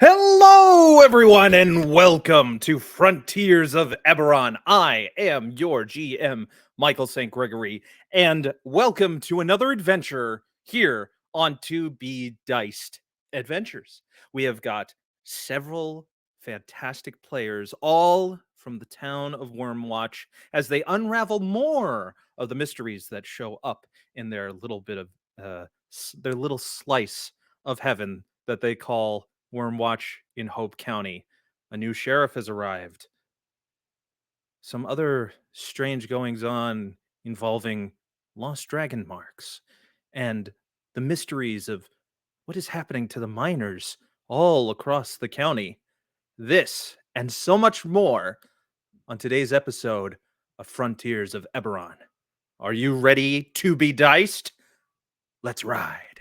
Hello, everyone, and welcome to Frontiers of Eberron. I am your GM, Michael St. Gregory, and welcome to another adventure here on To Be Diced Adventures. We have got several fantastic players, all from the town of Wyrmwatch, as they unravel more of the mysteries that show up in their little bit of their little slice of heaven that they call Wyrmwatch in Hope County. A new sheriff has arrived. Some other strange goings on involving lost dragon marks and the mysteries of what is happening to the miners all across the county. This and so much more on today's episode of Frontiers of Eberron. Are you ready to be diced? Let's ride.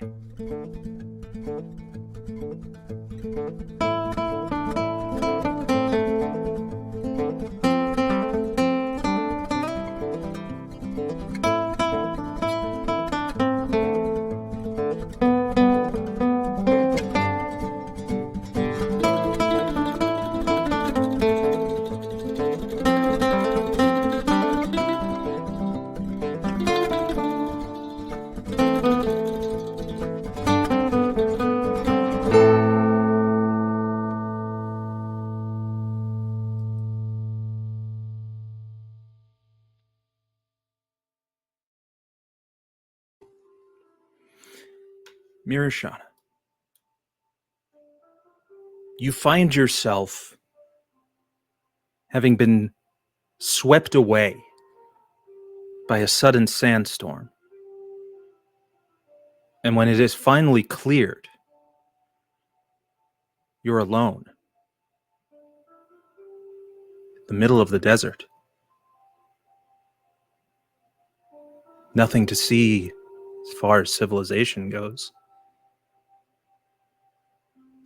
Mirashana, you find yourself having been swept away by a sudden sandstorm. And when it is finally cleared, you're alone. The middle of the desert. Nothing to see as far as civilization goes.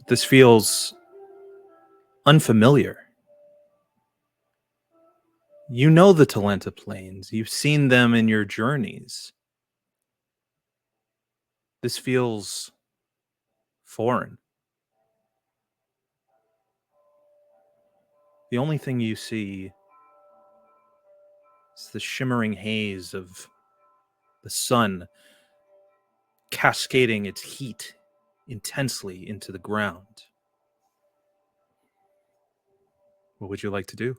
This feels unfamiliar. You know the Talenta Plains. You've seen them in your journeys. This feels foreign. The only thing you see is the shimmering haze of the sun cascading its heat intensely into the ground. What would you like to do?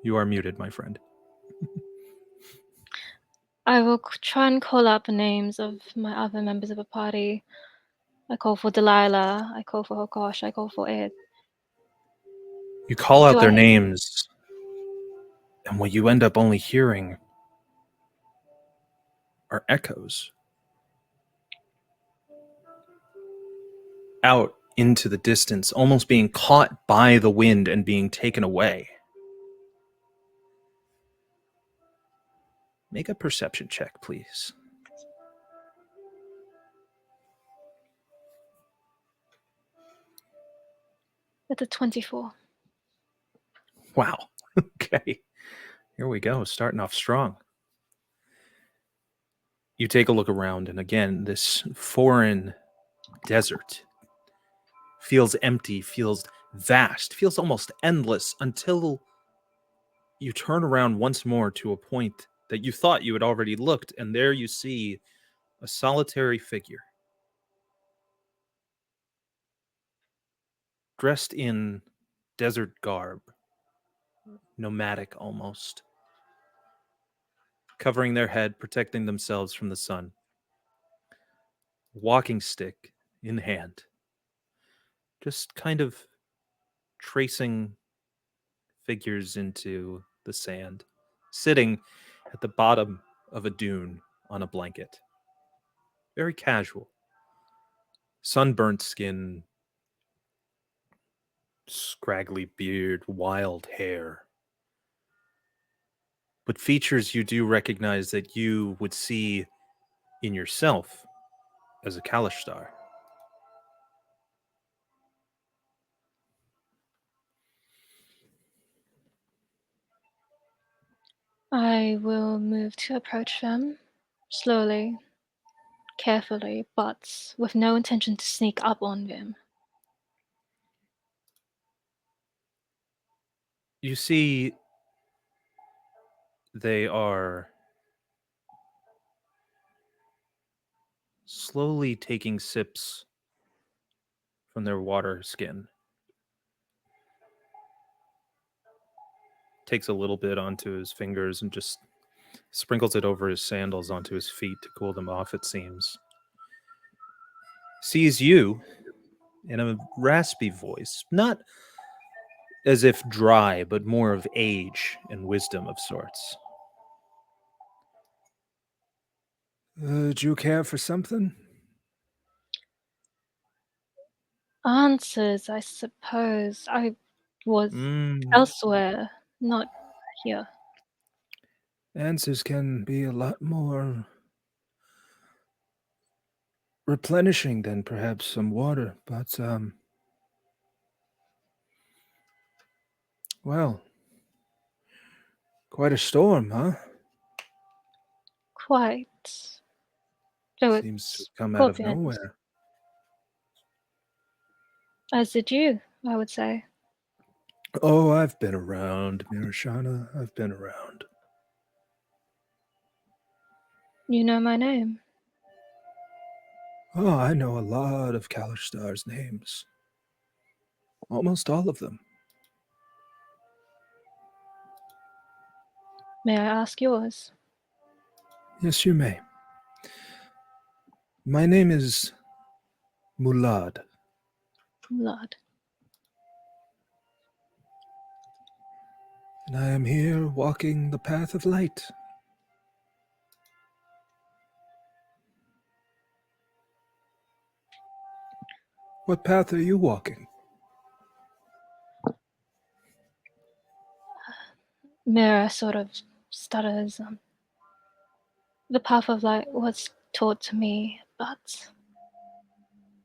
You are muted, my friend. I will try and call out the names of my other members of the party. I call for Delilah, I call for Hokosh, I call for Ed. You call out their names, and what you end up only hearing are echoes. Out into the distance, almost being caught by the wind and being taken away. Make a perception check, please. That's a 24. Wow. Okay. Here we go, starting off strong. You take a look around, and again, this foreign desert feels empty, feels vast, feels almost endless until you turn around once more to a point that you thought you had already looked, and there you see a solitary figure dressed in desert garb, nomadic almost, covering their head, protecting themselves from the sun, walking stick in hand, just kind of tracing figures into the sand, sitting at the bottom of a dune on a blanket. Very casual. Sunburnt skin, scraggly beard, wild hair. But features you do recognize that you would see in yourself as a Kalishtar. I will move to approach them. slowly, carefully, but with no intention to sneak up on them. You see, they are slowly taking sips from their water skin. Takes a little bit onto his fingers and just sprinkles it over his sandals onto his feet to cool them off, it seems. Sees you in a raspy voice, not as if dry, but more of age and wisdom of sorts. Do you care for something? Answers, I suppose. I was elsewhere, not here. Answers can be a lot more replenishing than perhaps some water, but, well, quite a storm, huh? Quite. Though Seems to it's come out of Scorpions. nowhere. As did you, I would say. Oh, I've been around, Mirashana. I've been around. You know my name. Oh, I know a lot of Kalishtar's names. Almost all of them. May I ask yours? Yes, you may. My name is Mulad. Lord. And I am here walking the path of light. What path are you walking? Mira sort of stutters. The path of light was taught to me, but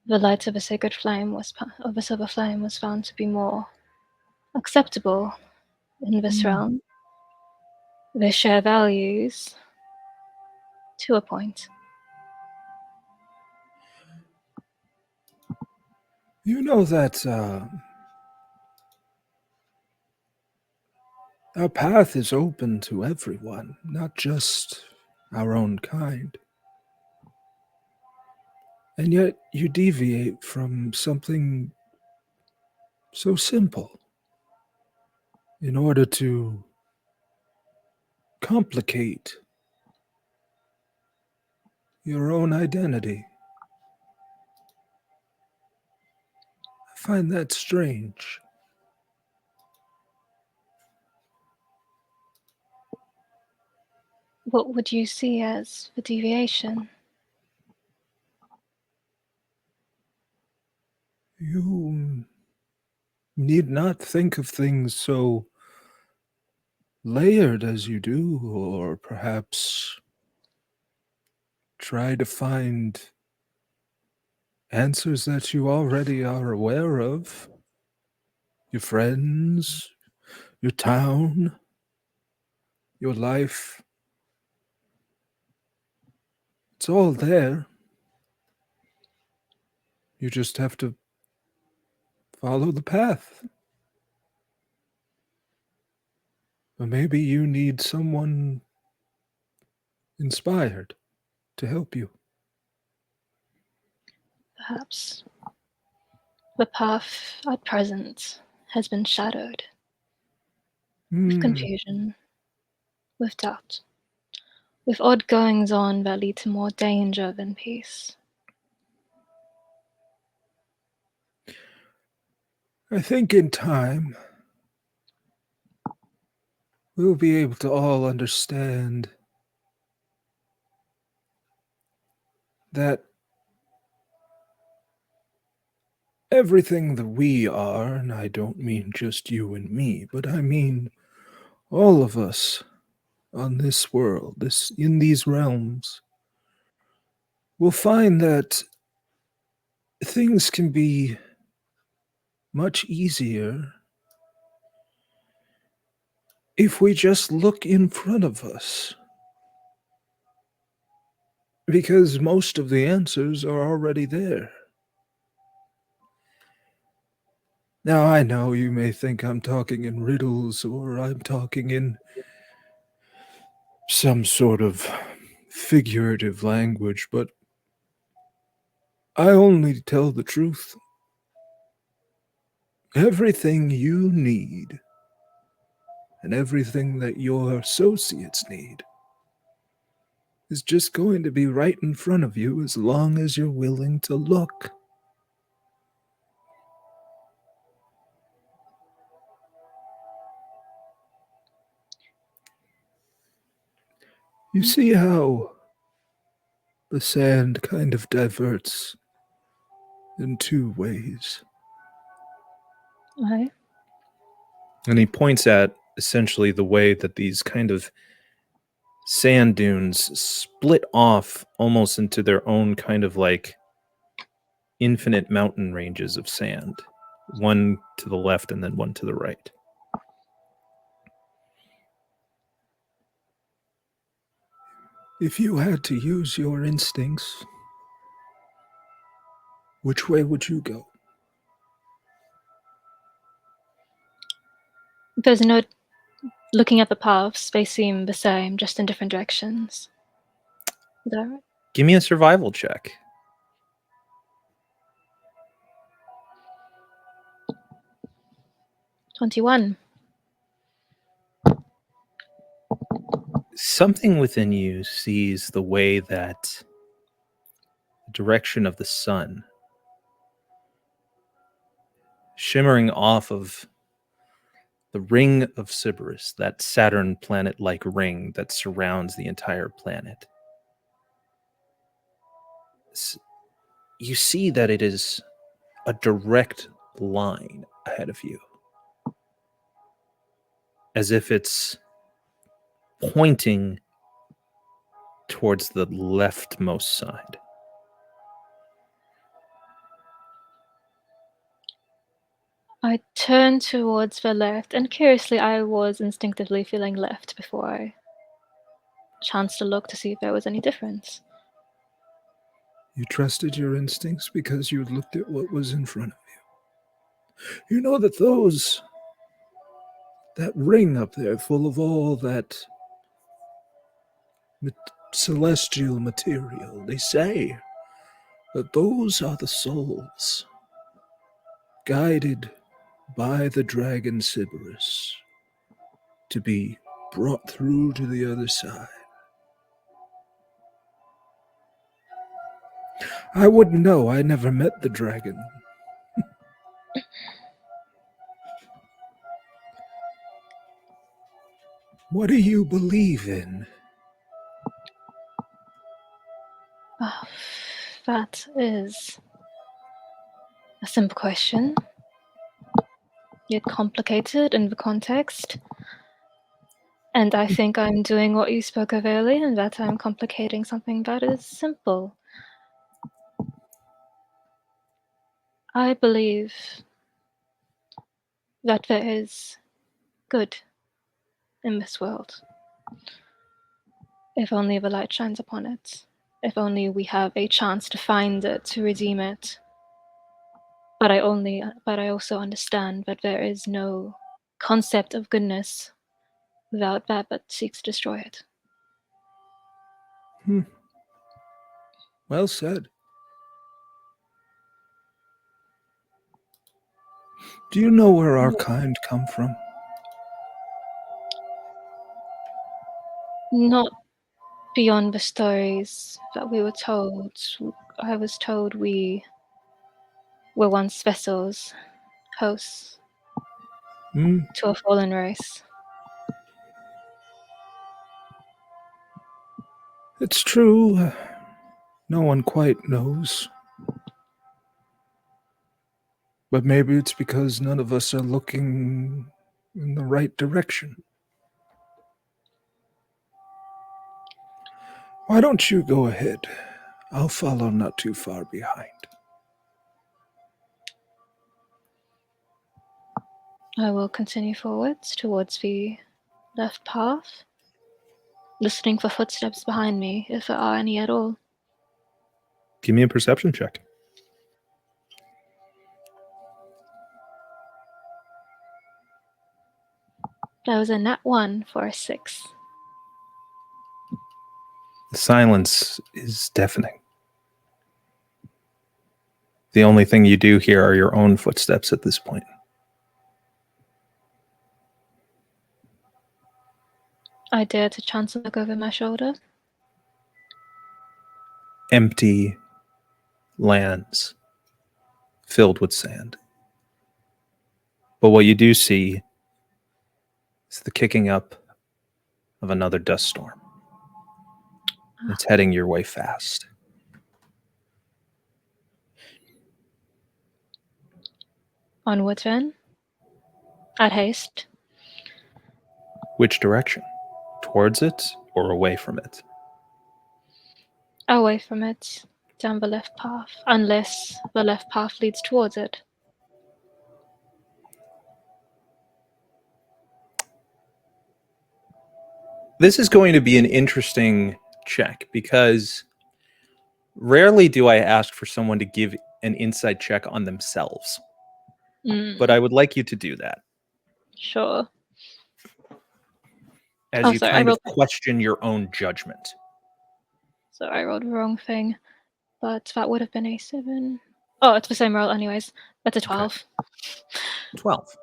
the light of a sacred flame of a silver flame was found to be more acceptable in this realm. They share values to a point. You know that our path is open to everyone, not just our own kind. And yet you deviate from something so simple in order to complicate your own identity. I find that strange. What would you see as the deviation? You need not think of things so layered as you do, or perhaps try to find answers that you already are aware of. Your friends, your town, your life. It's all there. You just have to follow the path. Or maybe you need someone inspired to help you. Perhaps the path at present has been shadowed with confusion, with doubt, with odd goings on that lead to more danger than peace. I think in time, we'll be able to all understand that everything that we are, and I don't mean just you and me, but I mean all of us on this world, in these realms, will find that things can be much easier if we just look in front of us. Because most of the answers are already there. Now, I know you may think I'm talking in riddles or I'm talking in some sort of figurative language, but I only tell the truth. Everything you need and everything that your associates need is just going to be right in front of you as long as you're willing to look. You see how the sand kind of diverts in two ways. Aye. And he points at essentially the way that these kind of sand dunes split off almost into their own kind of like infinite mountain ranges of sand, one to the left and then one to the right. If you had to use your instincts, which way would you go? There's no looking at the paths, they seem the same, just in different directions. Is that right? Give me a survival check. 21. Something within you sees the way that the direction of the sun shimmering off of the ring of Sybaris, that Saturn planet-like ring that surrounds the entire planet. You see that it is a direct line ahead of you, as if it's pointing towards the leftmost side. I turned towards the left, and curiously, I was instinctively feeling left before I chanced to look to see if there was any difference. You trusted your instincts because you looked at what was in front of you. You know that that ring up there full of all that celestial material, they say that those are the souls guided by the dragon Sybaris to be brought through to the other side. I wouldn't know. I never met the dragon. What do you believe in? Oh, that is a simple question, yet complicated in the context. And I think I'm doing what you spoke of earlier, and that I'm complicating something that is simple. I believe that there is good in this world. If only the light shines upon it. If only we have a chance to find it, to redeem it. But I also understand that there is no concept of goodness without that seeks to destroy it. Well said. Do you know where our kind come from? Not beyond the stories that we were told. I was told we were once vessels, hosts to a fallen race. It's true. No one quite knows. But maybe it's because none of us are looking in the right direction. Why don't you go ahead? I'll follow not too far behind. I will continue forwards towards the left path, listening for footsteps behind me, if there are any at all. Give me a perception check. That was a nat 1 for a 6. The silence is deafening. The only thing you do hear are your own footsteps at this point. I dare to chance a look over my shoulder. Empty lands filled with sand. But what you do see is the kicking up of another dust storm. It's heading your way fast. Onwards then. At haste. Which direction? Towards it or away from it? Away from it. Down the left path. Unless the left path leads towards it. This is going to be an interesting check because rarely do I ask for someone to give an insight check on themselves. But I would like you to do that. Sure. As you kind of question your own judgment. So I rolled the wrong thing. But that would have been a 7. Oh, it's the same roll anyways. That's a 12. Okay. 12.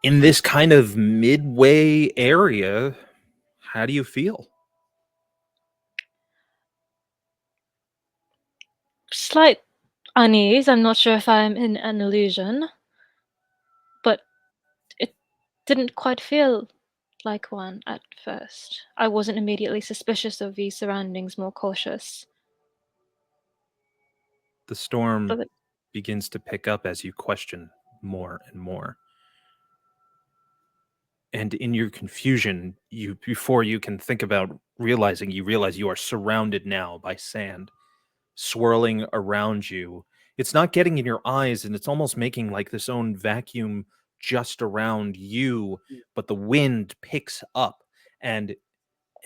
In this kind of midway area, how do you feel? Slight unease. I'm not sure if I'm in an illusion. But it didn't quite feel like one at first. I wasn't immediately suspicious of the surroundings, more cautious. The storm begins to pick up as you question more and more. And in your confusion, before you can think about realizing, you realize you are surrounded now by sand swirling around you. It's not getting in your eyes, and it's almost making like this own vacuum just around you, but the wind picks up and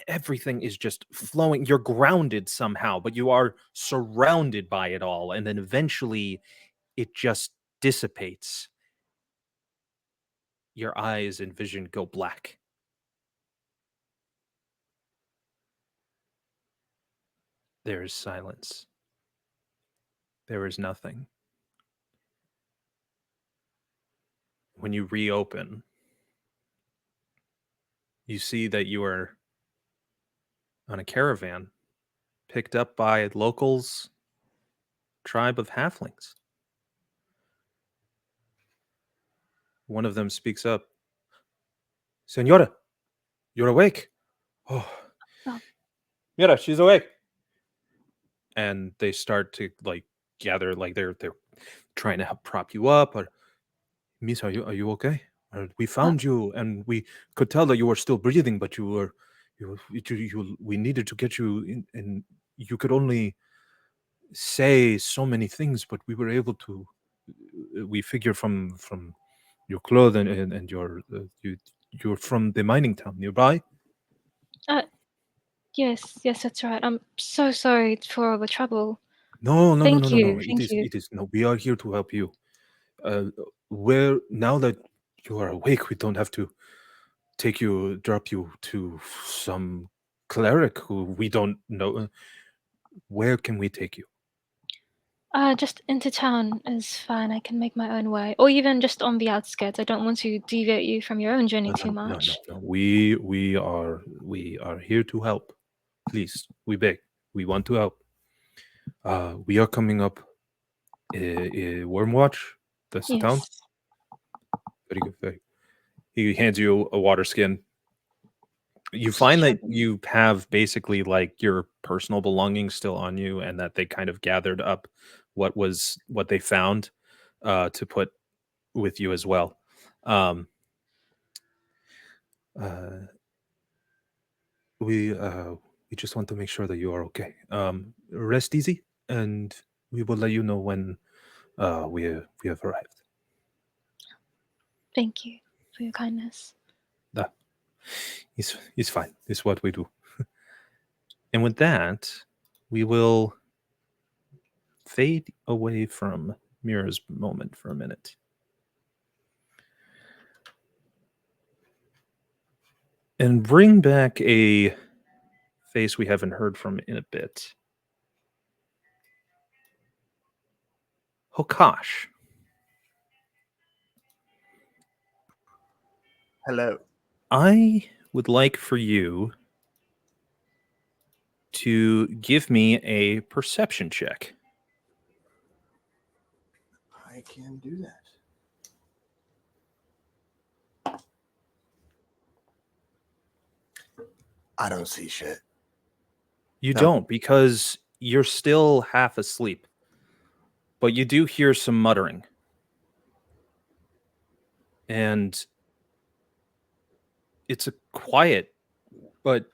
everything is just flowing. You're grounded somehow, but you are surrounded by it all, and then eventually it just dissipates. Your eyes and vision go black. There is silence. There is nothing. When you reopen, you see that you are on a caravan picked up by locals, tribe of halflings. One of them speaks up. Senora, you're awake. Oh. Mira, she's awake. And they start to like gather, like they're trying to help prop you up. Or, Miss, are you okay? We found you, and we could tell that you were still breathing, but we needed to get you in, and you could only say so many things, but we were able to. We figure from your clothes and your you're from the mining town nearby. Yes, that's right. I'm so sorry for all the trouble. No. Thank you. It is no. We are here to help you. Now that you are awake, we don't have to drop you to some cleric who we don't know. Where can we take you? Just into town is fine. I can make my own way, or even just on the outskirts. I don't want to deviate you from your own journey too much. No. We are here to help. Please, we beg. We want to help. We are coming up. Wyrmwatch. That's the town. Very good. Very. He hands you a water skin. You find that you have basically like your personal belongings still on you, and that they kind of gathered up what they found to put with you as well. We just want to make sure that you are okay. Rest easy, and we will let you know when we have arrived. Thank you for your kindness. It's fine. It's what we do. And with that, we will fade away from Mira's moment for a minute. And bring back a face we haven't heard from in a bit. Hokash. Hello. I would like for you to give me a perception check. I can do that. I don't see shit. You No. don't, because you're still half asleep. But you do hear some muttering. And it's a quiet, but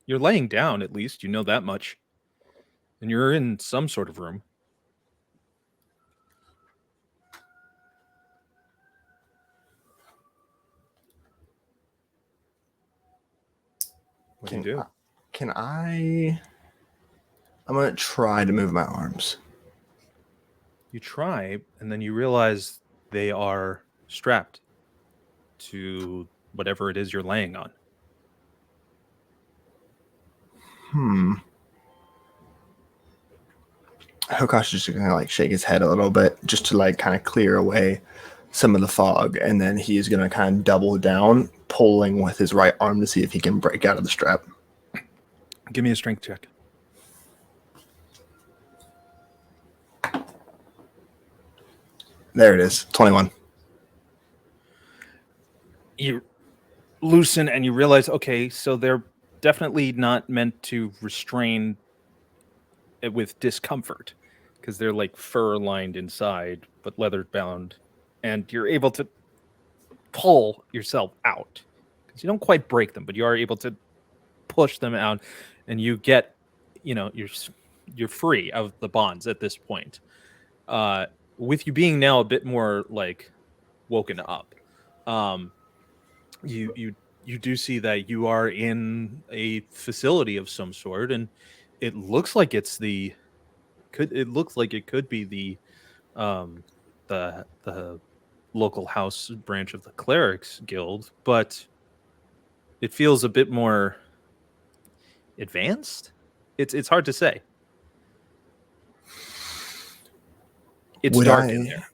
you're laying down at least, you know that much. And you're in some sort of room. What do you do? Can I? I'm gonna try to move my arms. You try, and then you realize they are strapped to whatever it is you're laying on. Hokash is just gonna like shake his head a little bit just to like kind of clear away some of the fog, and then he is gonna kind of double down, pulling with his right arm to see if he can break out of the strap. Give me a strength check. There it is, 21. You loosen and you realize, okay, so they're definitely not meant to restrain it with discomfort because they're like fur lined inside, but leather bound. And you're able to pull yourself out because you don't quite break them, but you are able to push them out and you get, you're free of the bonds at this point. With you being now a bit more like woken up, you do see that you are in a facility of some sort, and it looks like it could be the local house branch of the clerics guild, but it feels a bit more advanced. It's hard to say. It's dark in there.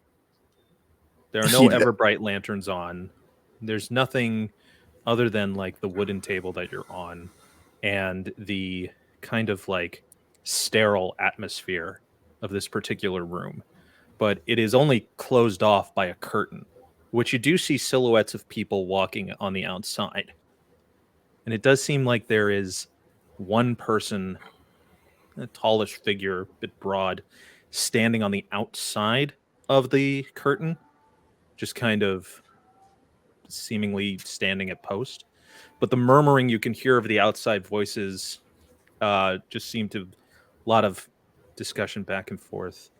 There are no ever bright lanterns on. There's nothing other than like the wooden table that you're on and the kind of like sterile atmosphere of this particular room. But it is only closed off by a curtain, which you do see silhouettes of people walking on the outside. And it does seem like there is one person, a tallish figure, a bit broad, standing on the outside of the curtain, just kind of seemingly standing at post. But the murmuring you can hear of the outside voices just seem to a lot of discussion back and forth.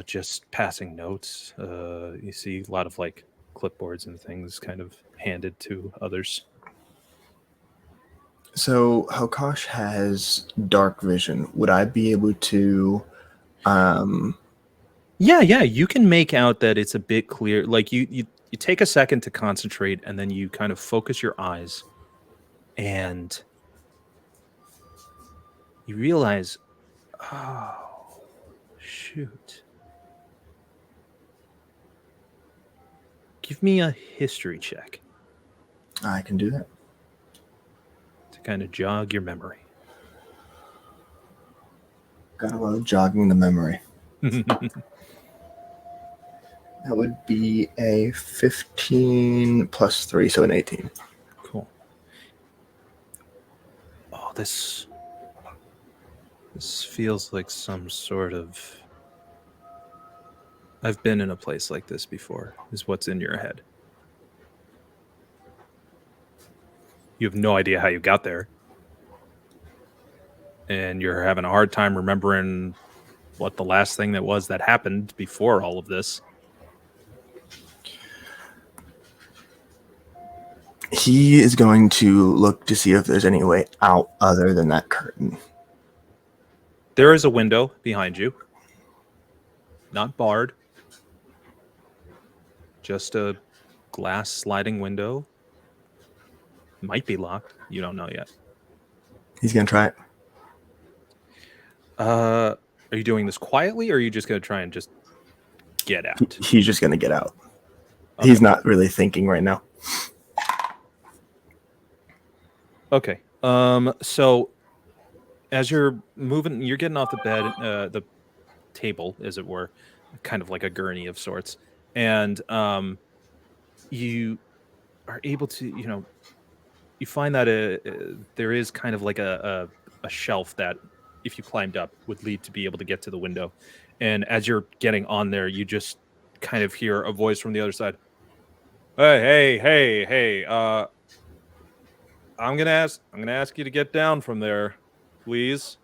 Just passing notes. You see a lot of like clipboards and things kind of handed to others. So Hokash has dark vision. Would I be able to? Yeah, you can make out that it's a bit clear. Like you take a second to concentrate, and then you kind of focus your eyes, and you realize, oh, shoot. Give me a history check. I can do that. To kind of jog your memory. Gotta love jogging the memory. That would be a 15 plus 3, so an 18. Cool. Oh, this feels like some sort of... I've been in a place like this before, is what's in your head. You have no idea how you got there. And you're having a hard time remembering what the last thing that happened before all of this. He is going to look to see if there's any way out other than that curtain. There is a window behind you. Not barred. Just a glass sliding window. Might be locked. You don't know yet. He's going to try it. Are you doing this quietly, or are you just going to try and just get out? He's just going to get out. Okay. He's not really thinking right now. Okay. So as you're moving, you're getting off the bed, the table, as it were, kind of like a gurney of sorts, and you are able to, you find that there is kind of like a shelf that, if you climbed up, would lead to be able to get to the window. And as you're getting on there, you just kind of hear a voice from the other side. Hey! I'm gonna ask you to get down from there, please.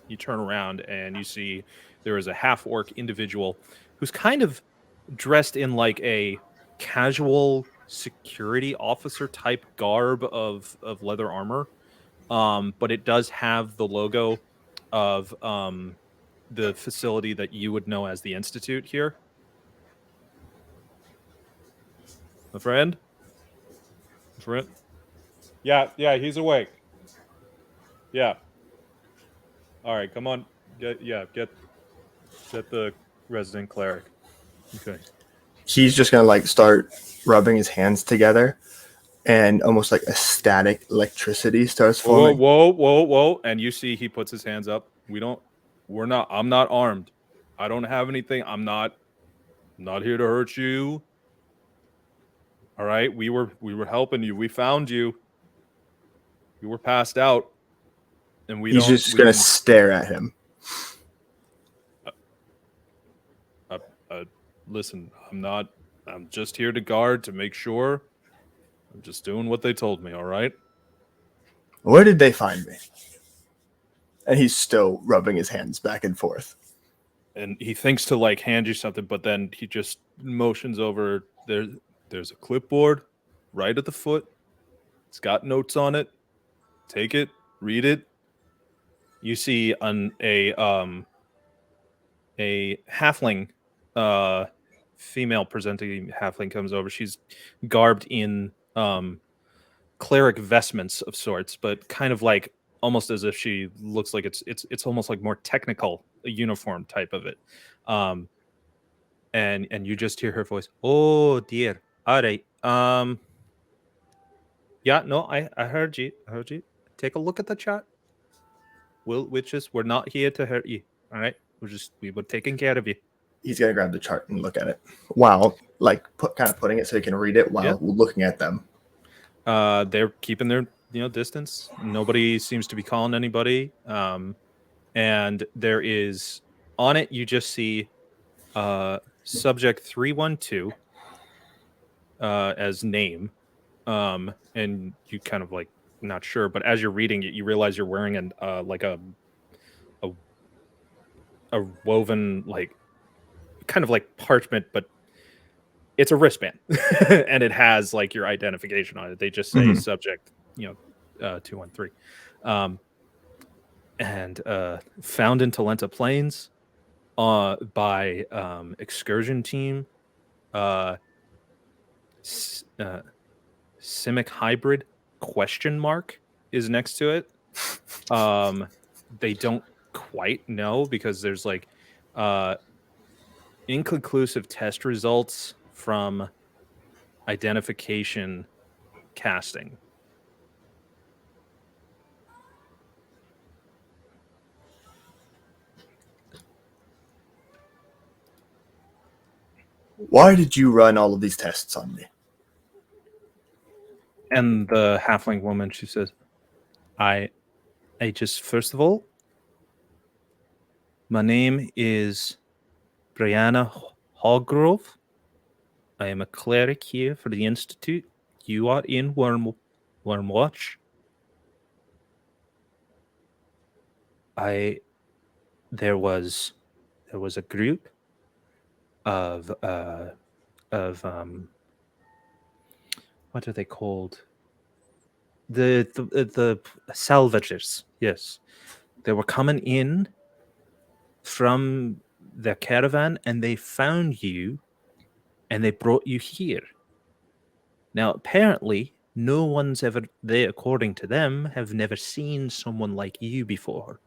You turn around and you see there is a half-orc individual who's kind of dressed in like a casual security officer type garb of leather armor, but it does have the logo of the facility that you would know as the Institute here. My friend? Yeah, he's awake. Yeah. All right, come on. Get the resident cleric. Okay. He's just going to like start rubbing his hands together, and almost like a static electricity starts forming. Whoa. And you see he puts his hands up. I'm not armed. I don't have anything. I'm not here to hurt you. All right. We were helping you. We found you. You were passed out. And He's just going to stare at him. Listen, I'm just here to guard, to make sure. I'm just doing what they told me, all right? Where did they find me? And he's still rubbing his hands back and forth. And he thinks to like hand you something, but then he just motions over. There's a clipboard right at the foot. It's got notes on it. Take it, read it. You see a halfling, female presenting halfling comes over. She's garbed in cleric vestments of sorts, but kind of like almost as if she looks like it's almost like more technical, a uniform type of it. And you just hear her voice. Oh dear. All right. Yeah, no, I heard you. Take a look at the chat. We're not here to hurt you. All right. We were taking care of you. He's going to grab the chart and look at it while like kind of putting it so he can read it while looking at them. They're keeping their distance. Nobody seems to be calling anybody. And there is on it, you just see subject 312 as name. And you kind of like not sure, but as you're reading it, you realize you're wearing like a woven like kind of like parchment, but it's a wristband and it has like your identification on it. They just say subject 213. And found in Talenta Plains by excursion team Simic hybrid ? Is next to it. They don't quite know because there's like inconclusive test results from identification casting. Why did you run all of these tests on me? And the halfling woman, she says, I just, first of all, my name is Brianna Hallgrove. I am a cleric here for the Institute. You are in Wyrmwatch. There was a group of what are they called? The salvagers. Yes, they were coming in from their caravan, and they found you, and they brought you here. Now, apparently, no one's ever, they, according to them, have never seen someone like you before.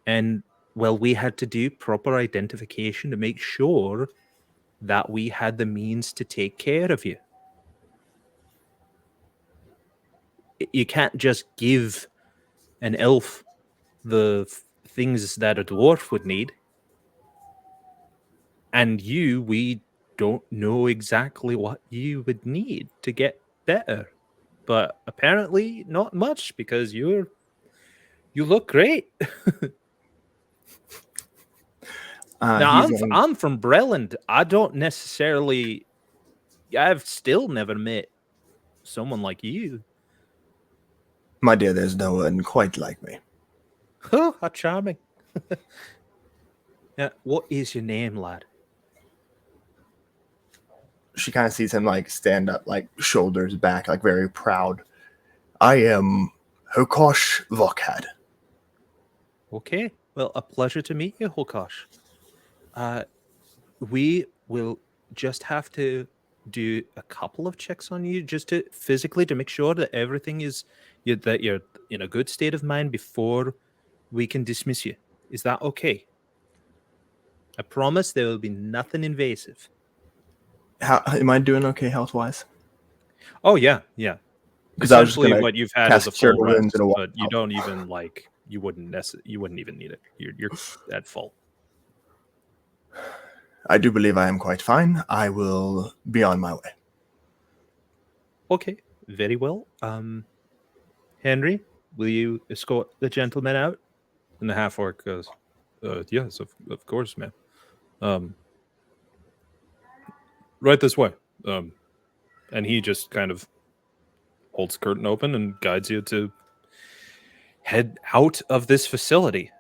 And, well, we had to do proper identification to make sure that we had the means to take care of you. You can't just give an elf the things that a dwarf would need. And you, we don't know exactly what you would need to get better. But apparently not much, because you look great. Now, I'm from Breland. I don't necessarily... I've still never met someone like you. My dear, there's no one quite like me. Oh, how charming. Now, what is your name, lad? She kind of sees him like stand up, like shoulders back, like very proud. I am Hokosh Vokhad. Okay. Well, a pleasure to meet you, Hokosh. We will just have to do a couple of checks on you, just to physically, to make sure that everything is, that you're in a good state of mind before we can dismiss you. Is that okay? I promise there will be nothing invasive. How am I doing? Okay, health wise? Oh yeah, yeah. Because I was just Essentially, gonna what you've had cast is a Cure full Wounds rest, in a while. but you don't even you wouldn't even need it. You're at full. I do believe I am quite fine. I will be on my way. Okay, very well. Henry, will you escort the gentleman out? And the half orc goes, yes, of course, ma'am. Right this way. And he just kind of holds the curtain open and guides you to head out of this facility.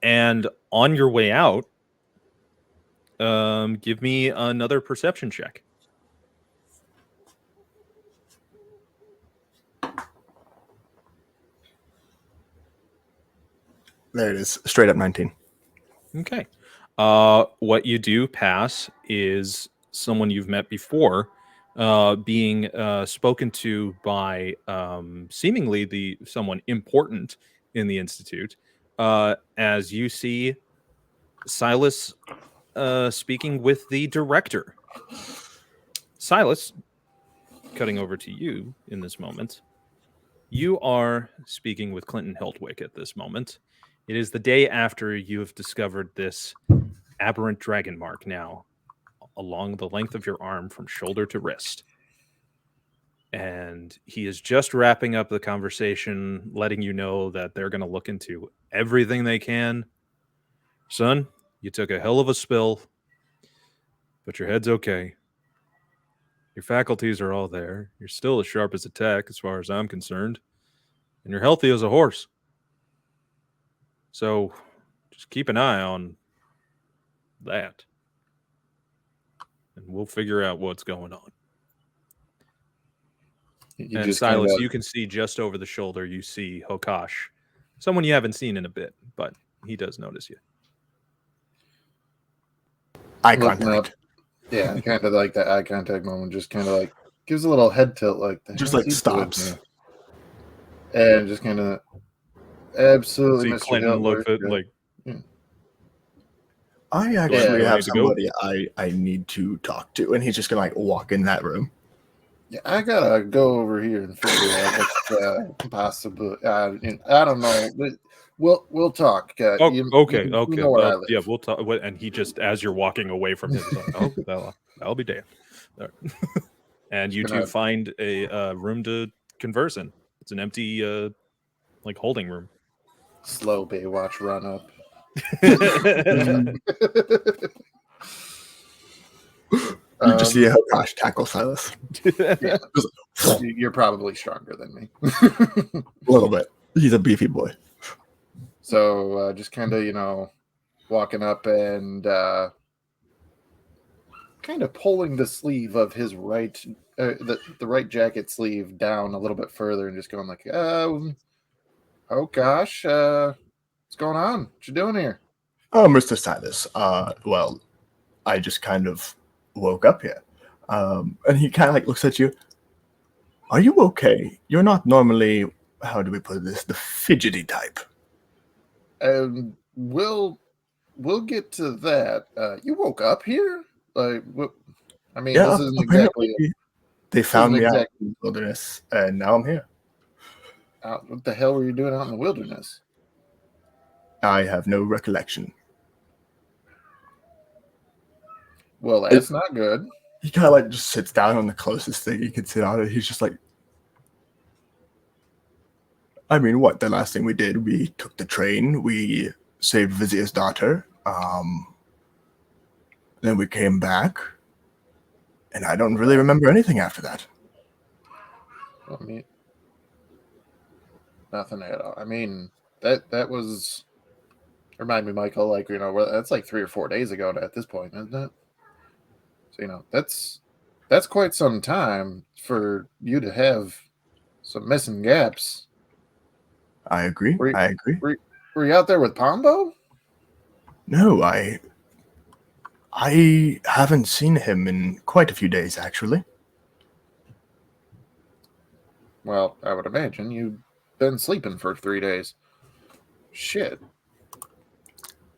And on your way out, give me another perception check. There it is. Straight up 19. Okay. What you do pass is someone you've met before, being spoken to by seemingly someone important in the Institute, as you see Silas speaking with the director. Silas, cutting over to you in this moment, you are speaking with Clinton Hiltwick at this moment. It is the day after you have discovered this aberrant dragon mark now along the length of your arm from shoulder to wrist. And he is just wrapping up the conversation, letting you know that they're going to look into everything they can. Son, you took a hell of a spill, but your head's okay. Your faculties are all there. You're still as sharp as a tack as far as I'm concerned. And you're healthy as a horse. So just keep an eye on that. And we'll figure out what's going on. And Silas, you can see just over the shoulder, you see Hokosh. Someone you haven't seen in a bit, but he does notice you. Eye contact. Yeah, kind of like that eye contact moment, just kind of like gives a little head tilt, like just like stops. And just kind of absolutely see Clinton look at like... I actually have somebody I need to talk to, and he's just gonna like walk in that room. Yeah, I gotta go over here and figure out what's possible. I don't know. We'll talk. Okay. You know where I live. Yeah, we'll talk. And he just, as you're walking away from him, like, oh, that'll be damned. Right. And you two find a room to converse in. It's an empty, like holding room. Slow Baywatch run up. You just see how Gosh tackle Silas. Yeah. You're probably stronger than me. A little bit. He's a beefy boy. So just kind of, walking up and kind of pulling the sleeve of his right the right jacket sleeve down a little bit further and just going like, oh gosh, what's going on? What you doing here? Oh, Mr. Silas. Well, I just kind of woke up here. And he kind of like looks at you. Are you okay? You're not normally, how do we put this, the fidgety type. We'll get to that. You woke up here? Like, what? I mean, Yeah, this isn't exactly. they found me out exactly. in the wilderness, and now I'm here. What the hell were you doing out in the wilderness? I have no recollection. Well, that's not good. He kind of like just sits down on the closest thing he can sit on, and he's just like, I mean, what? The last thing we did, we took the train, we saved Vizier's daughter, then we came back, and I don't really remember anything after that. I mean, nothing at all. I mean, that was. Remind me, Michael. Like, that's like 3 or 4 days ago at this point, isn't it? So that's quite some time for you to have some missing gaps. I agree. Were you out there with Pombo? No, I haven't seen him in quite a few days, actually. Well, I would imagine you've been sleeping for 3 days. Shit.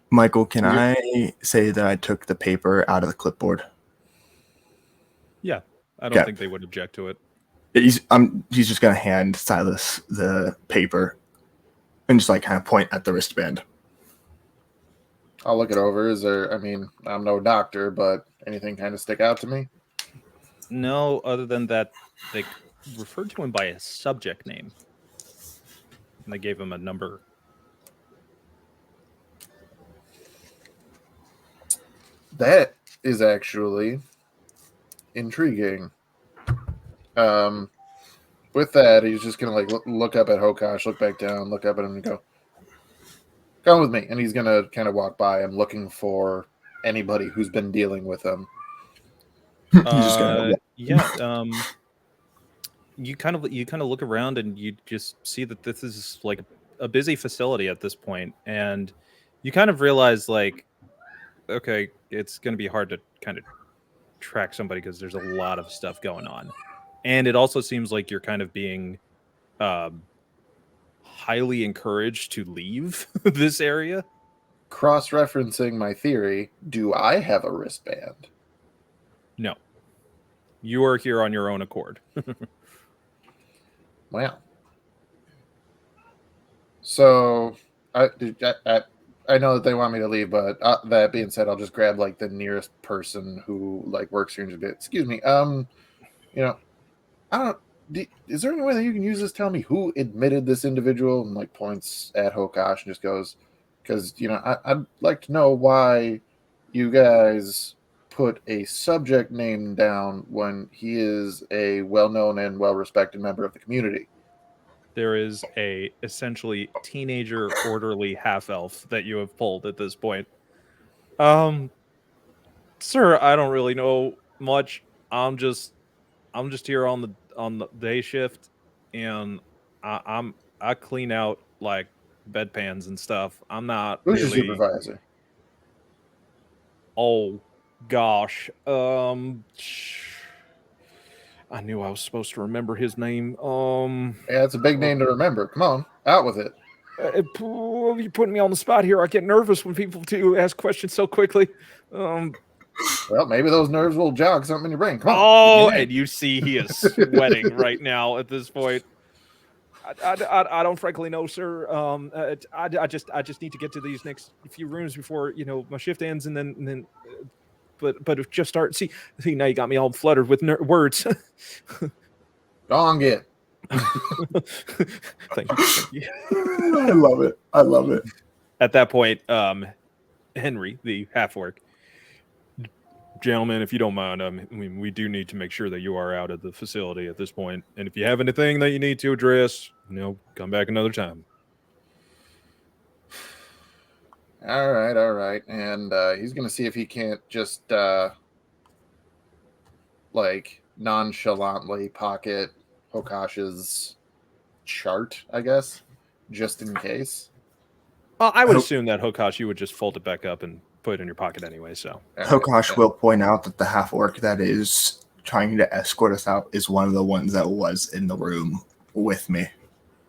Michael, can I say that I took the paper out of the clipboard? Yeah, I don't think they would object to it. He's just gonna hand Silas the paper and just like kind of point at the wristband. I'll look it over. Is there? I mean, I'm no doctor, but anything kind of stick out to me? No, other than that, they referred to him by a subject name, and they gave him a number. That is actually intriguing. With that, he's just gonna like look up at Hokosh, look back down, look up at him, and go, "Come with me." And he's gonna kind of walk by him, looking for anybody who's been dealing with him. He's just gonna yeah. You kind of look around and you just see that this is like a busy facility at this point, and you kind of realize like, okay, it's going to be hard to kind of track somebody because there's a lot of stuff going on. And it also seems like you're kind of being highly encouraged to leave this area. Cross-referencing my theory, do I have a wristband? No. You are here on your own accord. Wow. So, I know that they want me to leave, but that being said, I'll just grab like the nearest person who like works here and just be, excuse me, I don't. Is there any way that you can use this? Tell me who admitted this individual, and like points at Hokosh and just goes, because I'd like to know why you guys put a subject name down when he is a well-known and well-respected member of the community. There is a essentially teenager orderly half-elf that you have pulled at this point. Sir, I don't really know much. I'm just here on the day shift, and I clean out like bedpans and stuff. I'm not Who's really. your supervisor? Oh gosh, I knew I was supposed to remember his name. Yeah, it's a big name to remember. Come on, out with it. You're putting me on the spot here. I get nervous when people do ask questions so quickly. Well, maybe those nerves will jog something in your brain. Come on. Oh, and you see he is sweating right now at this point. I don't frankly know, sir. I just need to get to these next few rooms before my shift ends, and then but if just start. See, now you got me all fluttered with words. Go on, get. Thank you. I love it. At that point, Henry, the half-orc, gentlemen, if you don't mind, I mean, we do need to make sure that you are out of the facility at this point. And if you have anything that you need to address, come back another time. All right. And he's going to see if he can't just, nonchalantly pocket Hokash's chart, I guess, just in case. I would assume that Hokash, you would just fold it back up and put it in your pocket anyway. So Hokash will point out that the half orc that is trying to escort us out is one of the ones that was in the room with me.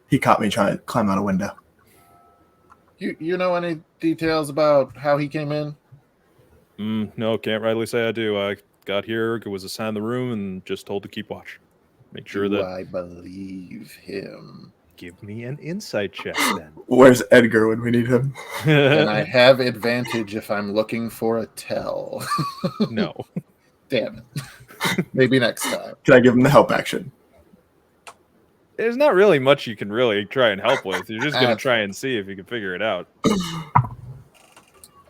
He caught me trying to climb out a window. You know any details about how he came in? No, can't rightly say I do. I got here, was assigned the room, and just told to keep watch. Make sure that I believe him. Give me an insight check then. Where's Edgar when we need him? And I have advantage if I'm looking for a tell. No. Damn it. Maybe next time. Can I give him the help action? There's not really much you can really try and help with. You're just going to try and see if you can figure it out. It's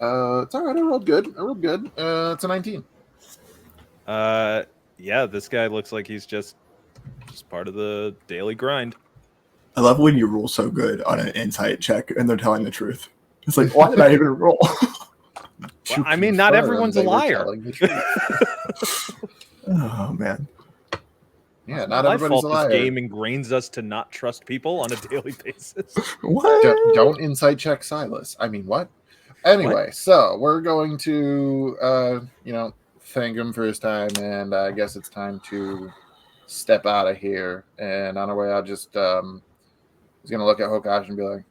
all right. I rolled good. It's a 19. Yeah, this guy looks like he's just part of the daily grind. I love when you roll so good on an insight check and they're telling the truth. It's like, why did I even roll? Well, I mean, not everyone's a liar. Oh, man. Yeah, not everybody's a liar. This game ingrains us to not trust people on a daily basis. What? Don't insight check Silas. I mean, what? Anyway, so we're going to, thank him for his time, and I guess it's time to step out of here. And on our way out, just was going to look at Hokash and be like,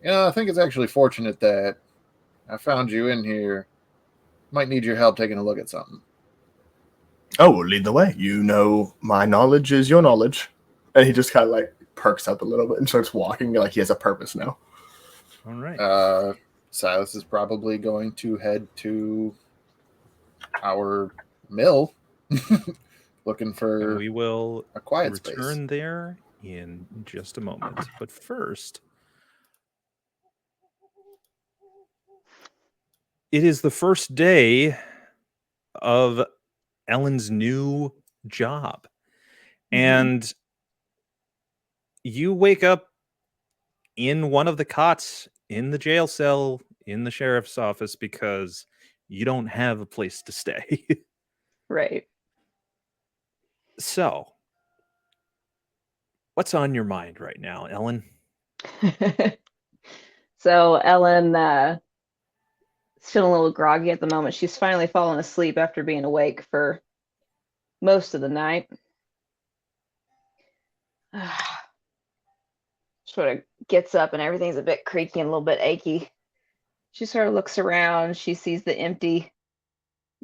I think it's actually fortunate that I found you in here. Might need your help taking a look at something. Oh, well, lead the way. You know, my knowledge is your knowledge. And he just kind of like perks up a little bit and starts walking like he has a purpose now. All right. Silas is probably going to head to our mill looking for we will a quiet return space. There in just a moment. But first, it is the first day of Ellen's new job. And you wake up in one of the cots in the jail cell in the sheriff's office because you don't have a place to stay. Right. So, what's on your mind right now, Ellen? So Ellen feeling a little groggy at the moment. She's finally fallen asleep after being awake for most of the night. Sort of gets up and everything's a bit creaky and a little bit achy. She sort of looks around. She sees the empty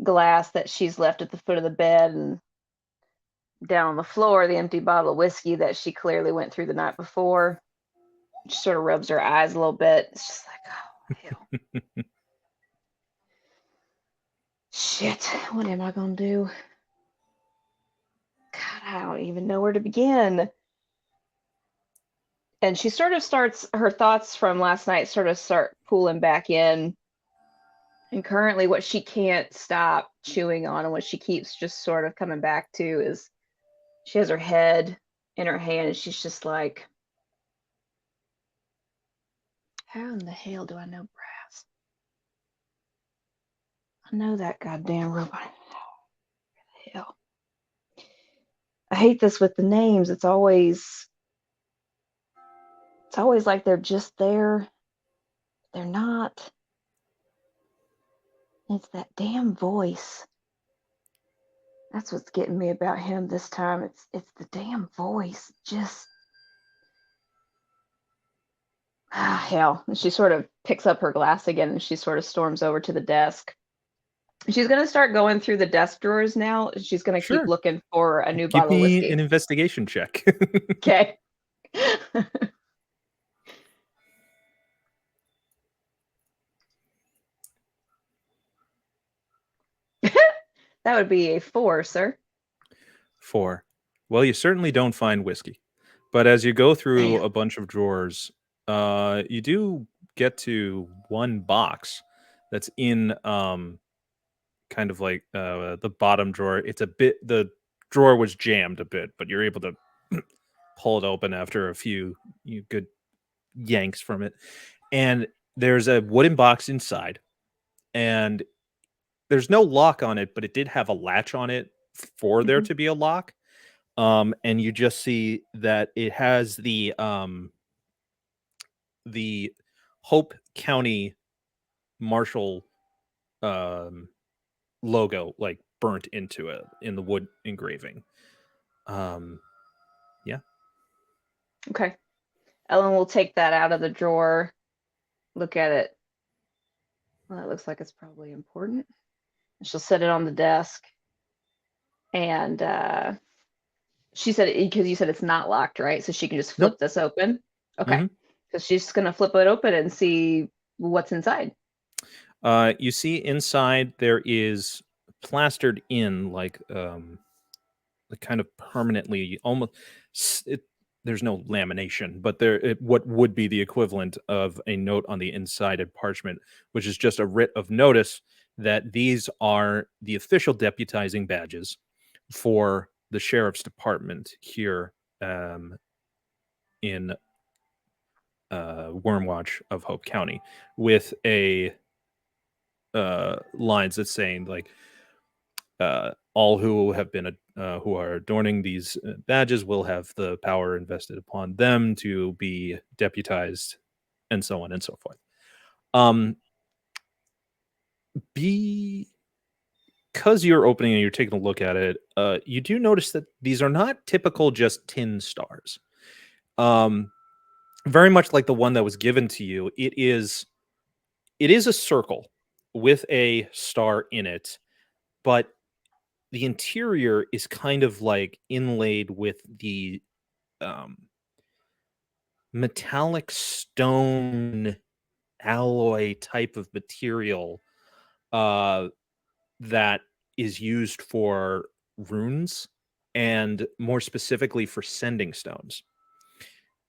glass that she's left at the foot of the bed, and down on the floor, the empty bottle of whiskey that she clearly went through the night before. She sort of rubs her eyes a little bit. It's just like, oh, hell. Shit, what am I going to do? God, I don't even know where to begin. And she sort of starts, her thoughts from last night sort of start pulling back in. And currently what she can't stop chewing on and what she keeps just sort of coming back to is she has her head in her hand and she's just like, how in the hell do I know brass? I know that goddamn robot. Where the hell? I hate this with the names. It's always like they're just there. They're not. It's that damn voice. That's what's getting me about him this time. It's the damn voice. Just hell. And she sort of picks up her glass again and she sort of storms over to the desk. She's gonna start going through the desk drawers now. She's gonna keep looking for a new bottle of whiskey. Give me an investigation check. Okay. That would be a 4, sir. 4. Well, you certainly don't find whiskey. But as you go through a bunch of drawers, you do get to one box that's in kind of like the bottom drawer. It's a bit, the drawer was jammed a bit, but you're able to pull it open after a few good yanks from it. And there's a wooden box inside. And there's no lock on it, but it did have a latch on it for there Mhm. to be a lock. And you just see that it has the Hope County Marshal logo like burnt into it in the wood engraving. Yeah. Okay. Ellen will take that out of the drawer, look at it. Well, it looks like it's probably important. She'll set it on the desk. And she said, because you said it's not locked, right? So she can just flip Nope. this open. Okay. Mhm. So she's just going to flip it open and see what's inside. You see inside there is plastered in like kind of permanently almost there's no lamination, but what would be the equivalent of a note on the inside of parchment, which is just a writ of notice that these are the official deputizing badges for the sheriff's department here in Wyrmwatch of Hope County, with a lines that's saying like all who have been who are adorning these badges will have the power invested upon them to be deputized, and so on and so forth. Because you're opening and you're taking a look at it, you do notice that these are not typical just tin stars. Very much like the one that was given to you, it is a circle with a star in it, but the interior is kind of like inlaid with the metallic stone alloy type of material that is used for runes, and more specifically for sending stones.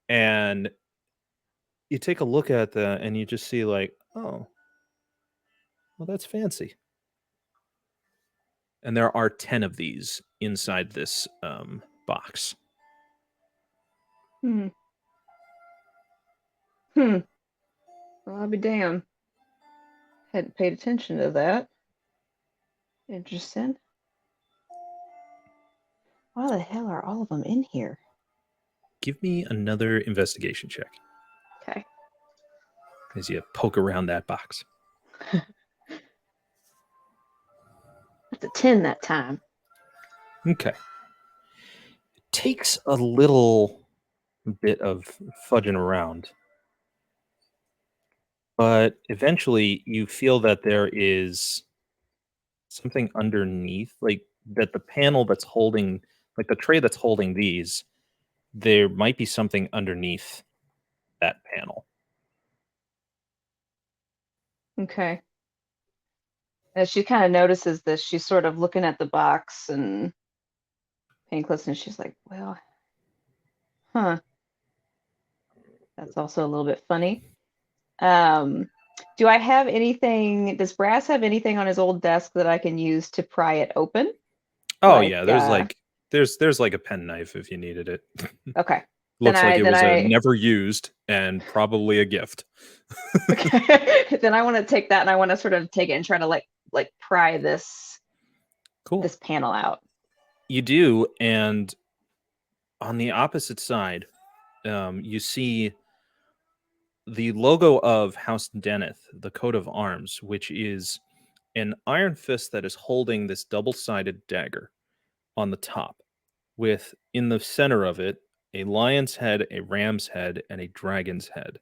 And you take a look at that and you just see like, oh, well, that's fancy. And there are 10 of these inside this box. Well, I'll be damned. Hadn't paid attention to that. Interesting. Why the hell are all of them in here? Give me another investigation check Okay. as you poke around that box. That's a 10 that time. Okay. It takes a little bit of fudging around, but eventually you feel that there is something underneath, like that the panel that's holding, like the tray that's holding these, there might be something underneath that panel. Okay. As she kind of notices this, she's sort of looking at the box and paying close, and she's like, well, that's also a little bit funny. Do I have anything, does Brass have anything on his old desk that I can use to pry it open? Oh Like, yeah, there's like a penknife if you needed it. Okay. Looks like it was I never used and probably a gift. Okay. Then I want to take that and I want to sort of take it and try to like pry this Cool. this panel out. You do, and on the opposite side, you see the logo of House Deneth, the coat of arms, which is an iron fist that is holding this double-sided dagger on the top, with in the center of it a lion's head, a ram's head, and a dragon's head.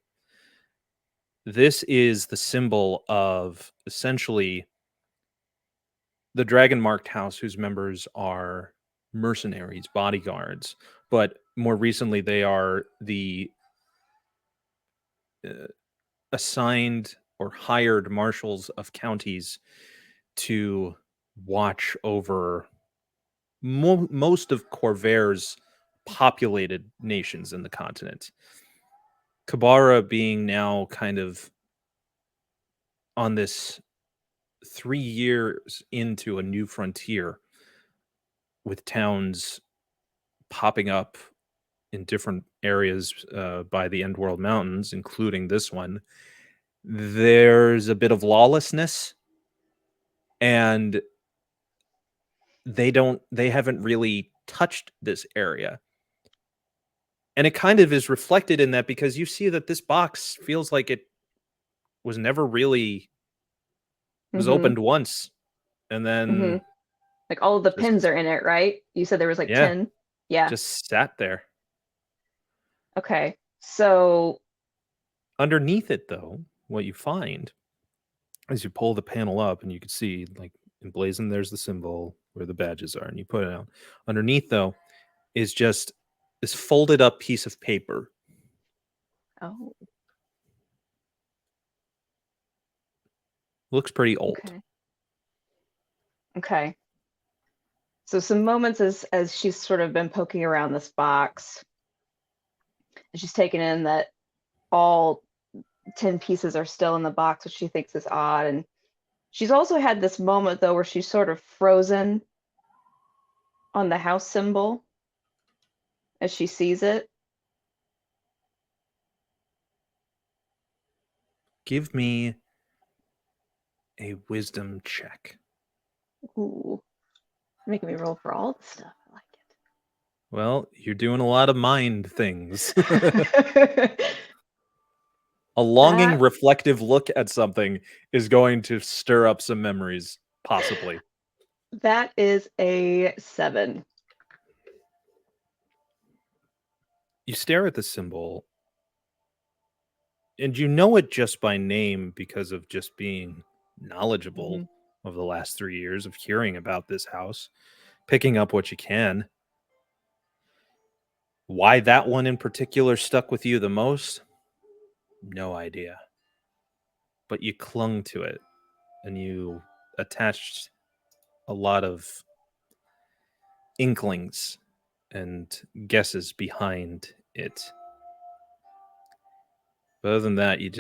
This is the symbol of essentially the dragon marked house, whose members are mercenaries, bodyguards, but more recently they are the assigned or hired marshals of counties to watch over most of Corvair's populated nations in the continent. Kabara being now kind of on this 3 years into a new frontier, with towns popping up in different areas by the Endworld Mountains, including this one. There's a bit of lawlessness, and they haven't really touched this area. And it kind of is reflected in that, because you see that this box feels like it was never really, it was Mhm. opened once, and then Mhm. Like all of the just- pins are in it, right? You said there was like Yeah. 10. Yeah. just sat there. Okay. So Underneath it, though, what you find is you pull the panel up, and you can see, like, emblazoned, there's the symbol where the badges are, and you put it out. Underneath, though, is just this folded up piece of paper. oh, Looks pretty old. okay. Okay. So some moments as she's sort of been poking around this box, and she's taken in that all 10 pieces are still in the box, which she thinks is odd. And she's also had this moment though where she's sort of frozen on the house symbol as she sees it. Give me a wisdom check. Ooh. Making me roll for all the stuff. I Well, you're doing a lot of mind things. like it. A longing, That- reflective look at something is going to stir up some memories, possibly. That is a 7. You stare at the symbol, and you know it just by name because of just being knowledgeable of the last 3 years of hearing about this house, picking up what you can. Why that one in particular stuck with you the most? No idea. But you clung to it, and you attached a lot of inklings and guesses behind it. But other than that, you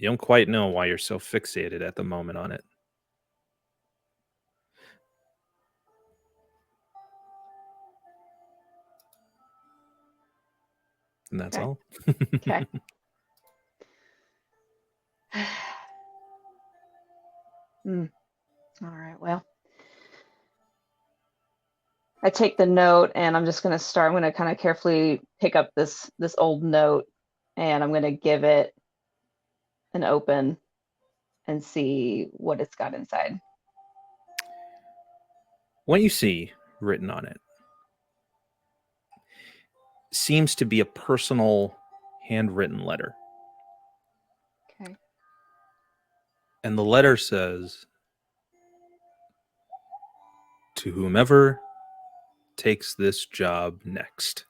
don't quite know why you're so fixated at the moment on it. And that's Okay. all. Okay. All right. Well, I take the note and I'm just going to start. I'm going to kind of carefully pick up this old note, and I'm going to give it an open and see what it's got inside. What you see written on it seems to be a personal handwritten letter. Okay. And the letter says, "To whomever takes this job next.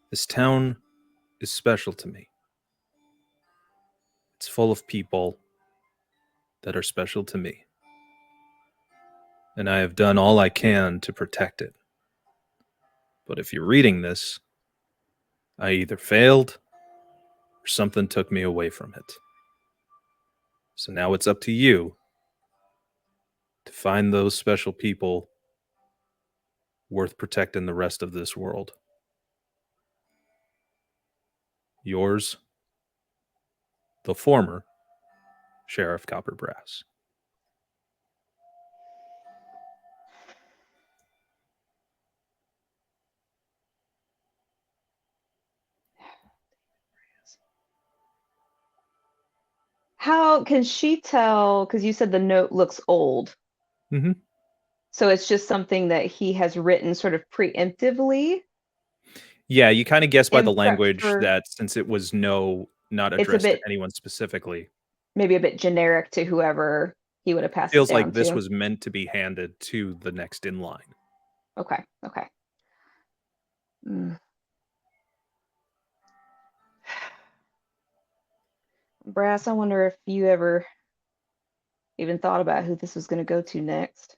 This town is special to me. It's full of people that are special to me. And I have done all I can to protect it. But if you're reading this, I either failed or something took me away from it. So now it's up to you to find those special people worth protecting the rest of this world. Yours, the former Sheriff Copperbrass." How can she tell? Because you said the note looks old. Mm-hmm. So it's just something that he has written sort of preemptively. Yeah, you kind of guess by In the prep language for- that since it was not It's a addressed to bit- anyone specifically, Maybe a bit generic to whoever he would have passed feels it down like this to. was meant to be handed to the next in line. Okay. Okay. Brass, I wonder if you ever even thought about who this was going to go to next.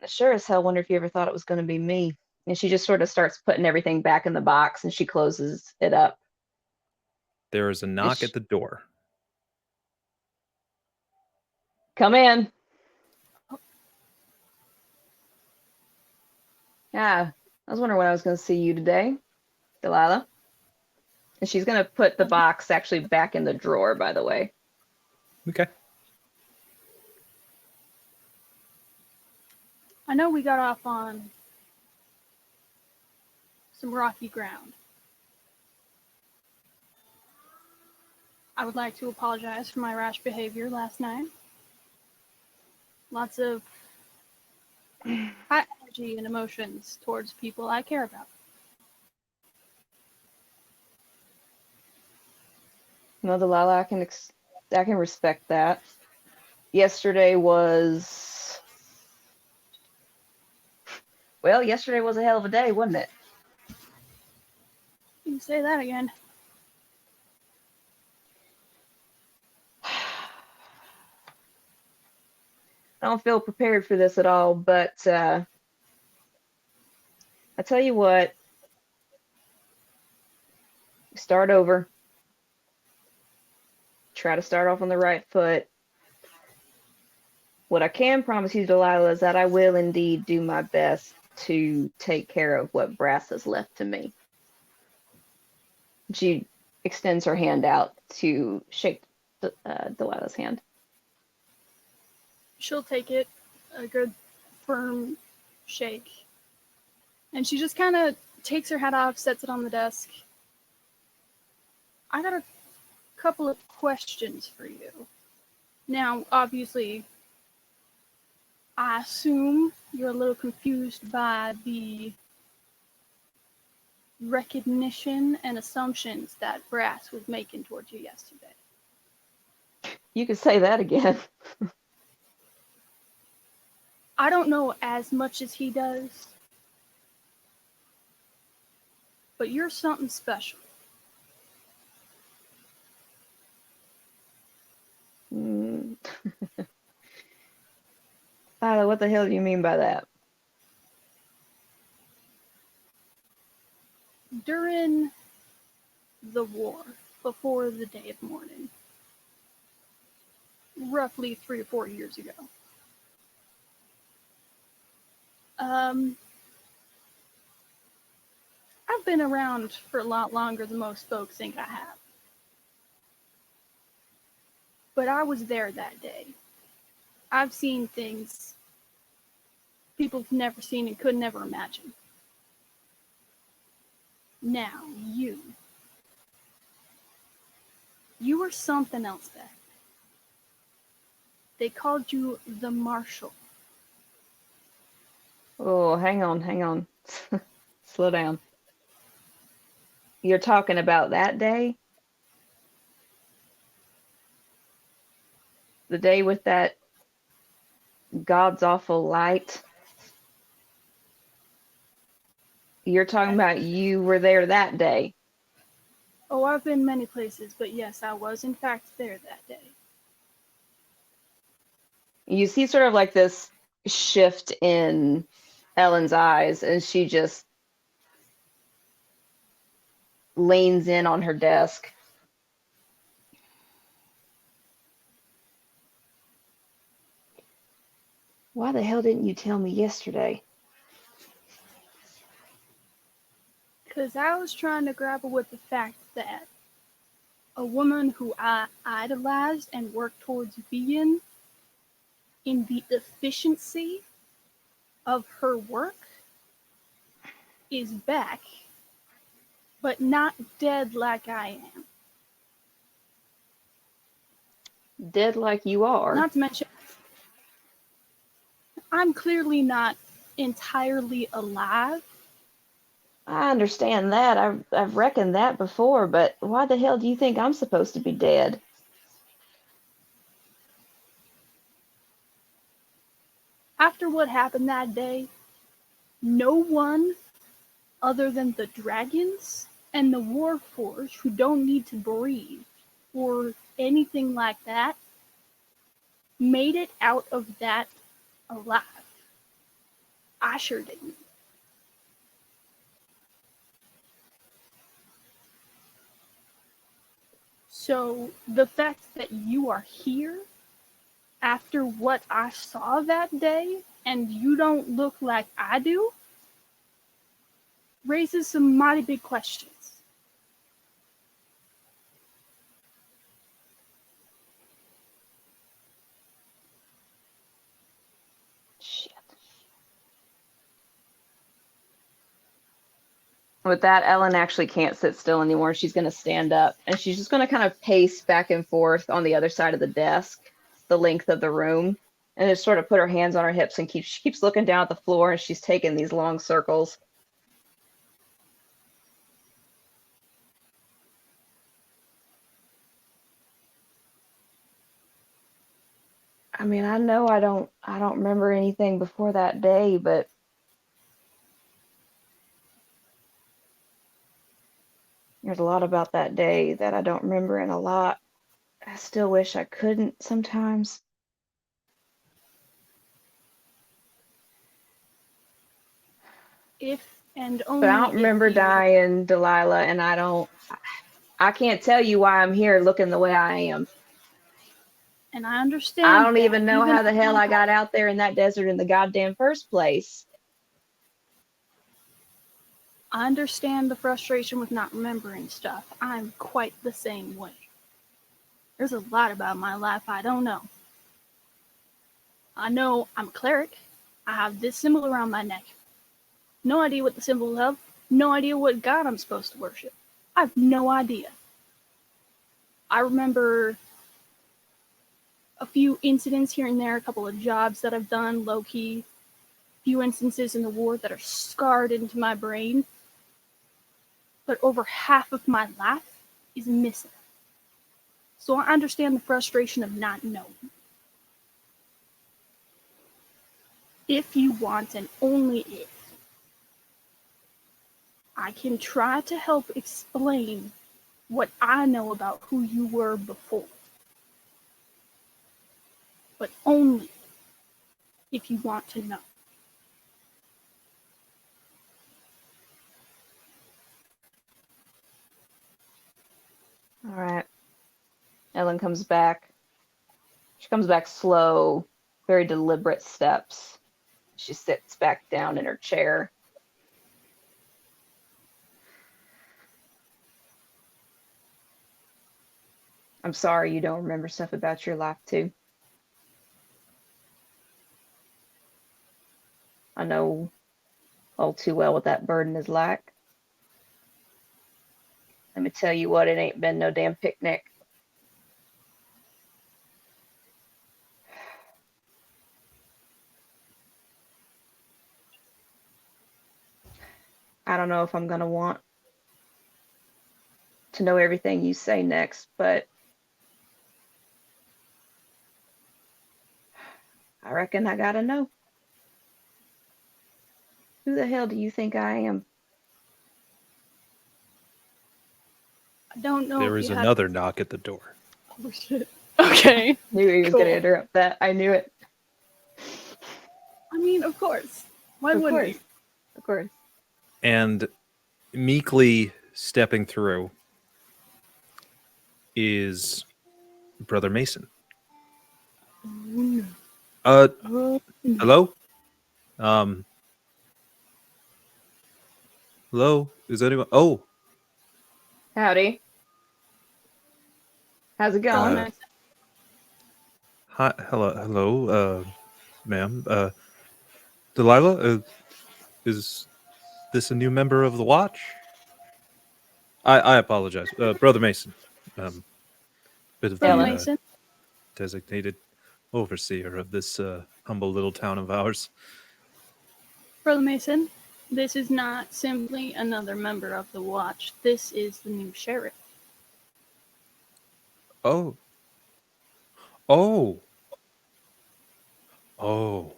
I sure as hell wonder if you ever thought it was going to be me. And she just sort of starts putting everything back in the box and she closes it up. There is a knock at the door. Come in. Yeah, I was wondering when I was going to see you today, Delilah. And she's going to put the box actually back in the drawer, by the way. Okay. I know we got off on some rocky ground. I would like to apologize for my rash behavior last night. Lots of high energy and emotions towards people I care about. No, Delilah, I can respect that. Yesterday was a hell of a day, wasn't it? You can say that again. I don't feel prepared for this at all, but I tell you what, start over. Try to start off on the right foot. What I can promise you, Delilah, is that I will indeed do my best to take care of what Brass has left to me. She extends her hand out to shake Delilah's hand. She'll take it, a good firm shake. And she just kind of takes her hat off, sets it on the desk. I got a couple of questions for you. Now, obviously, I assume you're a little confused by the recognition and assumptions that Brass was making towards you yesterday. You could say that again. I don't know as much as he does, but you're something special. Tyler, what the hell do you mean by that? During the war, before the Day of Mourning, roughly 3 or 4 years ago, I've been around for a lot longer than most folks think I have. But I was there that day. I've seen things people have never seen and could never imagine. Now, you were something else back then. They called you the Marshal. Oh, hang on. Slow down. You're talking about that day? The day with that God's awful light? You're talking about you were there that day? Oh, I've been many places, but yes, I was in fact there that day. You see sort of like this shift in Ellen's eyes, and she just leans in on her desk. Why the hell didn't you tell me yesterday? Because I was trying to grapple with the fact that a woman who I idolized and worked towards being in the efficiency of her work is back, but not dead like I am. Dead like you are. Not to mention, I'm clearly not entirely alive. I understand that. I've reckoned that before, but why the hell do you think I'm supposed to be dead? After what happened that day, no one other than the dragons and the Warforged, who don't need to breathe or anything like that, made it out of that alive. I sure didn't. So the fact that you are here after what I saw that day and you don't look like I do raises some mighty big questions. Shit. With that, Ellen actually can't sit still anymore. She's going to stand up, and she's just going to kind of pace back and forth on the other side of the desk, the length of the room, and just sort of put her hands on her hips and she keeps looking down at the floor, and she's taking these long circles. I mean, I know I don't remember anything before that day, but there's a lot about that day that I don't remember, and a lot I still wish I couldn't sometimes. If and But only I don't if remember you, dying, Delilah, and I can't tell you why I'm here looking the way I am. and I understand. I don't that, even know how the hell I got out there in that desert in the goddamn first place. I understand the frustration with not remembering stuff. I'm quite the same way. There's a lot about my life I don't know. I know I'm a cleric. I have this symbol around my neck. No idea what the symbol is of. No idea what god I'm supposed to worship. I have no idea. I remember a few incidents here and there, a couple of jobs that I've done, low-key, few instances in the war that are scarred into my brain. But over half of my life is missing. So I understand the frustration of not knowing. If you want, and only if, I can try to help explain what I know about who you were before. But only if you want to know. All right. Ellen comes back. She comes back slow, very deliberate steps. She sits back down in her chair. I'm sorry you don't remember stuff about your life, too. I know all too well what that burden is like. Let me tell you what, it ain't been no damn picnic. I don't know if I'm gonna want to know everything you say next, but I reckon I gotta know. Who the hell do you think I am? I don't know There if is you another knock at the door. Oh shit. Okay. Knew he was Cool. gonna interrupt that. I knew it. I mean, of course. Why Of wouldn't course. you? Of course. And meekly stepping through is Brother Mason. Hello? Hello? Is anyone? Oh, Howdy. How's it going? hi. Hello, ma'am. Delilah, is this a new member of the watch? I apologize. Brother Mason. Bit of Brother Ellen. the Mason. designated overseer of this humble little town of ours. Brother Mason, this is not simply another member of the watch. This is the new sheriff. Oh. Oh. Oh.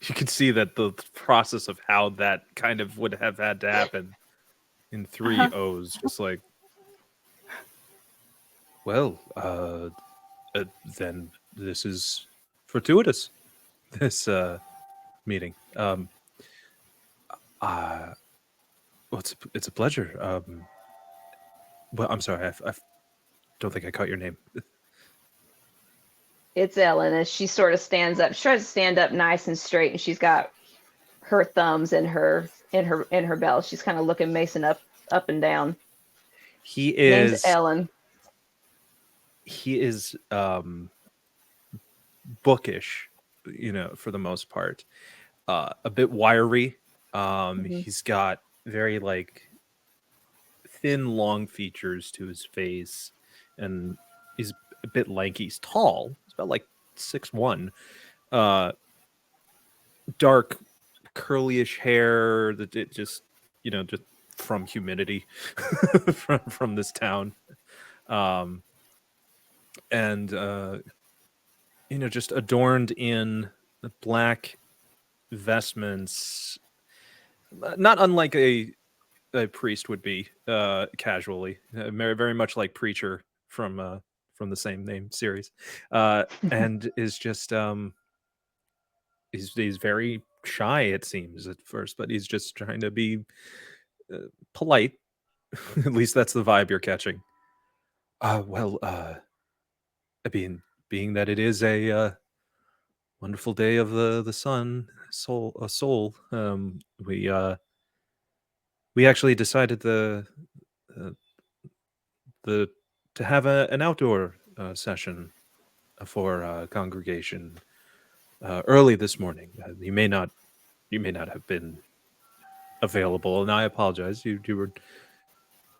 You can see that the process of how that kind of would have had to happen in three O's, just like, well, then this is fortuitous, this meeting. Well, it's a pleasure. Well, I'm sorry, I don't think I caught your name. It's Ellen as she sort of stands up. She tries to stand up nice and straight, and she's got her thumbs in her belt. She's kind of looking Mason up and down. He Name's is Ellen. he is bookish, for the most part. A bit wiry, He's got very like thin, long features to his face, and he's a bit lanky. He's tall. He's about like 6'1". Dark, curlyish hair that it just just from humidity from this town, and just adorned in the black vestments, not unlike a priest would be, casually, very, very much like Preacher from the same name series, and is just he's very shy, it seems at first, but he's just trying to be polite. At least that's the vibe you're catching. Well, being that it is a wonderful day of the sun, soul, we actually decided uh, the to have an outdoor session for congregation early this morning. You may not have been available, and I apologize. You were,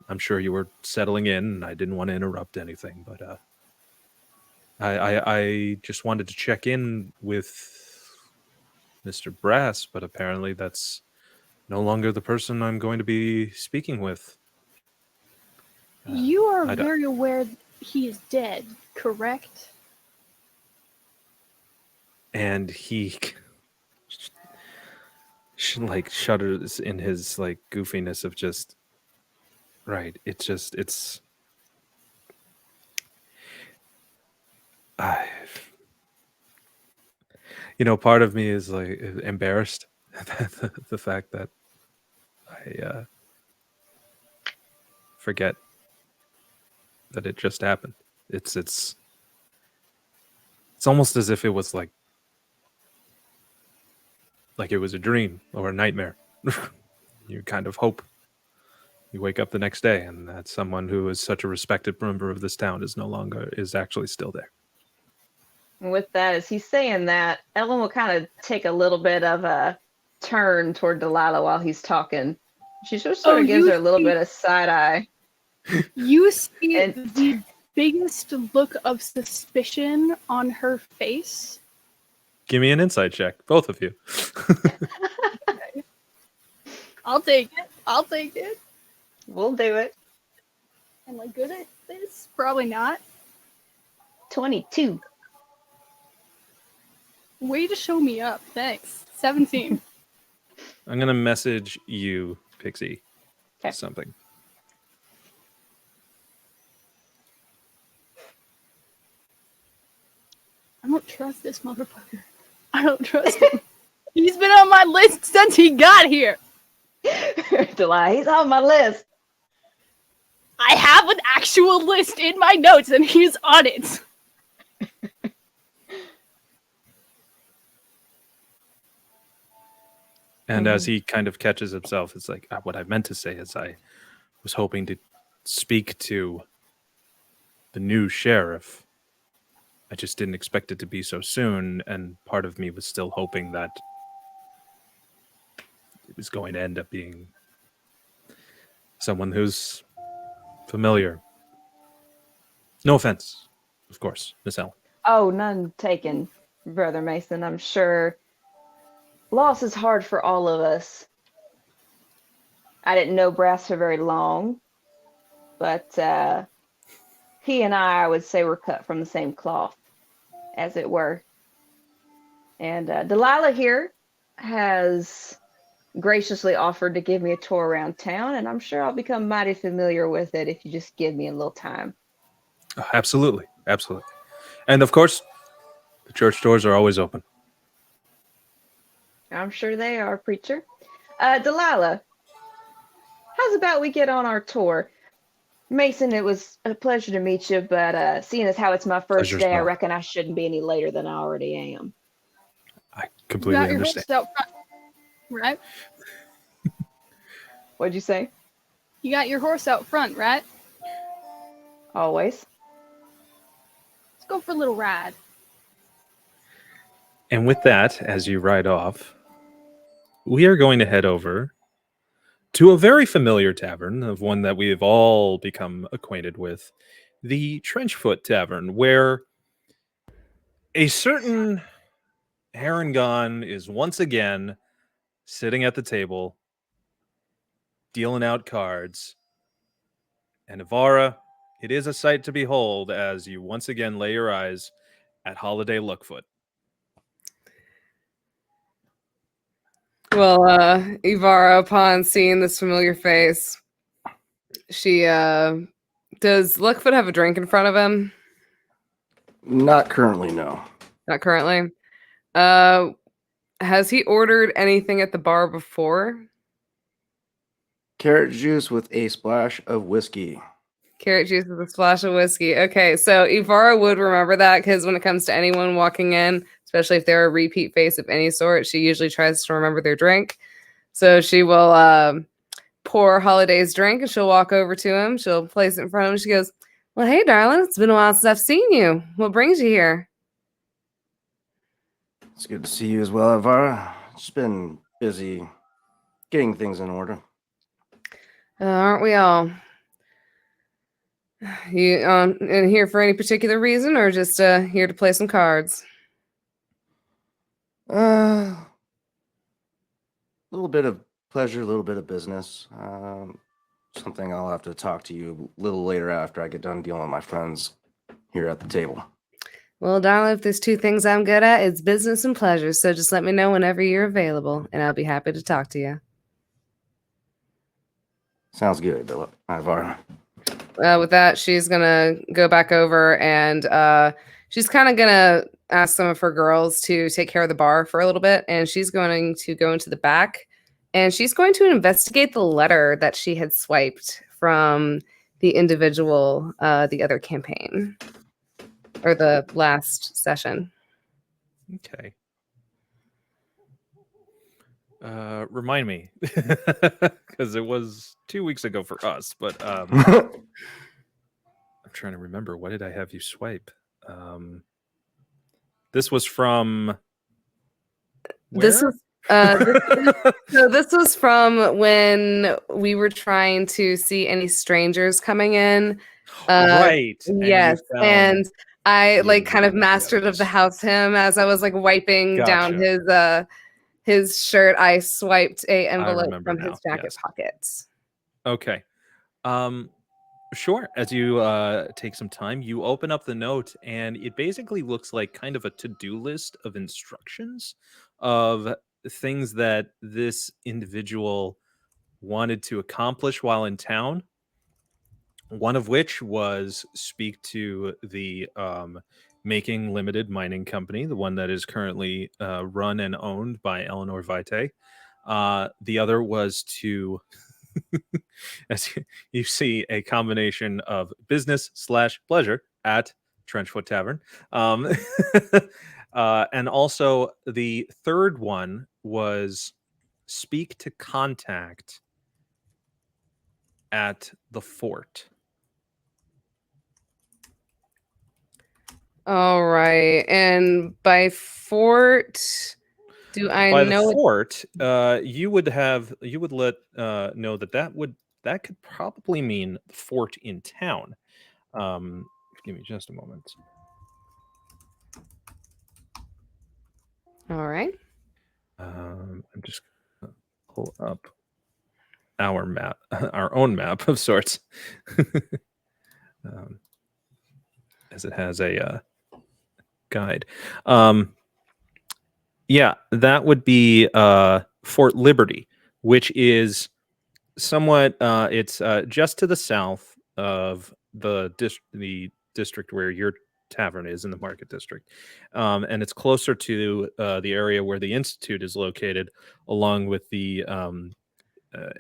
I'm sure you were settling in, and I didn't want to interrupt anything, but I just wanted to check in with Mr. Brass, but apparently that's no longer the person I'm going to be speaking with. You are very aware he is dead, correct? And he like shudders in his like goofiness of just right. It's part of me is like embarrassed the fact that I forget that it just happened. It's almost as if it was like it was a dream or a nightmare. You kind of hope you wake up the next day and that someone who is such a respected member of this town is actually still there. With that, as he's saying that, Ellen will kind of take a little bit of a turn toward Delilah while he's talking. She just sort of gives her a little bit of side eye. You see the biggest look of suspicion on her face. Give me an insight check, both of you. Okay. I'll take it. We'll do it. Am I good at this? Probably not. 22. Way to show me up. Thanks. 17. I'm gonna message you, Pixie. Okay. Something. I don't trust this motherfucker. I don't trust him. He's been on my list since he got here. Delilah, he's on my list. I have an actual list in my notes and he's on it. And as he kind of catches himself, it's like, what I meant to say is I was hoping to speak to the new sheriff. I just didn't expect it to be so soon, and part of me was still hoping that it was going to end up being someone who's familiar. No offense, of course, Miss Ellen. Oh, none taken, Brother Mason. I'm sure loss is hard for all of us. I didn't know Brass for very long, but he and I would say, were cut from the same cloth, as it were. And Delilah here has graciously offered to give me a tour around town, and I'm sure I'll become mighty familiar with it if you just give me a little time. Oh, absolutely. And of course, the church doors are always open. I'm sure they are, Preacher. Delilah, how's about we get on our tour? Mason, it was a pleasure to meet you, but seeing as how it's my first Pleasure's day, I mine. reckon I shouldn't be any later than I already am. I You completely got your understand. horse out front, right? What'd you say? You got your horse out front, right? Always. Let's go for a little ride. And with that, as you ride off, we are going to head over to a very familiar tavern, of one that we have all become acquainted with, the Trenchfoot Tavern, where a certain Harangon is once again sitting at the table, dealing out cards. And Ivara, it is a sight to behold as you once again lay your eyes at Holiday Lookfoot. Well, Ivara, upon seeing this familiar face, she does Lookfoot have a drink in front of him? Not currently, no. Not currently. Has he ordered anything at the bar before? Carrot juice with a splash of whiskey. Carrot juice with a splash of whiskey. Okay, so Ivara would remember that because when it comes to anyone walking in, especially if they're a repeat face of any sort, she usually tries to remember their drink. So she will pour Holiday's drink and she'll walk over to him. She'll place it in front of him. She goes, "Well, hey, darling, it's been a while since I've seen you. What brings you here?" It's good to see you as well, Ivara. Just been busy getting things in order. Aren't we all? You in here for any particular reason or just here to play some cards? A little bit of pleasure, a little bit of business. Something I'll have to talk to you a little later after I get done dealing with my friends here at the table. Well, darling, if there's two things I'm good at, it's business and pleasure. So just let me know whenever you're available, and I'll be happy to talk to you. Sounds good, Ivara. With that, she's gonna go back over and she's kind of gonna ask some of her girls to take care of the bar for a little bit, and she's going to go into the back and she's going to investigate the letter that she had swiped from the individual, the other campaign or the last session. Okay. Remind me, because it was 2 weeks ago for us, but I'm trying to remember. What did I have you swipe? This was from where? This was from when we were trying to see any strangers coming in. Right. Yes, and I like kind of the mastered of the house him as I was like wiping down his shirt. I swiped a envelope from his jacket pockets. Okay. Sure. As you take some time, you open up the note, and it basically looks like kind of a to-do list of instructions of things that this individual wanted to accomplish while in town. One of which was speak to the Making Limited Mining Company, the one that is currently run and owned by Eleanor Vitae. The other was to, as you see, a combination of business/pleasure at Trenchfoot Tavern. And also the third one was speak to contact at the fort. All right, and by fort, do I by know the fort? You would let know that could probably mean the fort in town. Give me just a moment. All right. I'm just gonna pull up our map, our own map of sorts, as it has a guide. Yeah, that would be Fort Liberty, which is somewhat it's just to the south of the district where your tavern is, in the market district, and it's closer to the area where the Institute is located, along with the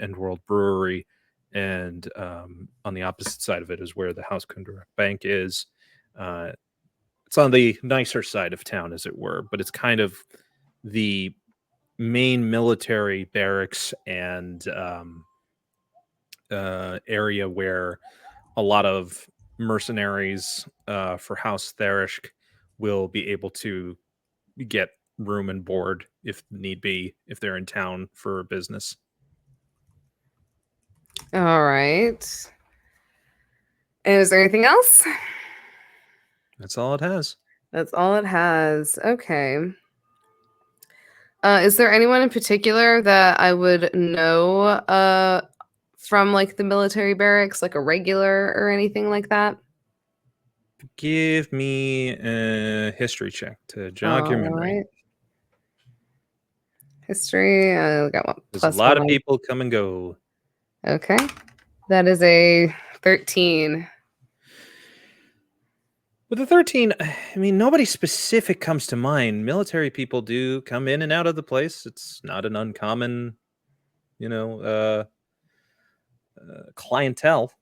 End World Brewery, and on the opposite side of it is where the House Kundra Bank is. It's on the nicer side of town, as it were, but it's kind of the main military barracks and area where a lot of mercenaries for House Therish will be able to get room and board if need be, if they're in town for business. All right. And is there anything else? That's all it has. That's all it has. Okay. Is there anyone in particular that I would know from like the military barracks, like a regular or anything like that? Give me a history check to jog your All memory. right. History. I got one. There's a Plus lot of one. people come and go. Okay. That is a 13. With the 13, I mean, nobody specific comes to mind. Military people do come in and out of the place. It's not an uncommon, clientele.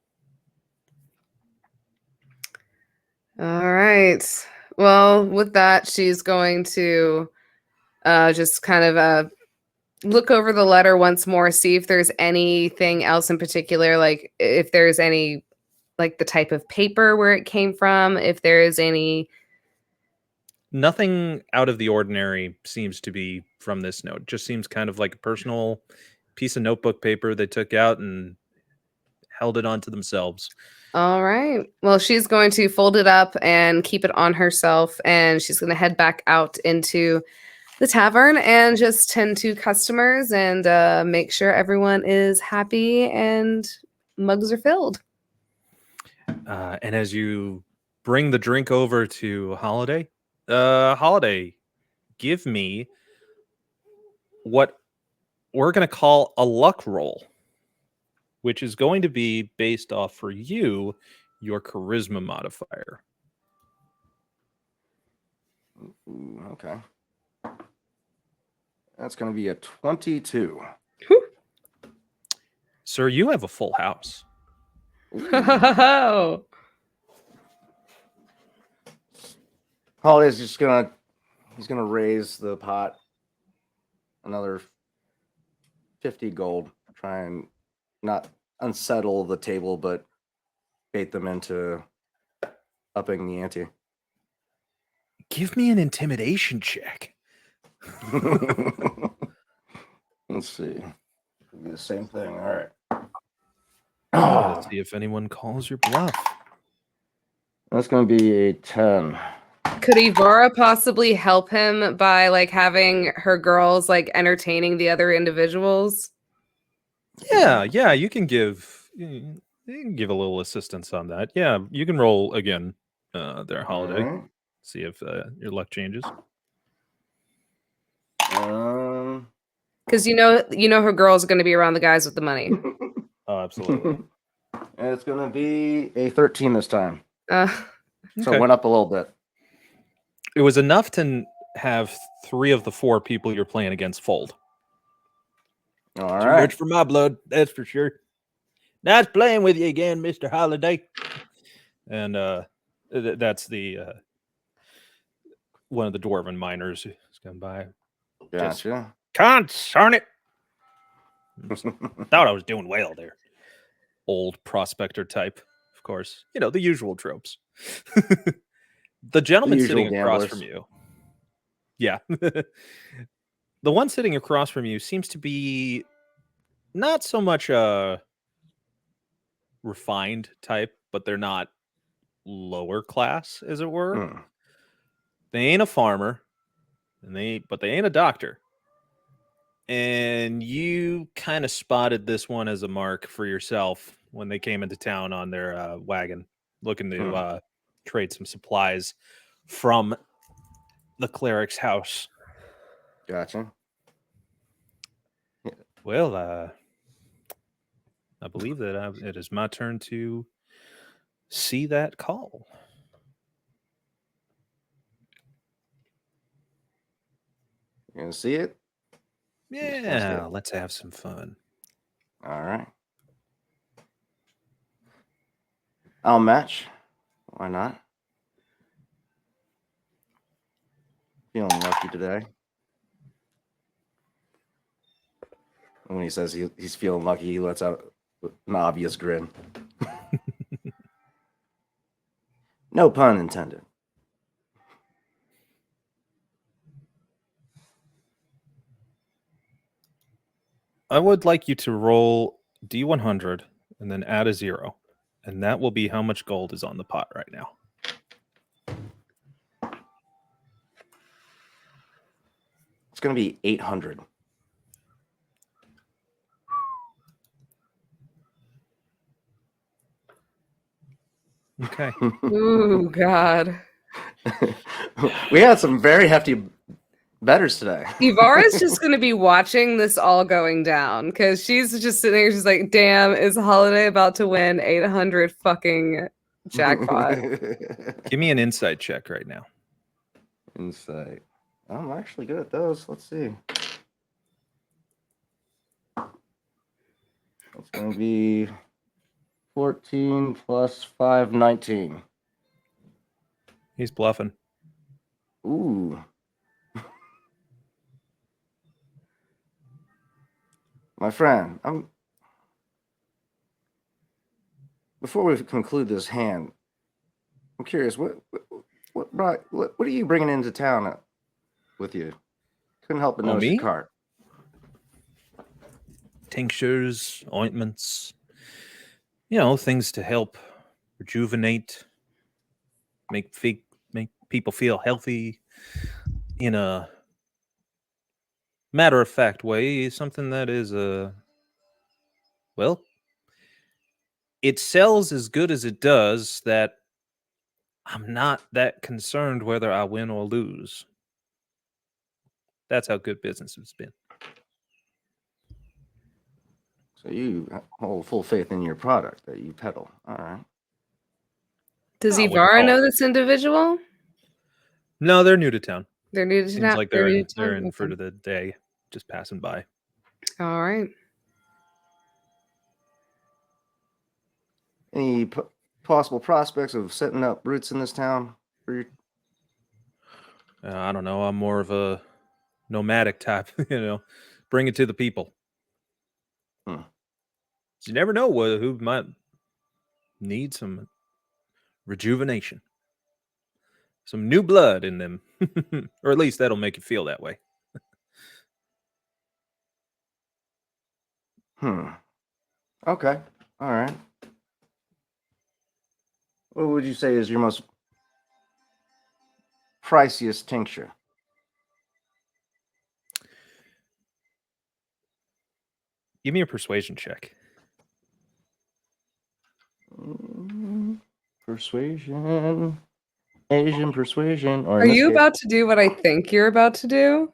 All right. Well, with that, she's going to just kind of look over the letter once more, see if there's anything else in particular, like if there's any, like the type of paper where it came from, if there is any. Nothing out of the ordinary seems to be from this note. Just seems kind of like a personal piece of notebook paper they took out and held it onto themselves. All right. Well, she's going to fold it up and keep it on herself, and she's going to head back out into the tavern and just tend to customers and make sure everyone is happy and mugs are filled. And as you bring the drink over to Holiday, Holiday, give me what we're going to call a luck roll, which is going to be based off for you, your charisma modifier. Ooh, okay. That's going to be a 22. Sir, you have a full house. Oh. Holiday's just he's gonna raise the pot another 50 gold, try and not unsettle the table, but bait them into upping the ante. Give me an intimidation check. Let's see. It'll be the same thing. All right. Let's see if anyone calls your bluff. That's going to be a 10. Could Ivara possibly help him by like having her girls like entertaining the other individuals? Yeah, you can give a little assistance on that. Yeah, you can roll again there, Holiday. All right. See if your luck changes. Because you know her girls are going to be around the guys with the money. Oh, absolutely. And it's going to be a 13 this time. So Okay. it went up a little bit. It was enough to have 3 of the 4 people you're playing against fold. All Too right. much for my blood, that's for sure. Nice playing with you again, Mr. Holiday. And that's the one of the dwarven miners who's come by. Gotcha. Concern it. Thought I was doing well there. Old prospector type, of course. You know, the usual tropes. The gentleman usual sitting across gamblers. from you. Yeah. The one sitting across from you seems to be not so much a refined type, but they're not lower class, as it were. Hmm. They ain't a farmer, but they ain't a doctor. And you kind of spotted this one as a mark for yourself when they came into town on their wagon, looking to trade some supplies from the cleric's house. Gotcha. Well, I believe that it is my turn to see that call. You gonna see it? Yeah, let's have some fun. All right. I'll match. Why not? Feeling lucky today. When he says he's feeling lucky, he lets out an obvious grin. No pun intended. I would like you to roll D100 and then add a 0. And that will be how much gold is on the pot right now. It's going to be 800. Okay. Ooh, God. We had some very hefty betters today. Ivara's just going to be watching this all going down because she's just sitting there. She's like, damn, is Holiday about to win 800 fucking jackpot? Give me an insight check right now. Insight. I'm actually good at those. Let's see. It's going to be 14 plus 5, 19. He's bluffing. Ooh. My friend, before we conclude this hand, I'm curious, what are you bringing into town with you? Couldn't help but notice me? your cart. Tinctures, ointments, things to help rejuvenate, make people feel healthy in a matter-of-fact way. Something that is, it sells as good as it does, that I'm not that concerned whether I win or lose. That's how good business has been. So you hold full faith in your product that you peddle. All right. Does I wouldn't Ivara call know it. this individual? No, they're new to town. They're new to Seems town. like They're new to they're town? in for Okay. the day, just passing by. All right. Any possible prospects of setting up roots in this town for your... I don't know. I'm more of a nomadic type, bring it to the people. You never know who might need some rejuvenation, some new blood in them, or at least that'll make you feel that way. Okay. All right. What would you say is your most priciest tincture? Give me a persuasion check. Persuasion. Asian persuasion. Or Are you about to do what I think you're about to do?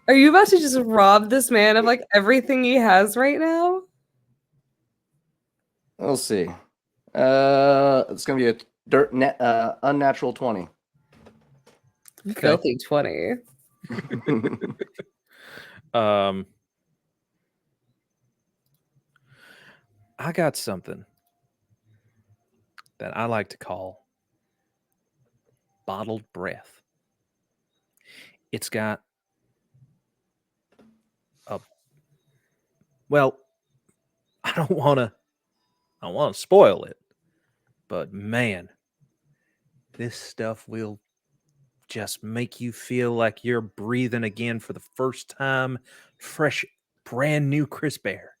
Are you about to just rob this man of like everything he has right now? We'll see. It's gonna be a unnatural 20. Filthy 20. I got something that I like to call bottled breath. It's got I don't want to spoil it, but man, this stuff will just make you feel like you're breathing again for the first time. Fresh, brand new, crisp air.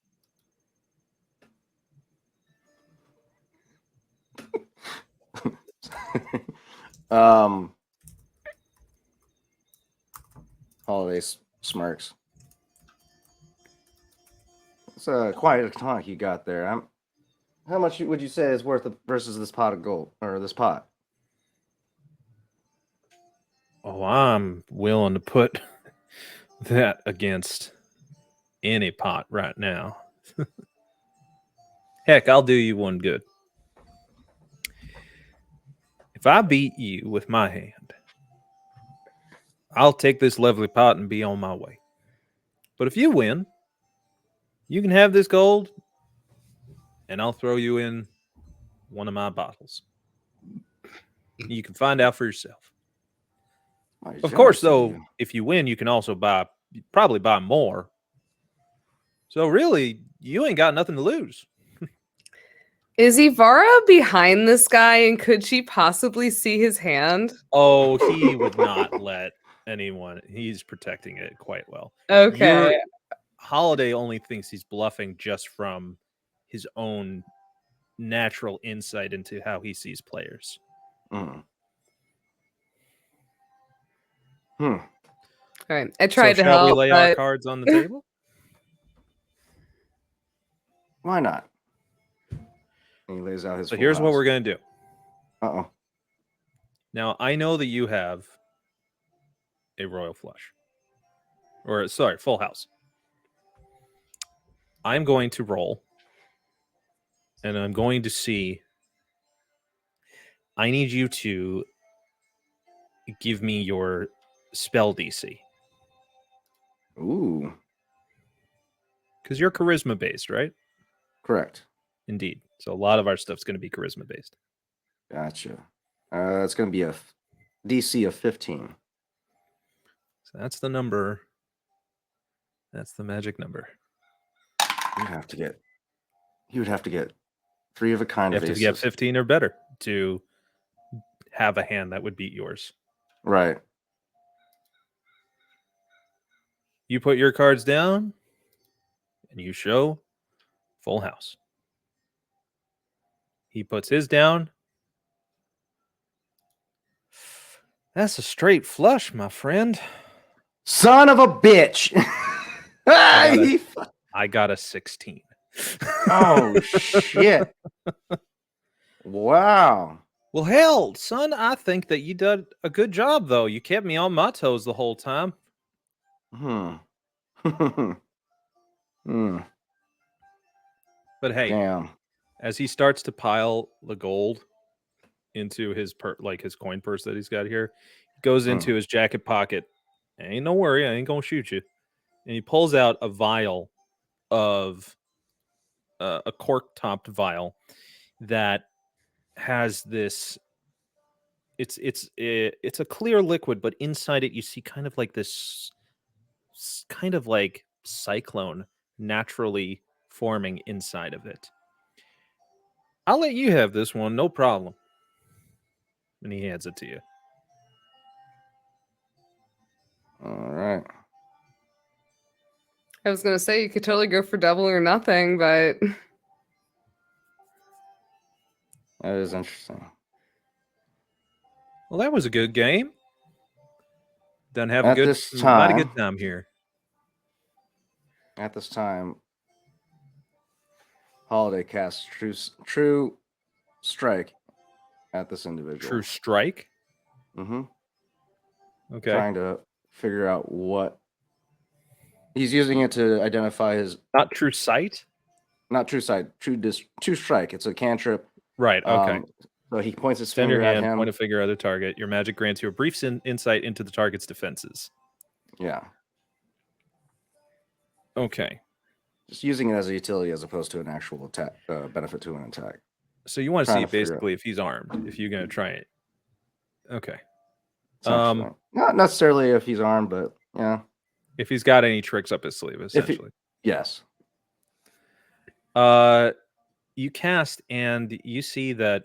Holiday smirks. It's quite a tonic you got there. How much would you say is worth versus this pot of gold, or this pot? Oh, I'm willing to put that against any pot right now. Heck, I'll do you one good. If I beat you with my hand, I'll take this lovely pot and be on my way. But if you win, you can have this gold, and I'll throw you in one of my bottles. You can find out for yourself. Of course, though, if you win, you can also probably buy more. So really, you ain't got nothing to lose. Is Ivara behind this guy, and could she possibly see his hand? Oh, he would not let anyone. He's protecting it quite well. Okay. Holiday only thinks he's bluffing just from his own natural insight into how he sees players. Mm. All right. I tried to shall help. we lay our but- cards on the table? Why not? And he lays out his. So here's what we're gonna do. Uh-oh. Now I know that you have a royal flush, or sorry, full house. I'm going to roll, and I'm going to see. I need you to give me your spell DC. Ooh. Because you're charisma based, right? Correct. Indeed. So a lot of our stuff's going to be charisma based. Gotcha. It's going to be a DC of 15. So that's the number. That's the magic number. You would have to get 3 of a kind. You have to get 15 or better to have a hand that would beat yours. Right. You put your cards down, and you show full house. He puts his down. That's a straight flush, my friend. Son of a bitch. I got a 16. Oh, shit. Wow. Well, hell, son, I think that you did a good job, though. You kept me on my toes the whole time. But hey, Damn. as he starts to pile the gold into his his coin purse that he's got here, he goes into his jacket pocket. Ain't no worry, I ain't gonna shoot you. And he pulls out a vial of a cork-topped vial that has this. It's a clear liquid, but inside it you see kind of like this, kind of like cyclone naturally forming inside of it. I'll let you have this one, no problem. And he hands it to you. All right. I was gonna say you could totally go for double or nothing, but That is interesting. Well, that was a good game. Done have At a this lot of time- good time here. At this time, Holiday casts true strike at this individual. True strike. Mm-hmm. Okay. Trying to figure out what he's using it to identify his. Not true sight. Not true sight. True strike. It's a cantrip. Right. Okay. So he points his Extend your finger at hand, him. point a finger at the target. Your magic grants you a brief insight into the target's defenses. Yeah. Okay. Just using it as a utility as opposed to an actual attack benefit to an attack. So you want to see Trying to figure basically if he's armed, if you're going to try it. Okay. Essentially. Not necessarily if he's armed, but yeah. If he's got any tricks up his sleeve, essentially. Yes. You cast and you see that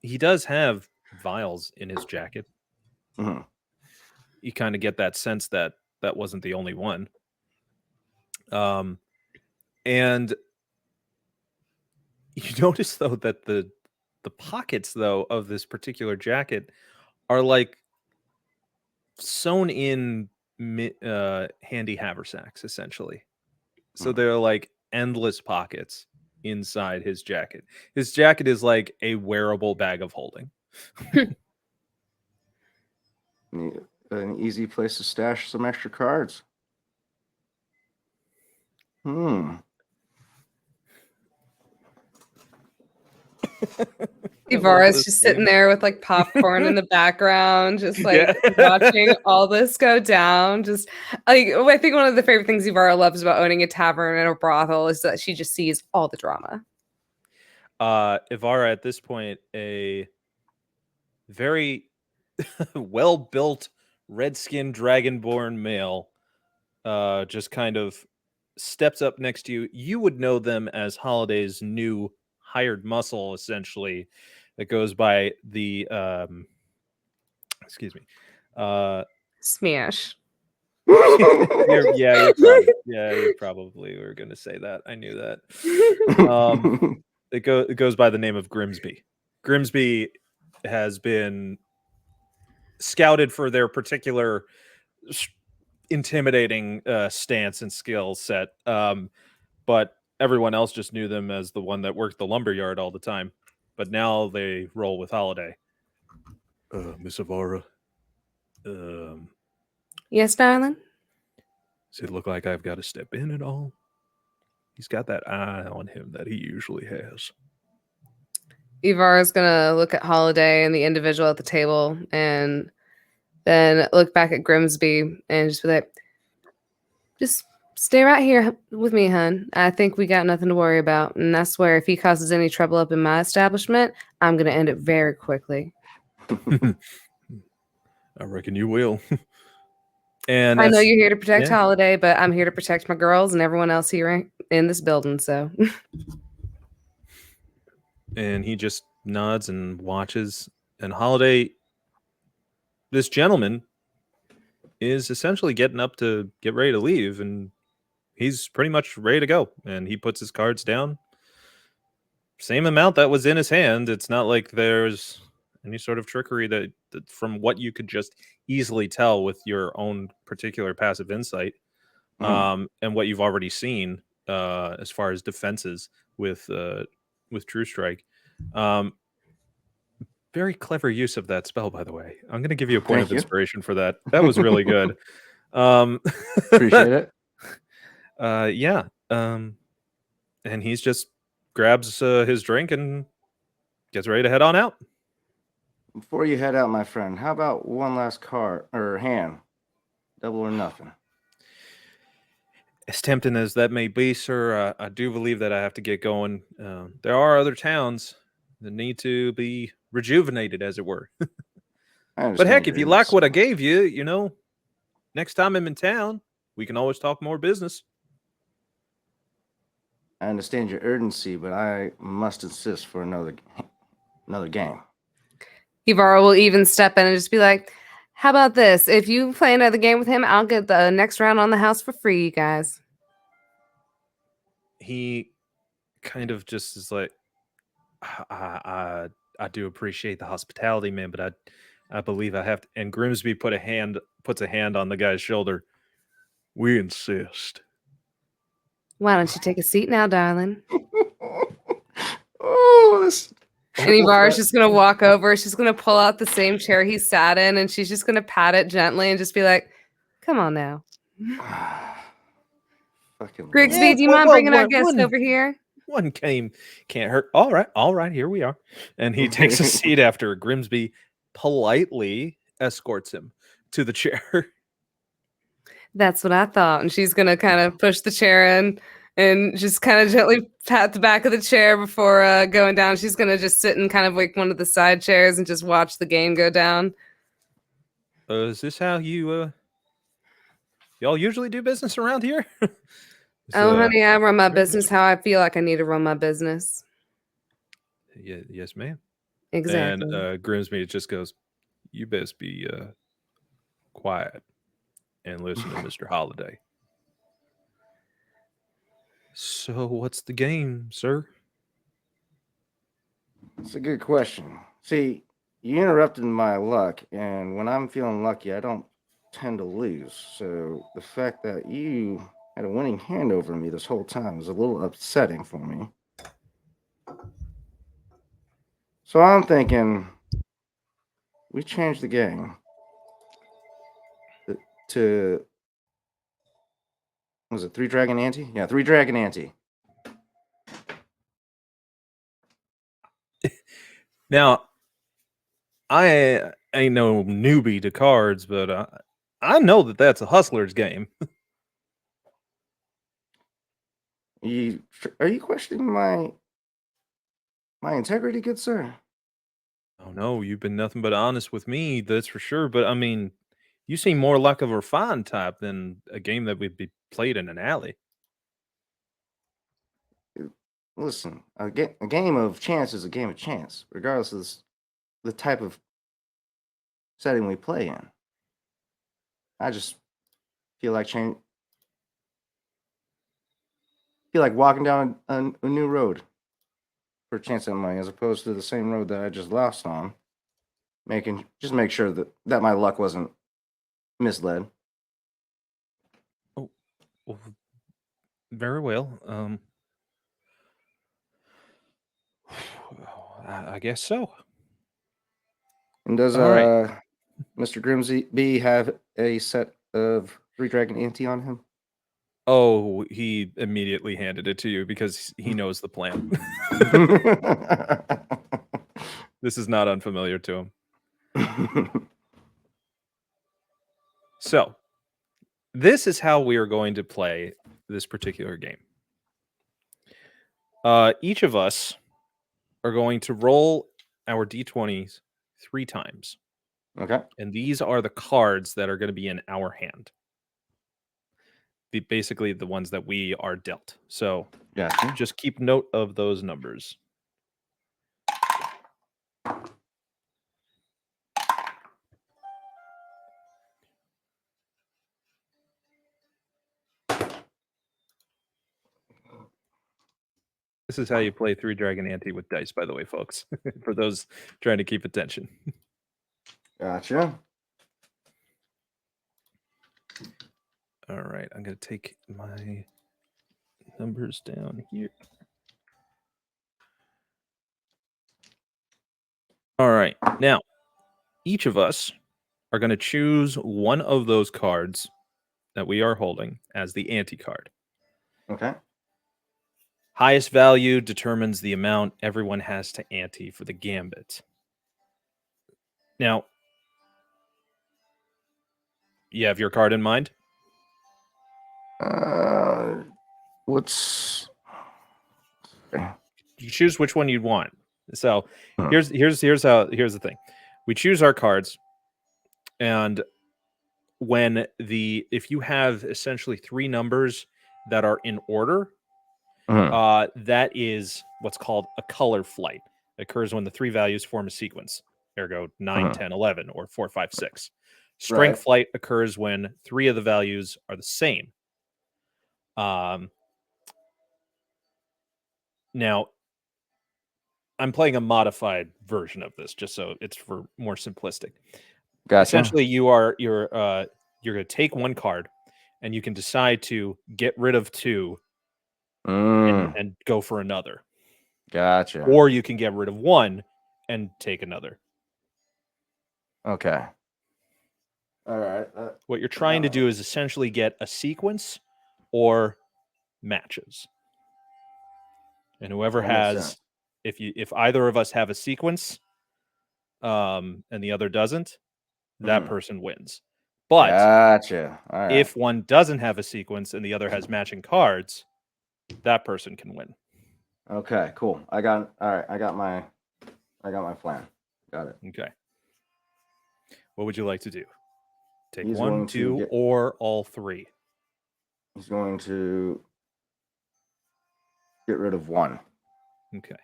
he does have vials in his jacket. Mm-hmm. You kind of get that sense that that wasn't the only one. And you notice though that the pockets though of this particular jacket are like sewn in handy haversacks essentially. So they're like endless pockets inside his jacket. His jacket is like a wearable bag of holding. An easy place to stash some extra cards. Ivara's just sitting there with like popcorn in the background, just like watching all this go down. Just like I think one of the favorite things Ivara loves about owning a tavern and a brothel is that she just sees all the drama. Ivara at this point, a very well-built red-skinned dragonborn male, just kind of steps up next to you. You would know them as Holiday's new hired muscle, essentially, that goes by the Smash. You probably were going to say that. I knew that. It goes by the name of Grimsby. Grimsby has been scouted for their particular intimidating stance and skill set, but everyone else just knew them as the one that worked the lumberyard all the time. But now they roll with Holiday. Miss Avara, Yes, darling. does it look like I've got to step in at all? He's got that eye on him that he usually has. Ivara's gonna look at Holiday and the individual at the table, and then look back at Grimsby and just be like, "Just stay right here with me, hun. I think we got nothing to worry about. And I swear, if he causes any trouble up in my establishment, I'm gonna end it very quickly." I reckon you will. And I know you're here to protect yeah. Holiday, but I'm here to protect my girls and everyone else here in this building. So, and he just nods and watches. And Holiday, this gentleman, is essentially getting up to get ready to leave, and he's pretty much ready to go. And he puts his cards down. Same amount that was in his hand. It's not like there's any sort of trickery that from what you could just easily tell with your own particular passive insight, and what you've already seen as far as defenses with True Strike. Very clever use of that spell, by the way. I'm going to give you a point of inspiration for that. That was really good. Appreciate it. Yeah. And he's just grabs his drink and gets ready to head on out. Before you head out, my friend, how about one last card or hand? Double or nothing. As tempting as that may be, sir, I do believe that I have to get going. There are other towns that need to be rejuvenated, as it were. But heck, if you like what I gave you, next time I'm in town, we can always talk more business. I understand your urgency, but I must insist for another game. Ivara will even step in and just be like, "How about this? If you play another game with him, I'll get the next round on the house for free, you guys." He kind of just is like, I do appreciate the hospitality, man, but I believe I have to. And Grimsby puts a hand on the guy's shoulder. We insist. Why don't you take a seat now, darling? This. And Ivara's just gonna walk over. She's gonna pull out the same chair he sat in, and she's just gonna pat it gently and just be like, "Come on now, Grigsby. Do you mind bringing our guest over here?" One can't hurt. All right. Here we are. And he takes a seat after Grimsby politely escorts him to the chair. That's what I thought. And she's gonna kind of push the chair in and just kind of gently pat the back of the chair before going down. She's gonna just sit in kind of like one of the side chairs and just watch the game go down. Is this how you y'all usually do business around here? Honey, I run my business how I feel like I need to run my business. Yeah, yes, ma'am. Exactly. And Grimsby just goes, "You best be quiet and listen to Mr. Holiday." So what's the game, sir? It's a good question. See, you interrupted my luck, and when I'm feeling lucky, I don't tend to lose. So the fact that you had a winning hand over me this whole time is a little upsetting for me. So I'm thinking we change the game to, was it 3 Dragon Ante? Yeah, 3 Dragon Ante. Now, I ain't no newbie to cards, but I know that that's a hustler's game. Are you questioning my integrity, good sir? Oh no, you've been nothing but honest with me, that's for sure. But I mean, you seem more like a refined type than a game that would be played in an alley. Listen, a game of chance is a game of chance, regardless of the type of setting we play in. I just feel like walking down a new road for a chance at money, as opposed to the same road that I just lost on. Make sure that my luck wasn't misled. Oh, very well. I guess so. And does All right. Mr. Grimsby have a set of 3 dragon ante on him? Oh, he immediately handed it to you because he knows the plan. This is not unfamiliar to him. So, this is how we are going to play this particular game. Each of us are going to roll our d20s 3 times. Okay. And these are the cards that are going to be in our hand. Basically, the ones that we are dealt. So, Gotcha. just keep note of those numbers. This is how you play 3 Dragon Ante with dice, by the way, folks, for those trying to keep attention. Gotcha. All right, I'm going to take my numbers down here. All right, now, each of us are going to choose one of those cards that we are holding as the ante card. Okay. Highest value determines the amount everyone has to ante for the gambit. Now, you have your card in mind? What's... You choose which one you'd want. So here's the thing. We choose our cards, and if you have essentially 3 numbers that are in order, that is what's called a color flight. It occurs when the 3 values form a sequence. Ergo 9, 10, 11, or 4, 5, 6. Strength flight occurs when 3 of the values are the same. Now, I'm playing a modified version of this just so it's for more simplistic. Gotcha. Essentially, you're going to take one card, and you can decide to get rid of 2 and go for another. Gotcha. Or you can get rid of 1 and take another. Okay. All right. What you're trying to do is essentially get a sequence or matches. And whoever has, if either of us have a sequence, and the other doesn't, that person wins. But gotcha. All right. if one doesn't have a sequence and the other has matching cards, that person can win. Okay, cool. I got my plan. Got it. Okay. What would you like to do? Take He's 1, 2, or all 3? He's going to get rid of 1. Okay.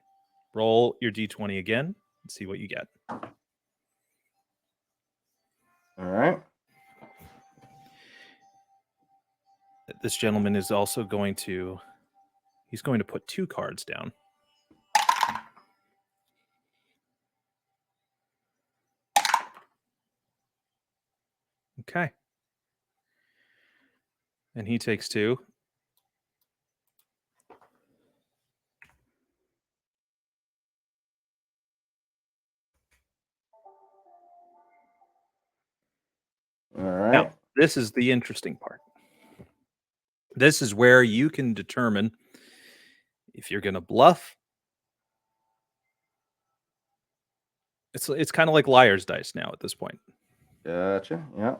Roll your d20 again and see what you get. All right. This gentleman is also going to put 2 cards down. Okay. And he takes 2. All right. Now, this is the interesting part. This is where you can determine if you're going to bluff. It's kind of like liar's dice now at this point. Gotcha. Yeah.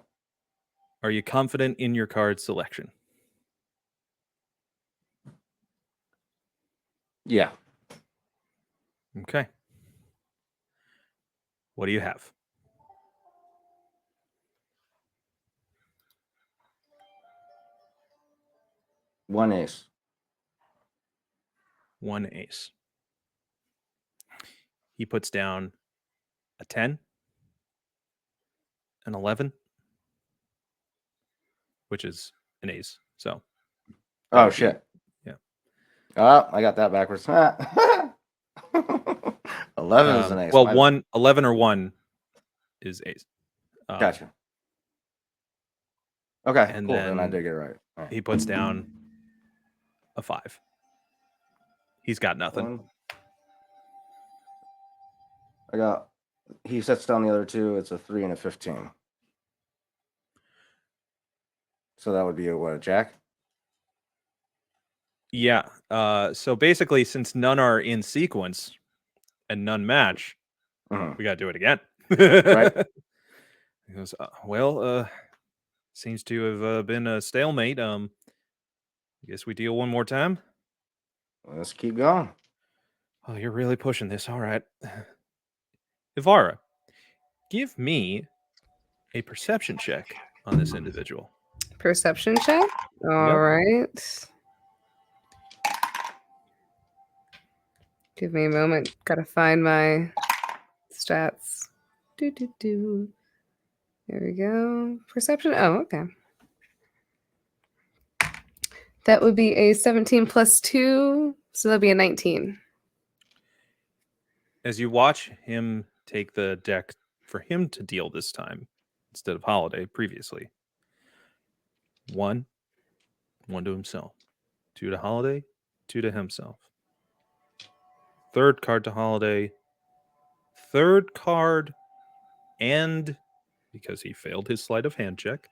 Are you confident in your card selection? Yeah. Okay. What do you have? One ace. 1 ace. He puts down a 10, an 11, which is an ace. So. Oh shit. Yeah. Oh, I got that backwards. 11 is an ace. Well, 11 or 1 is ace. Gotcha. Okay, and cool. Then I then did get it right. All right. He puts down a 5. He's got nothing. He sets down the other 2. It's a 3 and a 15. So that would be a jack? Yeah. So basically, since none are in sequence and none match, we got to do it again. Right. He goes, seems to have been a stalemate. I guess we deal one more time. Let's keep going. Oh, you're really pushing this. All right. Ivara, give me a perception check on this individual. Perception check. All right. Give me a moment. Gotta find my stats. There we go. Perception. Oh, okay. That would be a 17 plus 2. So that'll be a 19. As you watch him take the deck for him to deal this time instead of Holiday previously. 1 to himself. 2 to Holiday. 2 to himself. 3rd card to Holiday. 3rd card, and because he failed his sleight of hand check,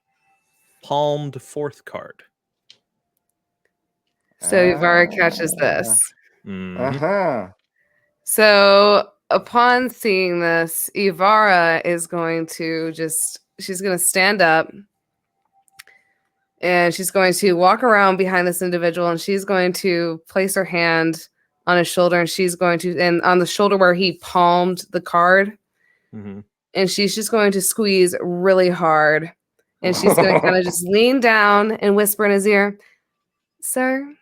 palmed 4th card. So Ivara catches this. Uh-huh. So upon seeing this, Ivara is going to she's going to stand up and she's going to walk around behind this individual and she's going to place her hand on his shoulder and on the shoulder where he palmed the card. Mm-hmm. And she's just going to squeeze really hard. And she's going to kind of just lean down and whisper in his ear, "Sir,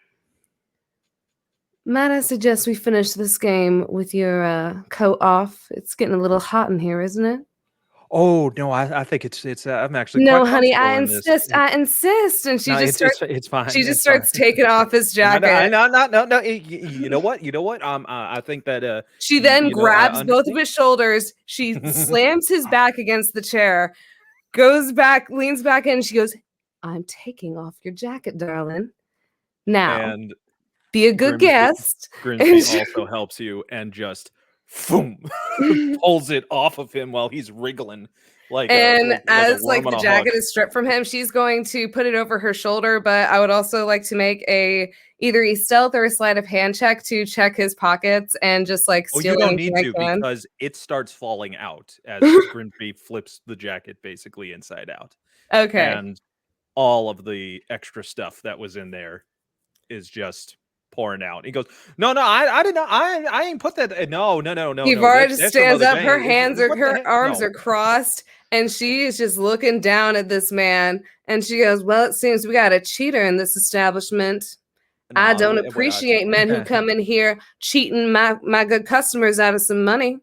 might I suggest we finish this game with your coat off? It's getting a little hot in here, isn't it?" Oh no, I think it's I'm actually no, quite honey, I comfortable in this. insist. I insist. And she No, just starts. it's fine. She just It's starts fine. taking off his jacket. No. You know what? I think that She then grabs both of his shoulders. She slams his back against the chair, goes back, leans back in. And she goes, "I'm taking off your jacket, darling. Now, and be a good guest." Grimsby also helps you and just boom, pulls it off of him while he's wriggling. As worm the on a jacket hook. is stripped from him, she's going to put it over her shoulder. But I would also like to make either a stealth or a sleight of hand check to check his pockets and just steal you don't need anything to I can. because it starts falling out as Grimsby flips the jacket basically inside out. Okay. And all of the extra stuff that was in there is just pouring out. He goes, no, I did not. I ain't put that. No. Ivara just stands up. Her arms are crossed, and she is just looking down at this man. And she goes, "Well, it seems we got a cheater in this establishment. I don't appreciate men who come in here cheating my good customers out of some money.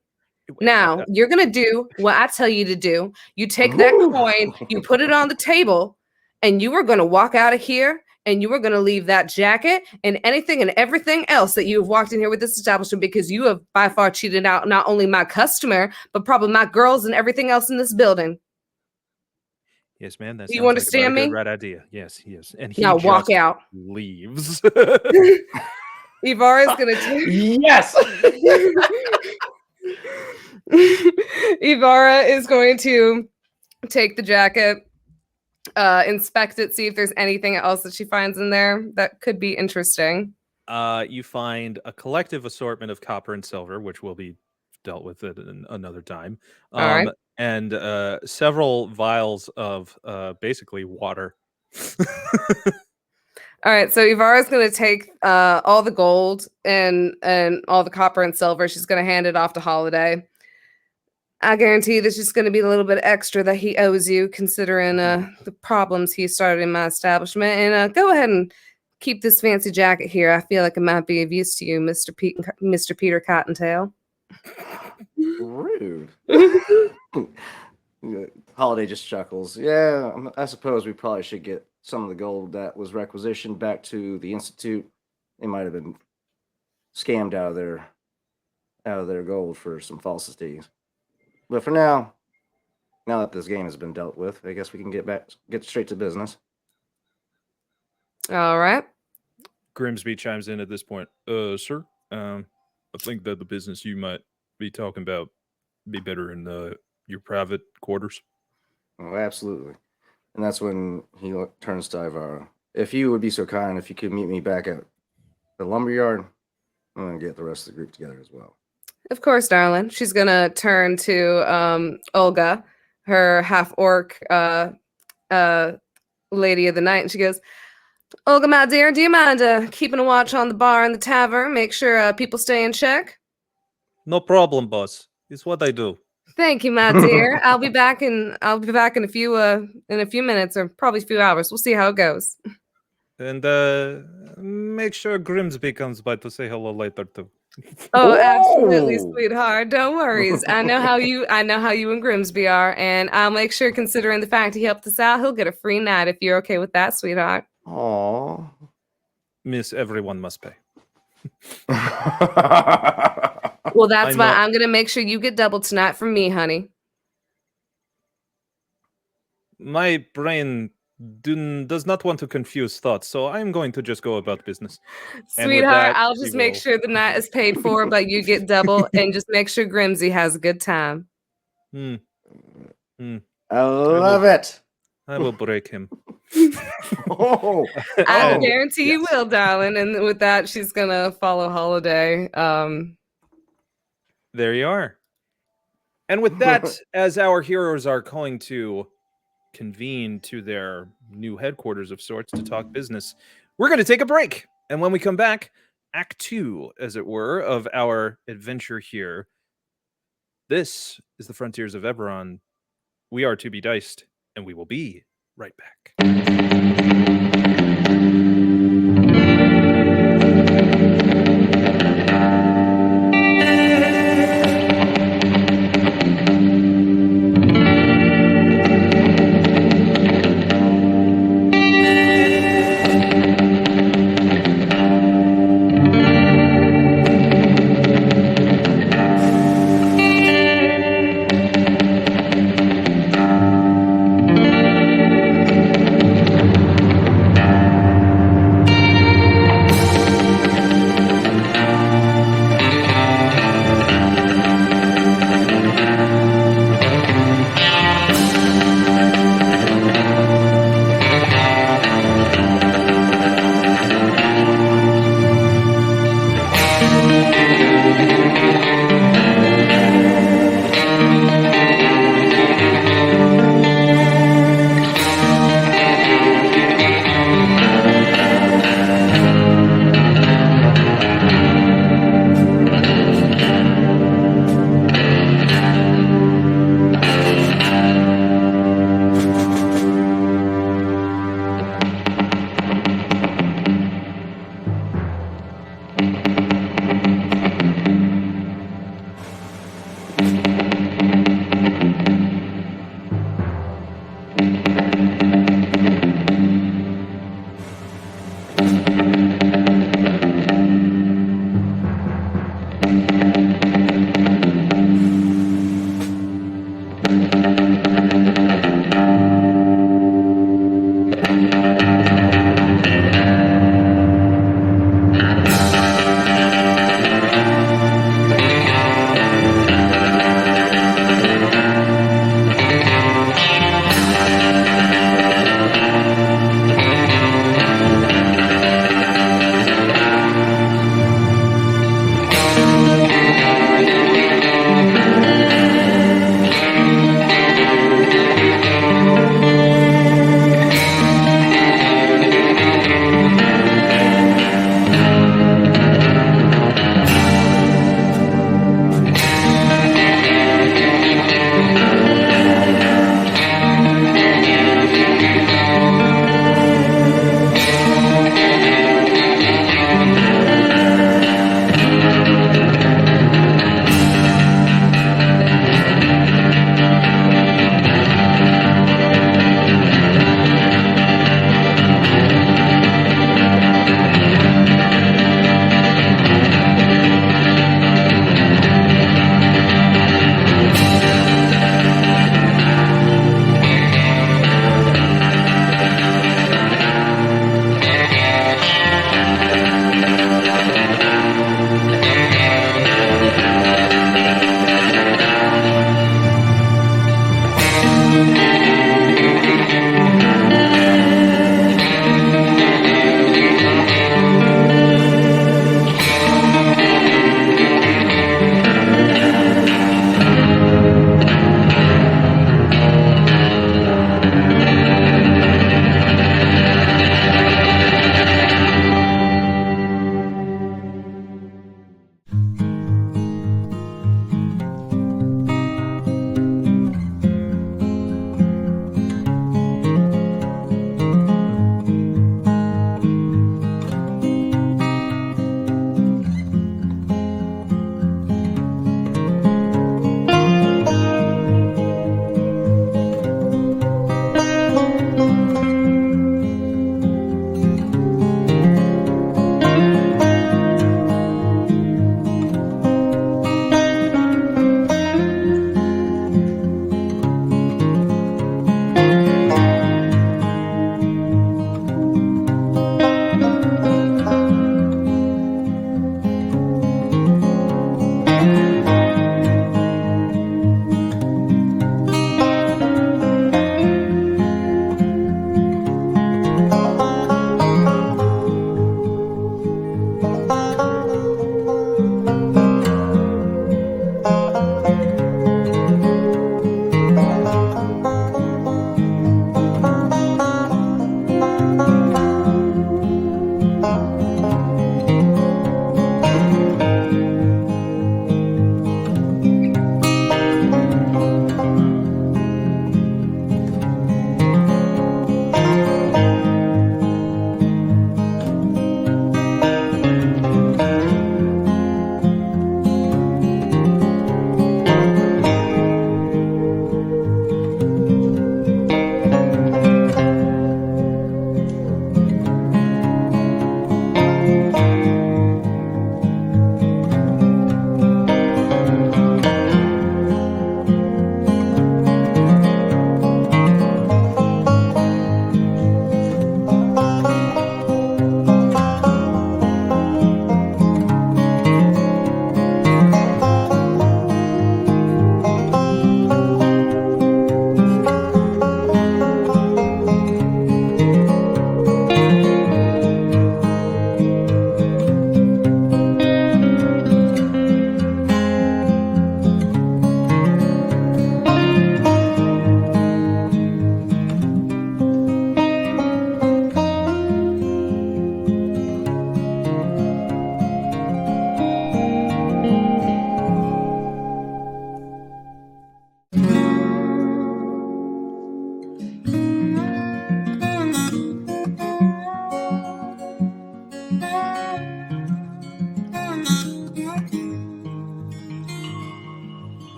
Now, you're going to do what I tell you to do. You take that coin, you put it on the table, and you are going to walk out of here, and you are going to leave that jacket and anything and everything else that you have walked in here with this establishment because you have by far cheated out not only my customer, but probably my girls and everything else in this building." Yes, ma'am. That you understand me? Right idea. Yes. And he now just walk out. Leaves. Ivara is going to take. Yes. Ivara is going to take the jacket, inspect it, see if there's anything else that she finds in there that could be interesting. You find a collective assortment of copper and silver, which will be dealt with at another time. All right. And several vials of basically water. All right, so Ivara's going to take all the gold and all the copper and silver. She's going to hand it off to Holiday. "I guarantee there's just going to be a little bit extra that he owes you, considering the problems he started in my establishment. And go ahead and keep this fancy jacket here. I feel like it might be of use to you, Mr. Peter Cottontail." Rude. Holiday just chuckles. "Yeah, I suppose we probably should get some of the gold that was requisitioned back to the Institute. They might have been scammed out of their gold for some falsities. But for now that this game has been dealt with, I guess we can get straight to business. All right. Grimsby chimes in at this point. Sir, I think that the business you might be talking about be better in your private quarters. Oh, absolutely. And that's when he turns to Ivar. If you would be so kind, if you could meet me back at the lumberyard, I'm going to get the rest of the group together as well. Of course, darling. She's going to turn to Olga, her half-orc lady of the night, and she goes, Olga, my dear, do you mind keeping a watch on the bar and the tavern? Make sure people stay in check? No problem, boss. It's what I do. Thank you, my dear. I'll be back in a few minutes, or probably a few hours. We'll see how it goes. And make sure Grimsby comes by to say hello later too. Oh, absolutely, Whoa. sweetheart. Don't worry. I know how you and Grimsby are, and I'll make sure, considering the fact he helped us out, he'll get a free night if you're okay with that, sweetheart. Aww. Miss, everyone must pay. Well, that's I why know. I'm gonna make sure you get double tonight from me, honey. My brain does not want to confuse thoughts, so I'm going to just go about business. And with Sweetheart, that, I'll we just make will- sure the night is paid for, but you get double, and just make sure Grimsby has a good time. Hmm, I love it. I will break him. Oh, I oh, guarantee you yes. will, darling. And with that, she's gonna follow Holiday. There you are. And with that, as our heroes are going to convene to their new headquarters of sorts to talk business, we're going to take a break. And when we come back, Act 2, as it were, of our adventure here. This is the Frontiers of Eberron. We are to be diced, and we will be right back.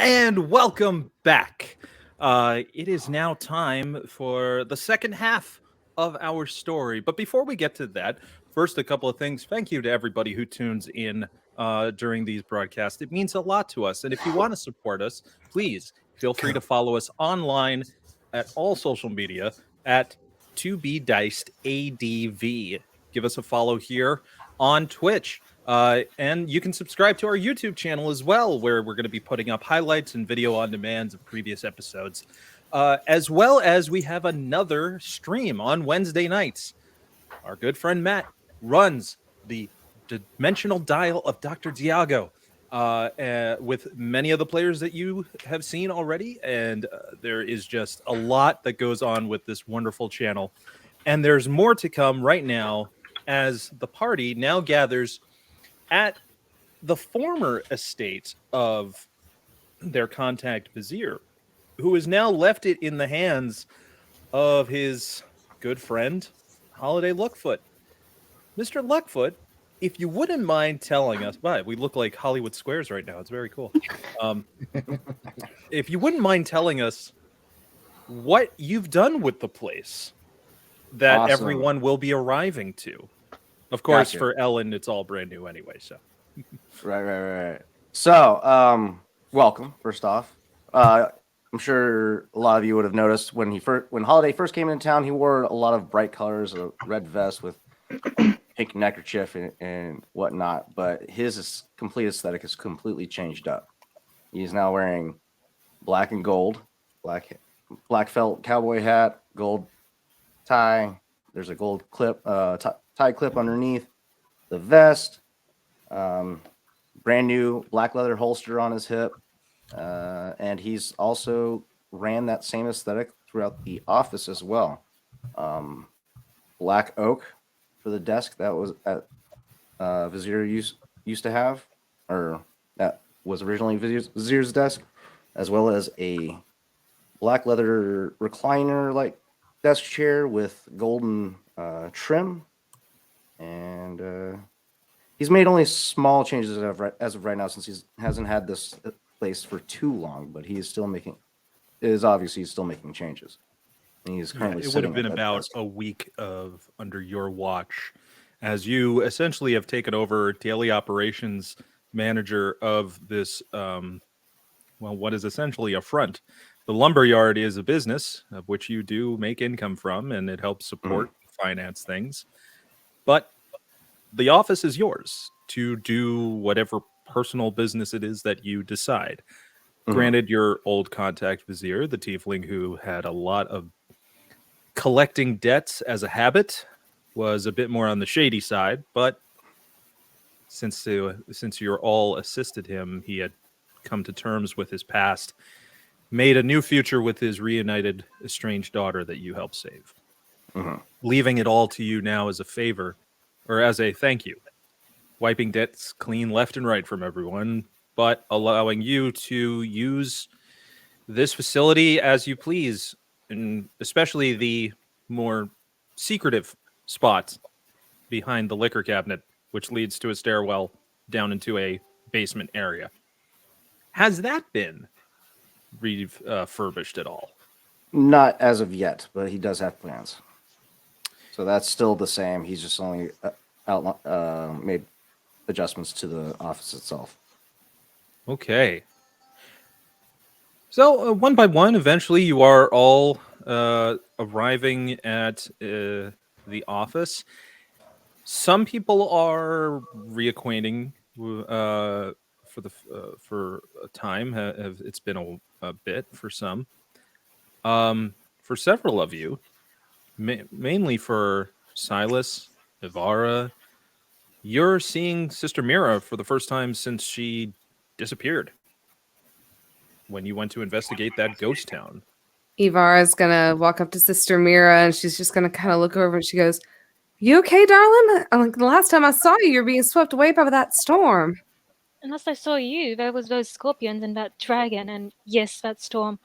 And welcome back. It is now time for the second half of our story. But before we get to that, first, a couple of things. Thank you to everybody who tunes in during these broadcasts. It means a lot to us. And if you want to support us, please feel free to follow us online at all social media at 2BDicedADV. Give us a follow here on Twitch. And you can subscribe to our YouTube channel as well, where we're going to be putting up highlights and video on demands of previous episodes. As well as we have another stream on Wednesday nights. Our good friend Matt runs the Dimensional Dial of Dr. Diago with many of the players that you have seen already. And there is just a lot that goes on with this wonderful channel. And there's more to come right now as the party now gathers at the former estate of their contact Vizier, who has now left it in the hands of his good friend, Holiday Luckfoot. Mr. Luckfoot, if you wouldn't mind telling us, we look like Hollywood Squares right now. It's very cool. If you wouldn't mind telling us what you've done with the place that Awesome. everyone will be arriving to. Of course, Gotcha. for Ellen, it's all brand new anyway, so. Right. So, welcome. First off, I'm sure a lot of you would have noticed when Holiday first came into town, he wore a lot of bright colors, a red vest with pink neckerchief and whatnot. But his complete aesthetic has completely changed up. He's now wearing black and gold, black felt cowboy hat, gold tie. There's a gold clip, tie clip underneath the vest. Brand new black leather holster on his hip. And he's also ran that same aesthetic throughout the office as well. Black oak for the desk that was at Vizier used to have, or that was originally Vizier's desk, as well as a black leather recliner like desk chair with golden trim. And he's made only small changes as of right now, since he hasn't had this place for too long, but he is still making. It is obviously he's still making changes. And he's currently. It would have been about a week of under your watch, as you essentially have taken over daily operations manager of this. What is essentially a front. The lumberyard is a business of which you do make income from, and it helps support finance things. But the office is yours to do whatever personal business it is that you decide. Granted, your old contact Vizier, the tiefling who had a lot of collecting debts as a habit, was a bit more on the shady side, but since you're all assisted him, he had come to terms with his past, made a new future with his reunited estranged daughter that you helped save. Leaving it all to you now as a favor, or as a thank you, wiping debts clean left and right from everyone, but allowing you to use this facility as you please, and especially the more secretive spots behind the liquor cabinet, which leads to a stairwell down into a basement area. Has that been refurbished at all? Not as of yet, but he does have plans. So that's still the same. He's just only made adjustments to the office itself. Okay. So one by one, eventually you are all arriving at the office. Some people are reacquainting for a time. It's been a bit for some. For several of you, mainly for Silas, Ivara, you're seeing Sister Mira for the first time since she disappeared when you went to investigate that ghost town. Ivara's gonna walk up to Sister Mira and she's just gonna kind of look over and she goes, "You okay, darling? Like the last time I saw you, you're being swept away by that storm." And last I saw you, there was those scorpions and that dragon, and yes, that storm.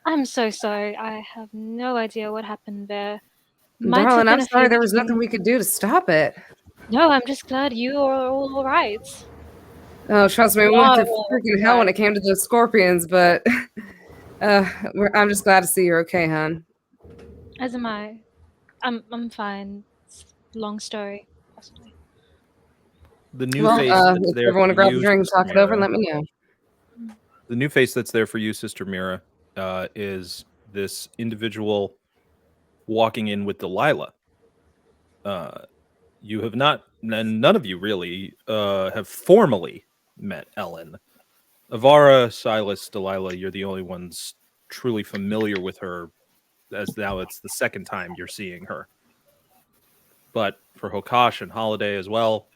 I'm so sorry. I have no idea what happened there. Might have Darling, been I'm a sorry there favor was to nothing you. we could do to stop it. No, I'm just glad you are all right. Oh, trust me, we went Not through all freaking hell when it came to those scorpions, but I'm just glad to see you're okay, hon. As am I. I'm fine. It's a long story, possibly. The new face that's if there everyone for to grab a you, drink and Sister talk it over and Mira. let me know. The new face that's there for you, Sister Mira, is this individual walking in with Delilah. You have not, and none of you really have formally met Ellen. Ivara, Silas, Delilah, you're the only ones truly familiar with her, as now it's the second time you're seeing her. But for Hokash and Holiday as well,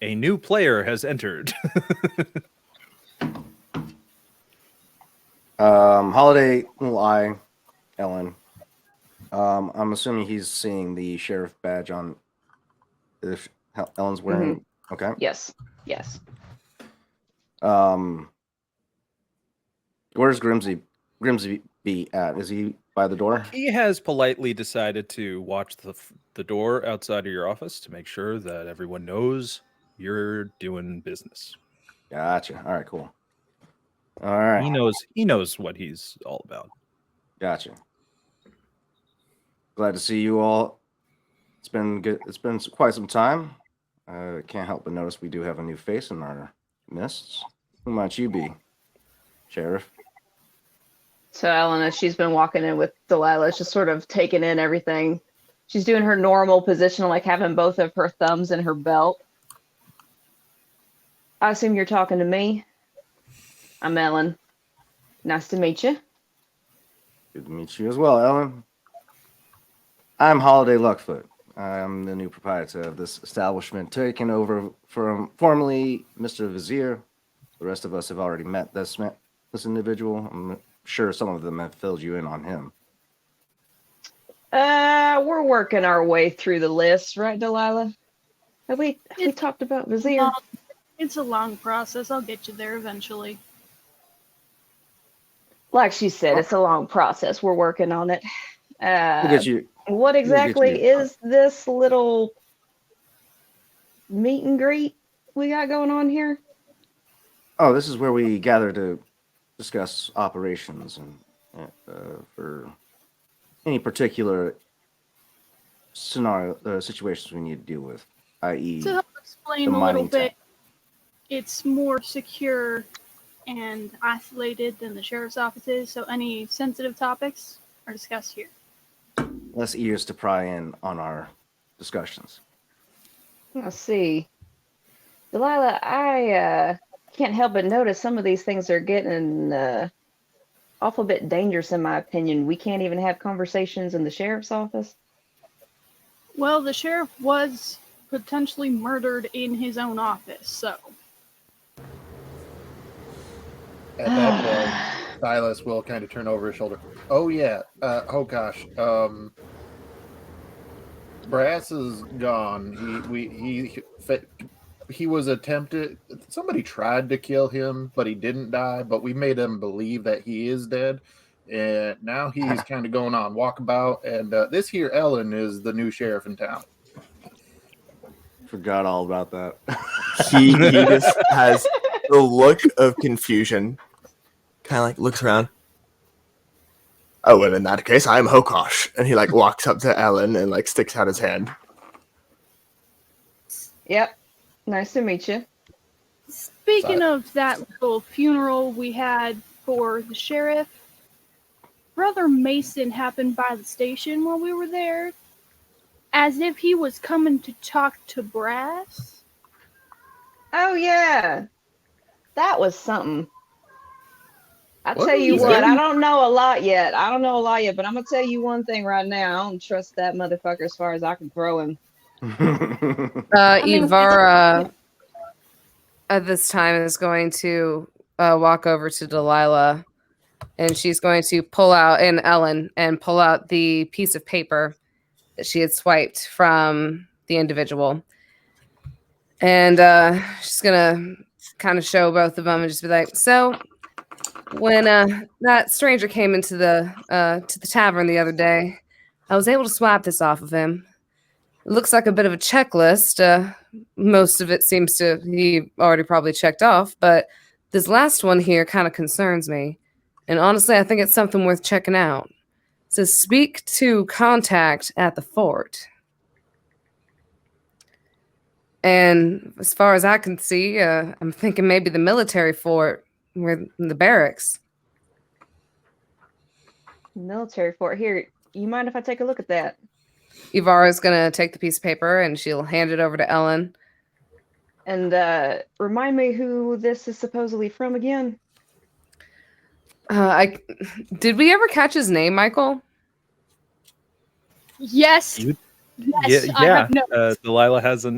a new player has entered. Holiday will eye Ellen. I'm assuming he's seeing the sheriff badge on. If Ellen's wearing, okay. Yes. Where's Grimsby be at? Is he by the door? He has politely decided to watch the door outside of your office to make sure that everyone knows you're doing business. Gotcha. All right, cool. All right. He knows what he's all about. Gotcha. Glad to see you all. It's been good. It's been quite some time. I can't help but notice we do have a new face in our midst. Who might you be, Sheriff? So Elena, she's been walking in with Delilah, just sort of taking in everything. She's doing her normal position, like having both of her thumbs in her belt. I assume you're talking to me. I'm Ellen. Nice to meet you. Good to meet you as well, Ellen. I'm Holiday Luckfoot. I'm the new proprietor of this establishment, taking over from formerly Mr. Vizier. The rest of us have already met this individual. I'm sure some of them have filled you in on him. We're working our way through the list, right, Delilah? Have we talked about Vizier? It's a long process. I'll get you there eventually. Like she said, it's a long process. We're working on it. We'll get you. What exactly you. is this little meet and greet we got going on here? Oh, this is where we gather to discuss operations and for any particular scenario situations we need to deal with, i.e. To help explain a little bit, it's more secure and isolated than the sheriff's office is, so any sensitive topics are discussed here. Less ears to pry in on our discussions. Let's see. Delilah, I can't help but notice some of these things are getting awful bit dangerous, in my opinion. We can't even have conversations in the sheriff's office. Well, the sheriff was potentially murdered in his own office, so. At that point, Silas will kind of turn over his shoulder. Oh yeah. Oh gosh. Brass is gone. He was attempted. Somebody tried to kill him, but he didn't die. But we made him believe that he is dead, and now he's kind of going on walkabout. And this here Ellen is the new sheriff in town. Forgot all about that. He just has the look of confusion. Kind of like looks around. Oh, well, in that case, I'm Hokosh. And he like walks up to Ellen and like sticks out his hand. Yep. Nice to meet you. Speaking of that little funeral we had for the sheriff, Brother Mason happened by the station while we were there, as if he was coming to talk to Brass. Oh, yeah. That was something. I'll What tell you was what, that? I don't know a lot yet, but I'm going to tell you one thing right now. I don't trust that motherfucker as far as I can throw him. Ivara at this time is going to walk over to Delilah, and she's going to pull out the piece of paper that she had swiped from the individual. And she's going to kind of show both of them and just be like, so when that stranger came into the to the tavern the other day, I was able to swipe this off of him. It looks like a bit of a checklist. Most of it seems to he already probably checked off, but this last one here kind of concerns me. And honestly, I think it's something worth checking out. It says, speak to contact at the fort. And as far as I can see, I'm thinking maybe the military fort, where the barracks. Military fort. Here, you mind if I take a look at that? Ivara's going to take the piece of paper and she'll hand it over to Ellen. And remind me who this is supposedly from again? Did we ever catch his name, Michael? Yes. Yes, I have notes. Delilah has the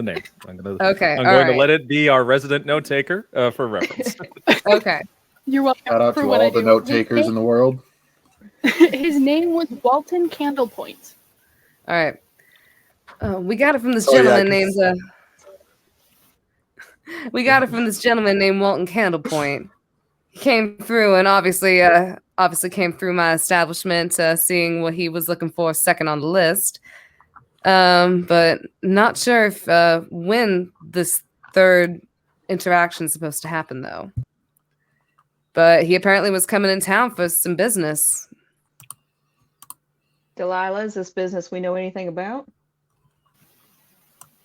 name. I'm going to let it be our resident note taker for reference. Okay. You're welcome. Shout out to all the note takers in the world. His name was Walton Candlepoint. All right. We got it from this gentleman named. We got it from this gentleman named Walton Candlepoint. He came through and obviously came through my establishment, seeing what he was looking for second on the list. But not sure if when this third interaction is supposed to happen, though. But he apparently was coming in town for some business. Delilah, is this business we know anything about?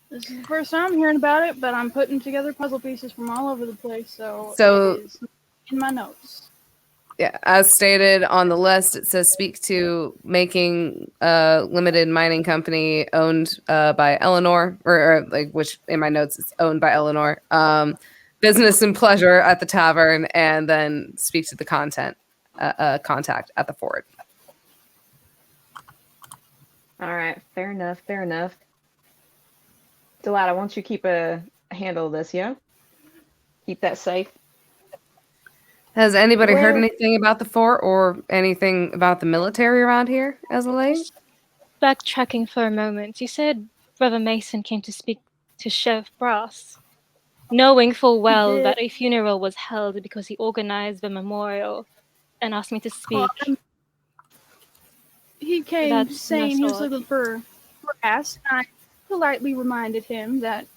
This is the first time I'm hearing about it, but I'm putting together puzzle pieces from all over the place, so So- it is in my notes. Yeah, as stated on the list, it says speak to making a limited mining company owned by Eleanor, or like which in my notes it's owned by Eleanor. Business and pleasure at the tavern, and then speak to the contact at the fort. All right, fair enough, fair enough. Delilah, won't you keep a handle of this, yeah? Keep that safe. Has anybody heard Where- anything about the fort or anything about the military around here as of late? Backtracking for a moment, you said Brother Mason came to speak to Chef Brass, knowing full well did. that a funeral was held because he organized the memorial and asked me to speak. Well, he came That's saying he was messed up. looking for Brass. I politely reminded him that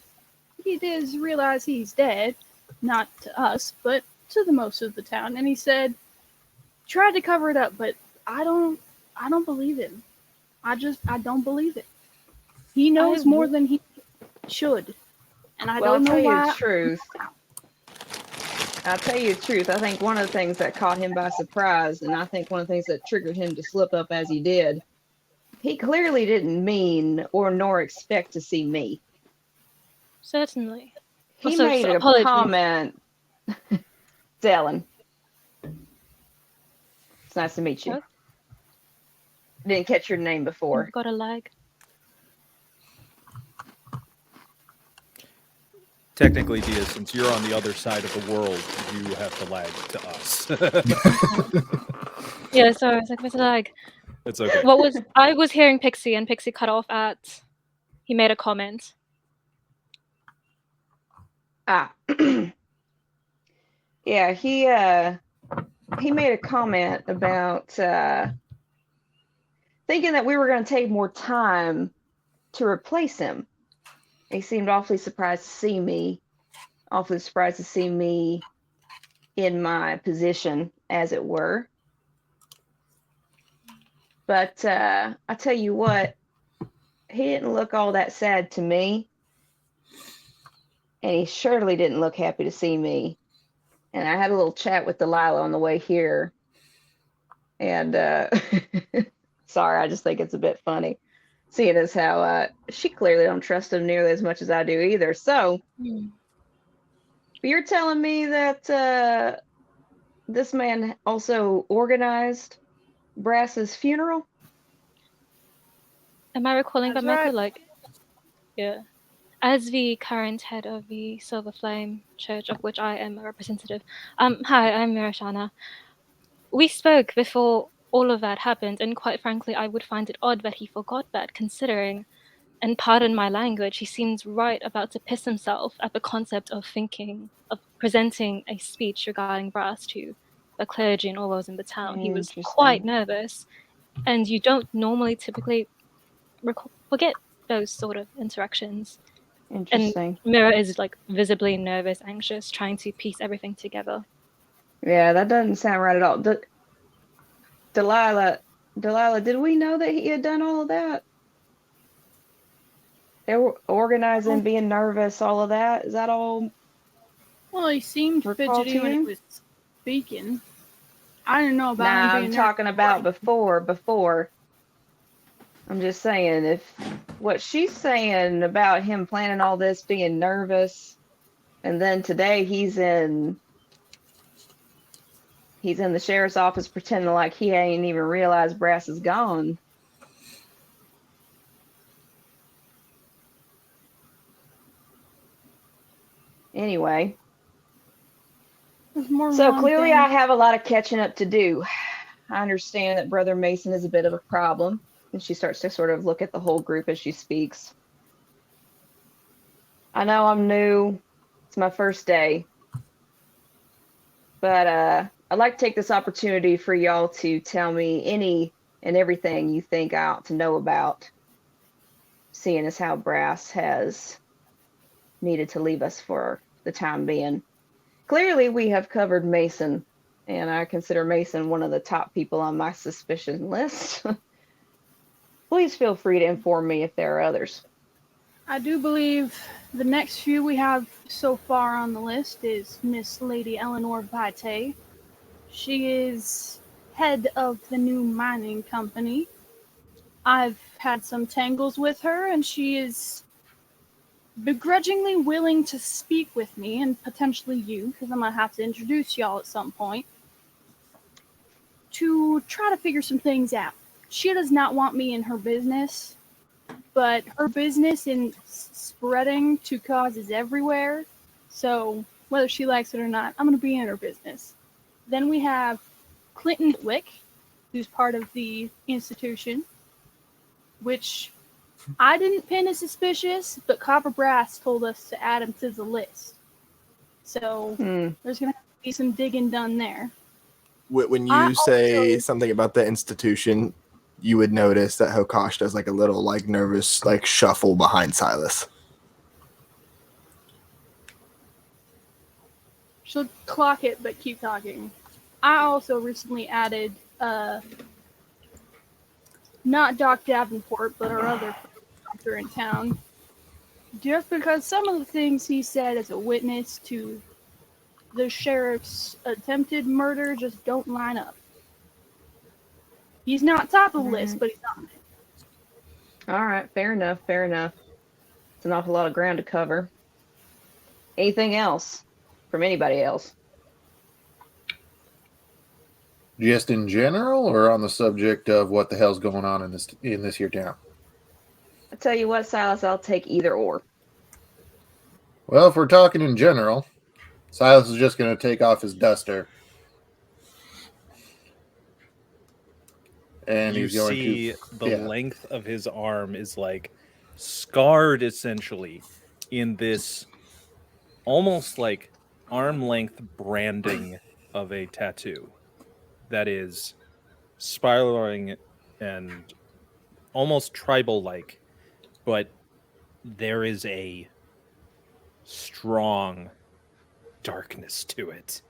he does realize he's dead, not to us, but to the most of the town. And he said, tried to cover it up, but I don't believe him. I don't believe it. He knows more than he should, and I Well, don't know I'll tell you why. the truth. I'll tell you the truth. I think one of the things that caught him by surprise, and I think one of the things that triggered him to slip up as he did, he clearly didn't mean or nor expect to see me. Certainly. He Also, made a apologies. comment. Dylan. It's nice to meet you. Huh? Didn't catch your name before. Got a lag. Technically, Dia, since you're on the other side of the world, you have to lag to us. Yeah, sorry, it's like, what's a lag? It's okay. I was hearing Pixie, and Pixie cut off at, he made a comment. Ah. Yeah, he made a comment about thinking that we were going to take more time to replace him. He seemed awfully surprised to see me, in my position, as it were. But I tell you what, he didn't look all that sad to me. And he surely didn't look happy to see me. And I had a little chat with Delilah on the way here. And sorry, I just think it's a bit funny, seeing as how she clearly don't trust him nearly as much as I do either. So you're telling me that this man also organized Brass's funeral? Am I recalling That's that, Michael? right. Like, yeah. As the current head of the Silver Flame Church, of which I am a representative. Hi, I'm Mirashana. We spoke before all of that happened, and quite frankly, I would find it odd that he forgot that, considering, and pardon my language, he seems right about to piss himself at the concept of presenting a speech regarding Brass to the clergy and all those in the town. He was quite nervous, and you don't normally typically forget those sort of interactions. Interesting. And Mira is like visibly nervous, anxious, trying to piece everything together. Yeah, that doesn't sound right at all. Delilah, did we know that he had done all of that? They were organizing, being nervous, all of that. Is that all? Well, he seemed Recall fidgety to when he you? was speaking. I didn't know about him Nah, being I'm there. talking about before. I'm just saying, if what she's saying about him planning all this, being nervous, and then today he's in the sheriff's office pretending like he ain't even realized Brass is gone. Anyway, There's more than so one clearly thing. I have a lot of catching up to do. I understand that Brother Mason is a bit of a problem, and she starts to sort of look at the whole group as she speaks. I know I'm new. It's my first day. But I'd like to take this opportunity for y'all to tell me any and everything you think I ought to know about, seeing as how Brass has needed to leave us for the time being. Clearly, we have covered Mason, and I consider Mason one of the top people on my suspicion list. Please feel free to inform me if there are others. I do believe the next few we have so far on the list is Miss Lady Eleanor Vitae. She is head of the new mining company. I've had some tangles with her, and she is begrudgingly willing to speak with me, and potentially you, because I'm going to have to introduce y'all at some point, to try to figure some things out. She does not want me in her business, but her business in spreading to causes everywhere. So whether she likes it or not, I'm going to be in her business. Then we have Clinton Wick, who's part of the institution, which I didn't pin as suspicious, but Copper Brass told us to add him to the list. So there's going to have to be some digging done there. When you say something about the institution, you would notice that Hokosh does like a little like nervous like shuffle behind Silas. She'll clock it, but keep talking. I also recently added, not Doc Davenport, but our other doctor in town. Just because some of the things he said as a witness to the sheriff's attempted murder just don't line up. He's not top of the list, but he's on it. All right, fair enough, fair enough. It's an awful lot of ground to cover. Anything else from anybody else? Just in general, or on the subject of what the hell's going on in this here town? I tell you what, Silas, I'll take either or. Well, if we're talking in general, Silas is just going to take off his duster. And You he's going see to... the length of his arm is like scarred essentially in this almost like arm length branding of a tattoo that is spiraling and almost tribal like, but there is a strong darkness to it.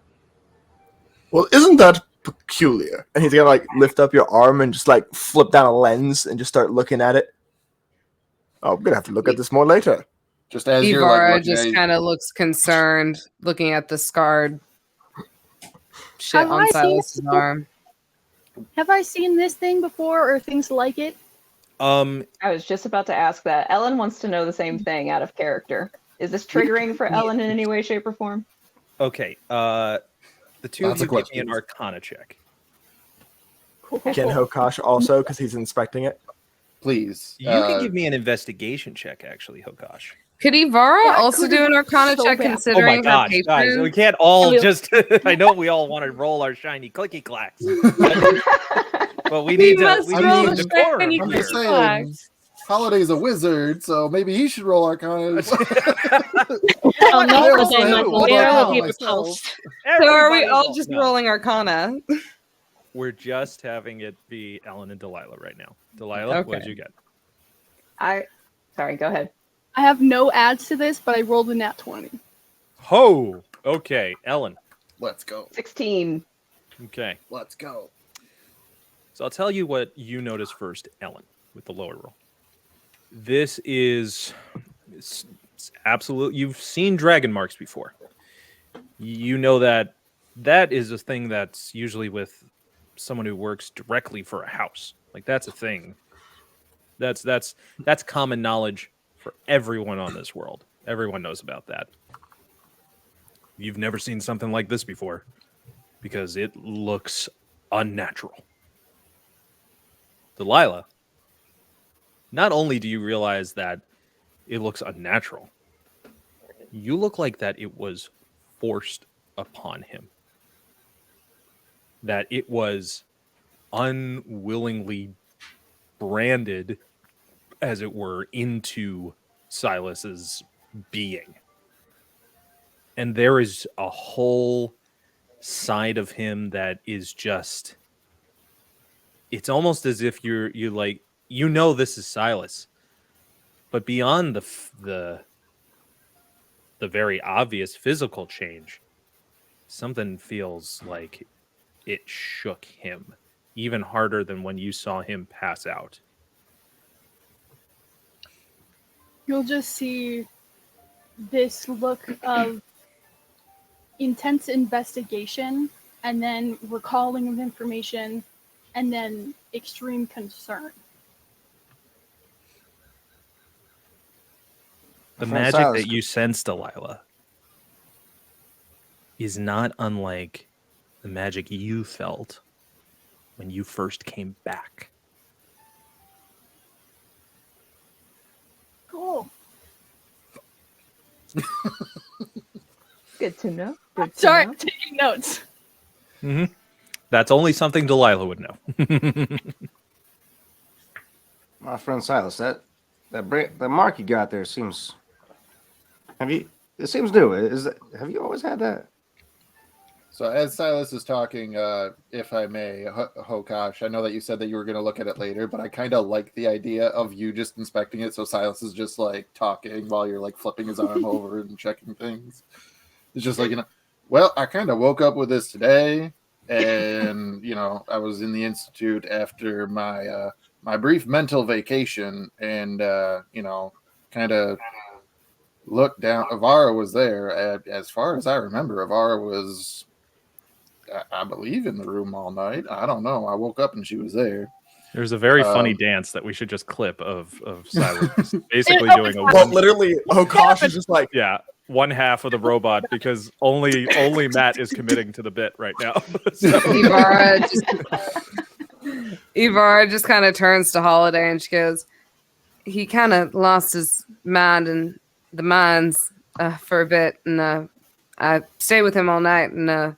Well, isn't that peculiar? And he's gonna like lift up your arm and just like flip down a lens and just start looking at it. Oh, I'm gonna have to look at this more later. Just as you're Ivara like just kind of looks concerned, looking at the scarred shit on Silas's arm. Have I seen this thing before, or things like it? I was just about to ask that. Ellen wants to know the same thing out of character. Is this triggering for Ellen in any way, shape, or form? Okay, the two Lots of of you give me an questions. Arcana check. Can Hokosh also, because he's inspecting it? Please. You can give me an investigation check, actually, Hokosh. Could Ivara Yeah, I also could've do an Arcana so check bad. Oh my considering her gosh, guys, patron? we can't all Hello. just... I know we all want to roll our shiny clicky clacks. But we We need to... must We roll need the decorum shiny I'm here. just saying, Holiday's a wizard, so maybe he should roll Arcana as well. Oh, not I today, also Michael. have We one are now with you myself. repulsed. So are we Everybody all roll. just No, rolling Arcana? we're just having it be Ellen and Delilah right now. Delilah, what did Okay. you get? Sorry, go ahead. I have no ads to this, but I rolled a nat 20. Ho! Okay, Ellen. Let's go. 16. Okay. Let's go. So I'll tell you what you notice first, Ellen, with the lower roll. This is it's absolute. You've seen dragon marks before. You know that is a thing that's usually with someone who works directly for a house. Like that's a thing. That's common knowledge for everyone on this world. Everyone knows about that. You've never seen something like this before because it looks unnatural. Delilah, not only do you realize that it looks unnatural, you look like that it was forced upon him. That it was unwillingly branded, as it were, into Silas's being. And there is a whole side of him that is just... It's almost as if you're like, you know this is Silas, but beyond the very obvious physical change, something feels like it shook him even harder than when you saw him pass out. you'll just see this look of intense investigation, and then recalling of information, and then extreme concern. The My friend magic Silas- that you sense, Delilah, is not unlike the magic you felt when you first came back. Cool. Good to know. Good to Sorry, know. I'm taking notes. That's only something Delilah would know. My friend Silas, that mark you got there seems. It seems new. Have you always had that? So as Silas is talking, if I may, Hokash, I know that you said that you were going to look at it later, but I kind of like the idea of you just inspecting it. So Silas is just like talking while you're like flipping his arm over and checking things. It's just like, well, I kind of woke up with this today, and I was in the institute after my my brief mental vacation, and kind of looked down. Avara was there. As far as I remember, Avara was, I believe, in the room all night. I don't know. I woke up and she was there. There's a very funny dance that we should just clip of Silas basically Oh, doing a Well, literally, Hokash is just like, one half of the robot because only Matt is committing to the bit right now. Ivara just kind of turns to Holiday and she goes, he kind of lost his mind and the mines for a bit, and I stayed with him all night and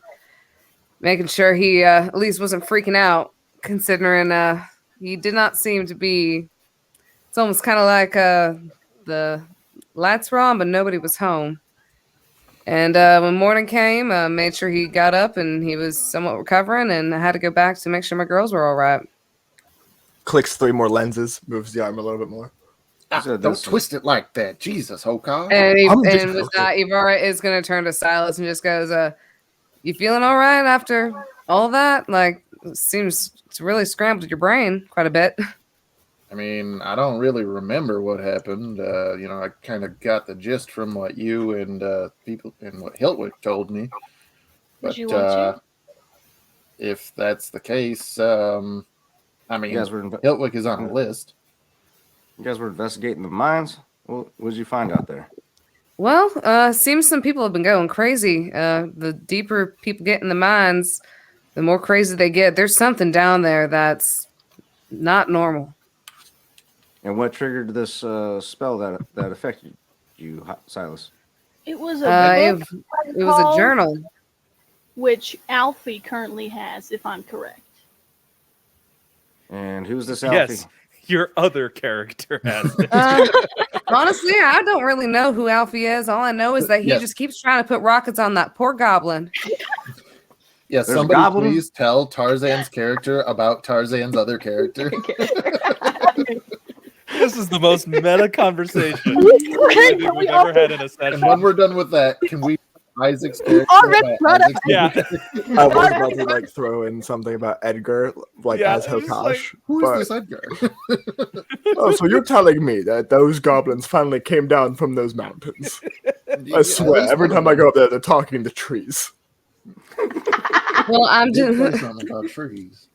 making sure he at least wasn't freaking out, considering he did not seem to be. It's almost kind of like the lights were on, but nobody was home. And when morning came, made sure he got up and he was somewhat recovering, and I had to go back to make sure my girls were all right. clicks 3 more lenses, moves the arm a little bit more. Don't twist it like that. Jesus, Hokash. And with that, Ivara is going to turn to Silas and just goes, you feeling all right after all that? Like, it seems it's really scrambled your brain quite a bit. I mean, I don't really remember what happened. I kind of got the gist from what you and people and what Hiltwick told me. But Would you want to? if that's the case, I mean, Hiltwick is on the list. You guys were investigating the mines. What did you find out there? Well, seems some people have been going crazy. The deeper people get in the mines, the more crazy they get. There's something down there that's not normal. And what triggered this spell that affected you, Silas? It was a book. It was a journal, which Alfie currently has, if I'm correct. And who's this Alfie? Yes, your other character has it. Honestly, I don't really know who Alfie is. All I know is that he just keeps trying to put rockets on that poor goblin. Yes, somebody please tell Tarzan's character about Tarzan's other character. This is the most meta conversation I think we've ever had in a session. And when we're done with that, can we Isaac's character? Yeah. I was about to throw in something about Edgar, as Hokash. Who is this Edgar? Oh, so you're telling me that those goblins finally came down from those mountains? I swear, every time I go up there, they're talking to trees. Well, I'm just something about trees.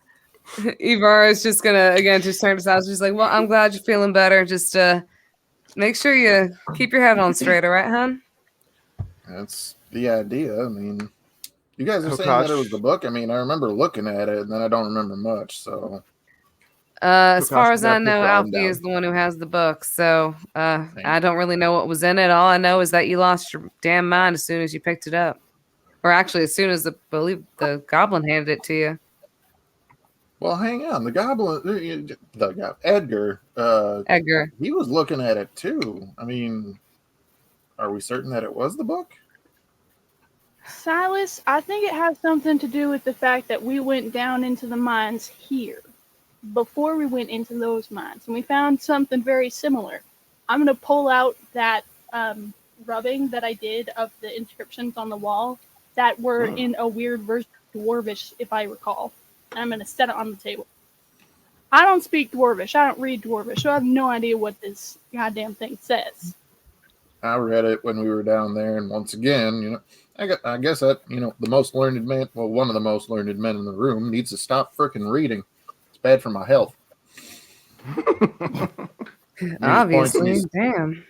Ivar is just gonna just turn to Silas. She's like, "Well, I'm glad you're feeling better. Just make sure you keep your head on straight, all right, hon?" That's the idea. I mean, you guys are saying that it was the book. I mean, I remember looking at it, and then I don't remember much. So, as far as I know, Alfie is the one who has the book. So I don't really know what was in it. All I know is that you lost your damn mind as soon as you picked it up, or actually, as soon as the goblin handed it to you. Well, hang on. The goblin, Edgar. Edgar. He was looking at it too. I mean, are we certain that it was the book? Silas, I think it has something to do with the fact that we went down into the mines here before we went into those mines, and we found something very similar. I'm going to pull out that rubbing that I did of the inscriptions on the wall that were in a weird version of Dwarvish, if I recall. I'm going to set it on the table. I don't speak Dwarvish. I don't read Dwarvish, so I have no idea what this goddamn thing says. I read it when we were down there, and once again, I guess that, the most learned man, well, one of the most learned men in the room needs to stop freaking reading. It's bad for my health. Obviously, damn.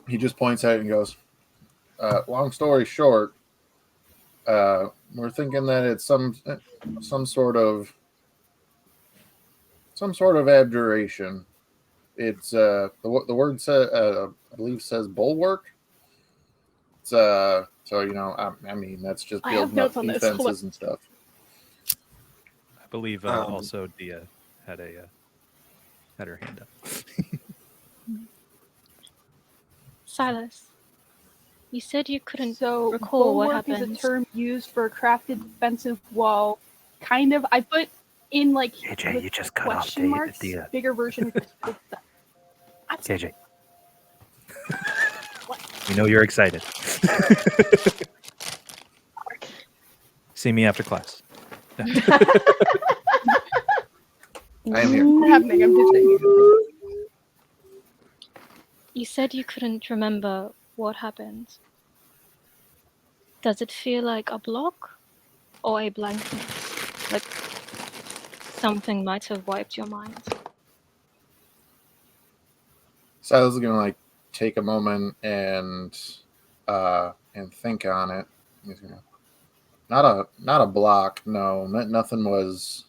He just points at it and goes, long story short, we're thinking that it's some sort of abjuration. It's the word says, I believe says bulwark. It's so I mean that's just I have building up notes on this. defenses and stuff. I believe also Dia had her hand up. Silas, you said you couldn't So recall what bulwark is happened. a term used for a crafted defensive wall. Kind of. I put in like JJ, you just cut off question marks. Dia. Bigger version. JJ. We know you're excited. See me after class. I am here. What's happening? I'm just saying. You said you couldn't remember what happened. Does it feel like a block or a blankness? Like something might have wiped your mind? So I was gonna take a moment and think on it. He's gonna, not a block. No, nothing's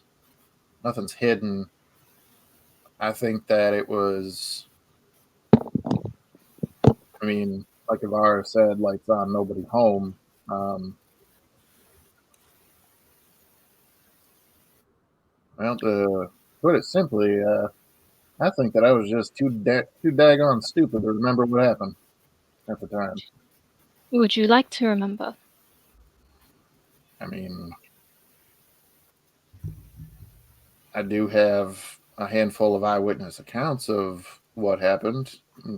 hidden. I think that it was. I mean, like Ibarra said, lights on, nobody home. Well, to put it simply, I think that I was just too daggone stupid to remember what happened at the time. Would you like to remember? I mean, I do have a handful of eyewitness accounts of what happened.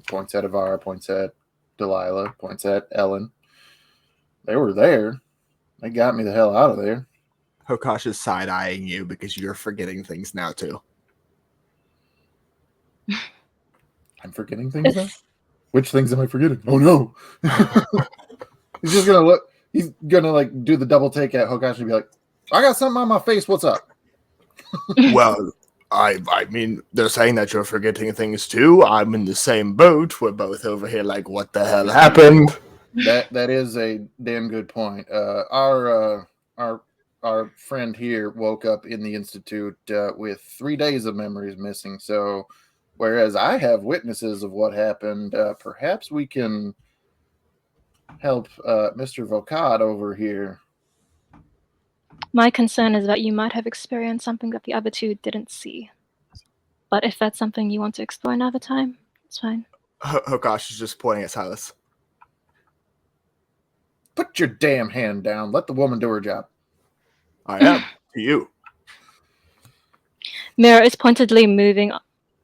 Points at Ibarra, points at Delilah, points at Ellen. They were there. They got me the hell out of there. Hokash is side-eyeing you because you're forgetting things now, too. I'm forgetting things now? Which things am I forgetting? Oh, no. He's just going to look. He's going to, do the double take at Hokash and be like, I got something on my face. What's up? Well, I mean, they're saying that you're forgetting things, too. I'm in the same boat. We're both over here like, what the hell happened? That is a damn good point. Our friend here woke up in the Institute with 3 days of memories missing. So, whereas I have witnesses of what happened, perhaps we can help Mr. Vocad over here. My concern is that you might have experienced something that the other two didn't see. But if that's something you want to explore another time, it's fine. Hokash is just pointing at Silas. Put your damn hand down. Let the woman do her job. I am. To you. Mira is pointedly moving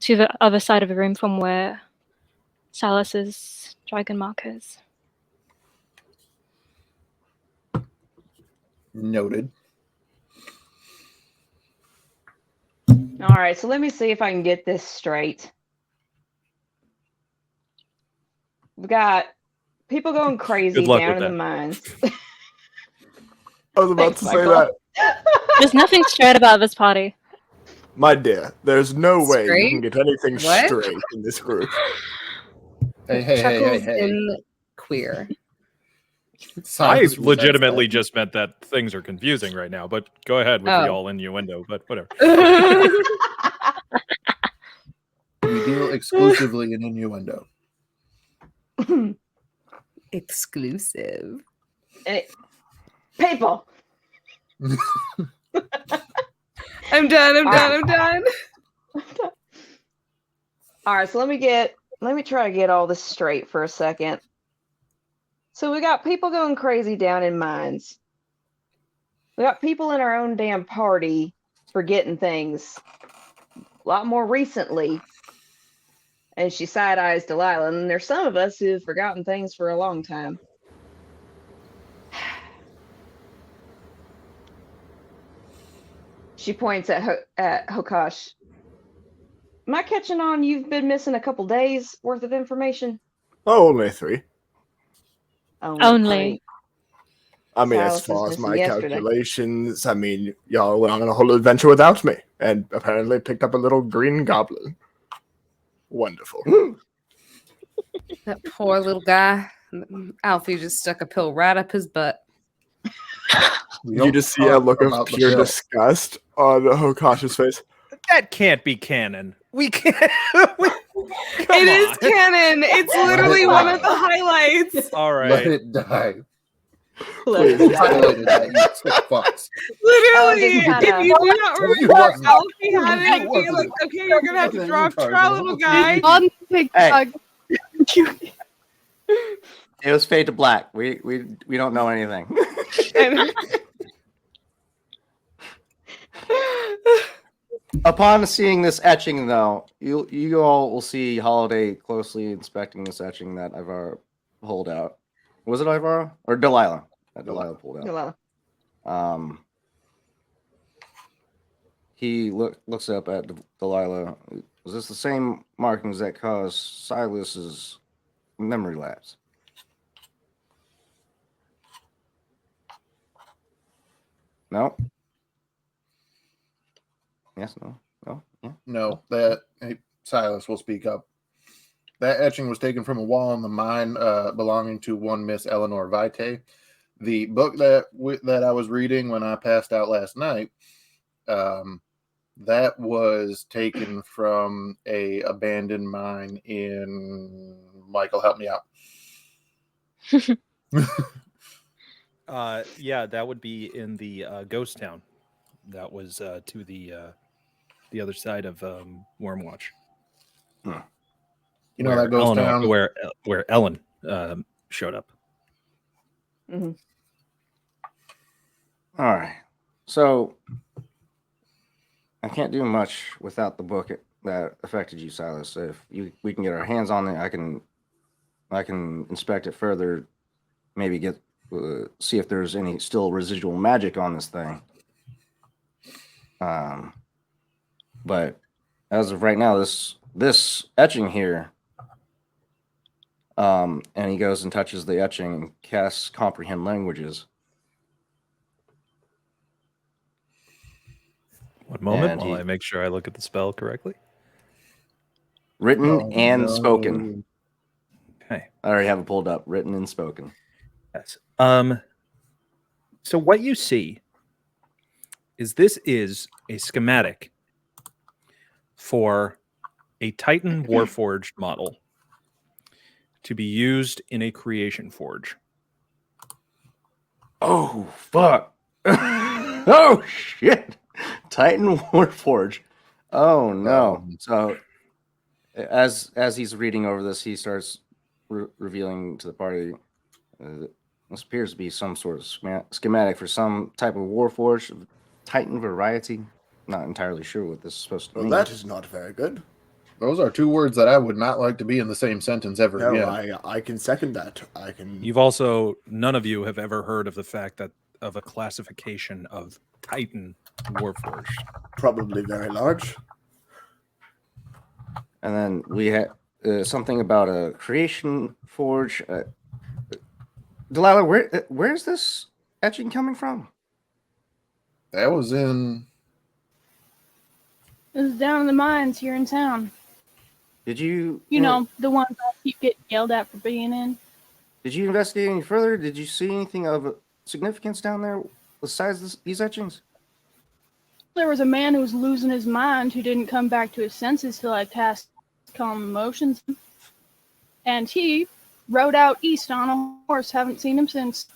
to the other side of the room from where Silas's dragon mark is. Noted. All right, so let me see if I can get this straight. We've got people going crazy down in the mines. I was about to say that. There's nothing straight about this party. My dear, there's no way you Straight? can get anything What? straight in this group. Chuckles Hey. in queer. I legitimately just meant that things are confusing right now, but go ahead with the all innuendo, but whatever. We deal exclusively in innuendo. Exclusive. People. I'm done. All right, so let me try to get all this straight for a second. So we got people going crazy down in mines. We got people in our own damn party forgetting things a lot more recently. And she side-eyes Delilah, and there's some of us who've forgotten things for a long time. She points at Hokash. Am I catching on? You've been missing a couple days worth of information. Oh, only 3. Only. I mean, as Silas was far as missing my yesterday. calculations, I mean, y'all went on a whole adventure without me, and apparently picked up a little green goblin. Wonderful. That poor little guy. Alfie just stuck a pill right up his butt. You just see a look of pure disgust on Hokash's face. That can't be canon. We can't. It is canon. It's literally one of the highlights. All right. Let it die. Let Please, it die. highlighted that, you sick fucks. Literally, just kinda- if you do not No, you remember, wasn't. Alfie had You it and be wasn't. like, okay, you're gonna have to Looking at draw you, a Tarzan. trial, little Look guy. at On TikTok. It was fade to black. We don't know anything. Upon seeing this etching, though, you all will see Holiday closely inspecting this etching that Ivar pulled out. Was it Ivar or Delilah? That Delilah pulled out. Delilah. He looks up at Delilah. Was this the same markings that caused Silas's memory lapse? No. Yes. No. No. Yeah. No, Silas will speak up. That etching was taken from a wall in the mine belonging to one Miss Eleanor Vitae. The book that I was reading when I passed out last night, that was taken from a abandoned mine in. Michael, help me out. Yeah, that would be in the ghost town. That was to the other side of Wyrmwatch. You know that ghost town where Ellen showed up. Mm-hmm. All right. So I can't do much without the book that affected you, Silas. If we can get our hands on it, I can inspect it further. Maybe get see if there's any still residual magic on this thing. But as of right now, this etching here, and he goes and touches the etching and casts comprehend languages. One moment And while I make sure I look at the spell correctly. Written and spoken. Okay. I already have it pulled up. Written and spoken. Yes. So what you see is this is a schematic for a Titan Warforged model to be used in a creation forge. Oh, fuck. Oh, shit. Titan Warforge. Oh, no. So as he's reading over this, he starts revealing to the party this appears to be some sort of schematic for some type of Warforged of Titan variety. Not entirely sure what this is supposed to mean. That is not very good. Those are 2 words that I would not like to be in the same sentence ever No, again. I can second that. You've also, none of you have ever heard of the fact that of a classification of Titan Warforged. Probably very large. And then we had something about a creation forge. Delilah, where's this etching coming from? That was in. It was down in the mines here in town. Did you? You know, the ones that keep getting yelled at for being in. Did you investigate any further? Did you see anything of significance down there besides these etchings? There was a man who was losing his mind who didn't come back to his senses till I cast calm emotions. And he rode out east on a horse. Haven't seen him since.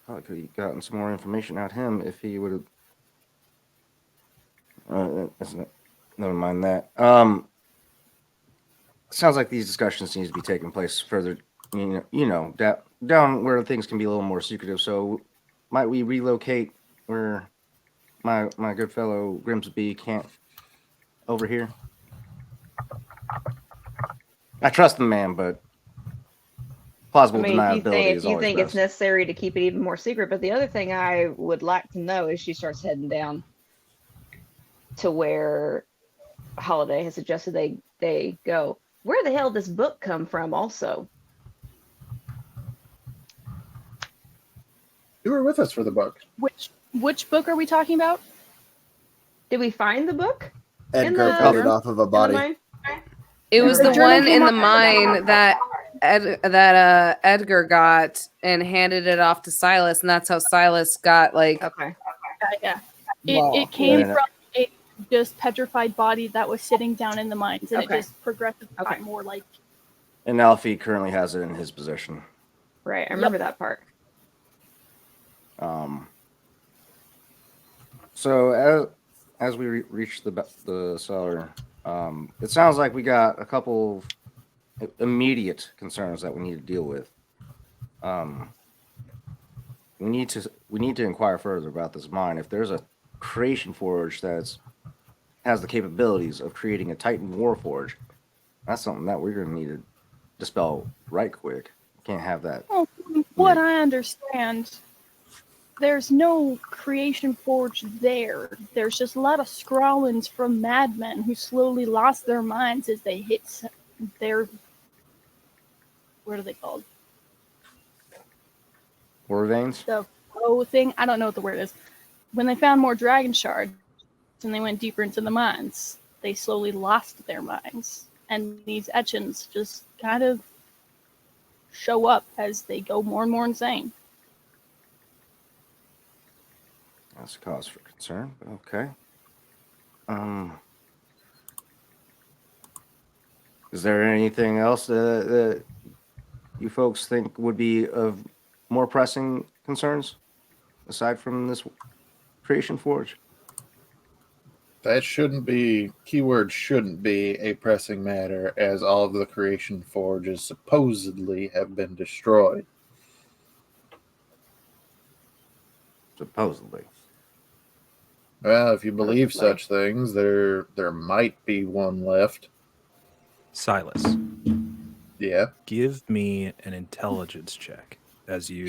Probably could have gotten some more information out of him if he would have. Never mind that. Sounds like these discussions need to be taking place further. Down where things can be a little more secretive. So, might we relocate where my good fellow Grimsby can't over here? I trust the man, but plausible deniability is if you always think best. it's necessary to keep it even more secret. But the other thing I would like to know is she starts heading down. to where Holiday has suggested they go. Where the hell does this book come from? Also, You were with us for the book. Which book are we talking about? did we find the book? Edgar the- pulled it off of a in the body. mine? It was The the journal one came in the up- mine that Edgar got and handed it off to Silas, and that's how Silas got like. Okay. Yeah. Wow. It came Yeah. from a just petrified body that was sitting down in the mines, and Okay. it just progressively Okay. got more like. And Alfie currently has it in his possession. Right. I remember that part. So as we reach the cellar, it sounds like we got a couple of immediate concerns that we need to deal with. We need to inquire further about this mine. If there's a creation forge that has the capabilities of creating a Titan Warforge, that's something that we're gonna need to dispel right quick. Can't have that. Well, from what I understand, there's no creation forge there. There's just a lot of scrawlings from madmen who slowly lost their minds as they hit their. What are they called? War veins. The flow thing. I don't know what the word is. When they found more dragon shards and they went deeper into the mines, they slowly lost their minds. And these etchings just kind of show up as they go more and more insane. That's a cause for concern. Okay. Is there anything else that you folks think would be of more pressing concerns aside from this creation forge? That shouldn't be, keyword shouldn't be a pressing matter, as all of the creation forges supposedly have been destroyed. Supposedly. Well, if you believe such things, there might be one left. Silas, Yeah, give me an intelligence check as you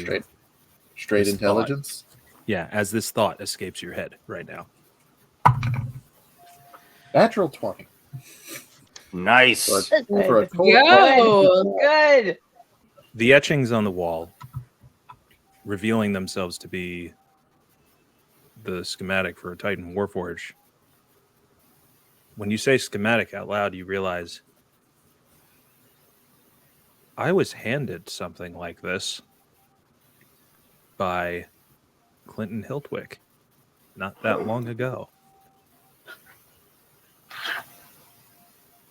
straight This intelligence. yeah, as this thought escapes your head right now. Natural 20. Nice. For a total. Yo! Good. The etchings on the wall revealing themselves to be the schematic for a Titan Warforge. When you say schematic out loud, you realize I was handed something like this by Clinton Hiltwick not that long ago.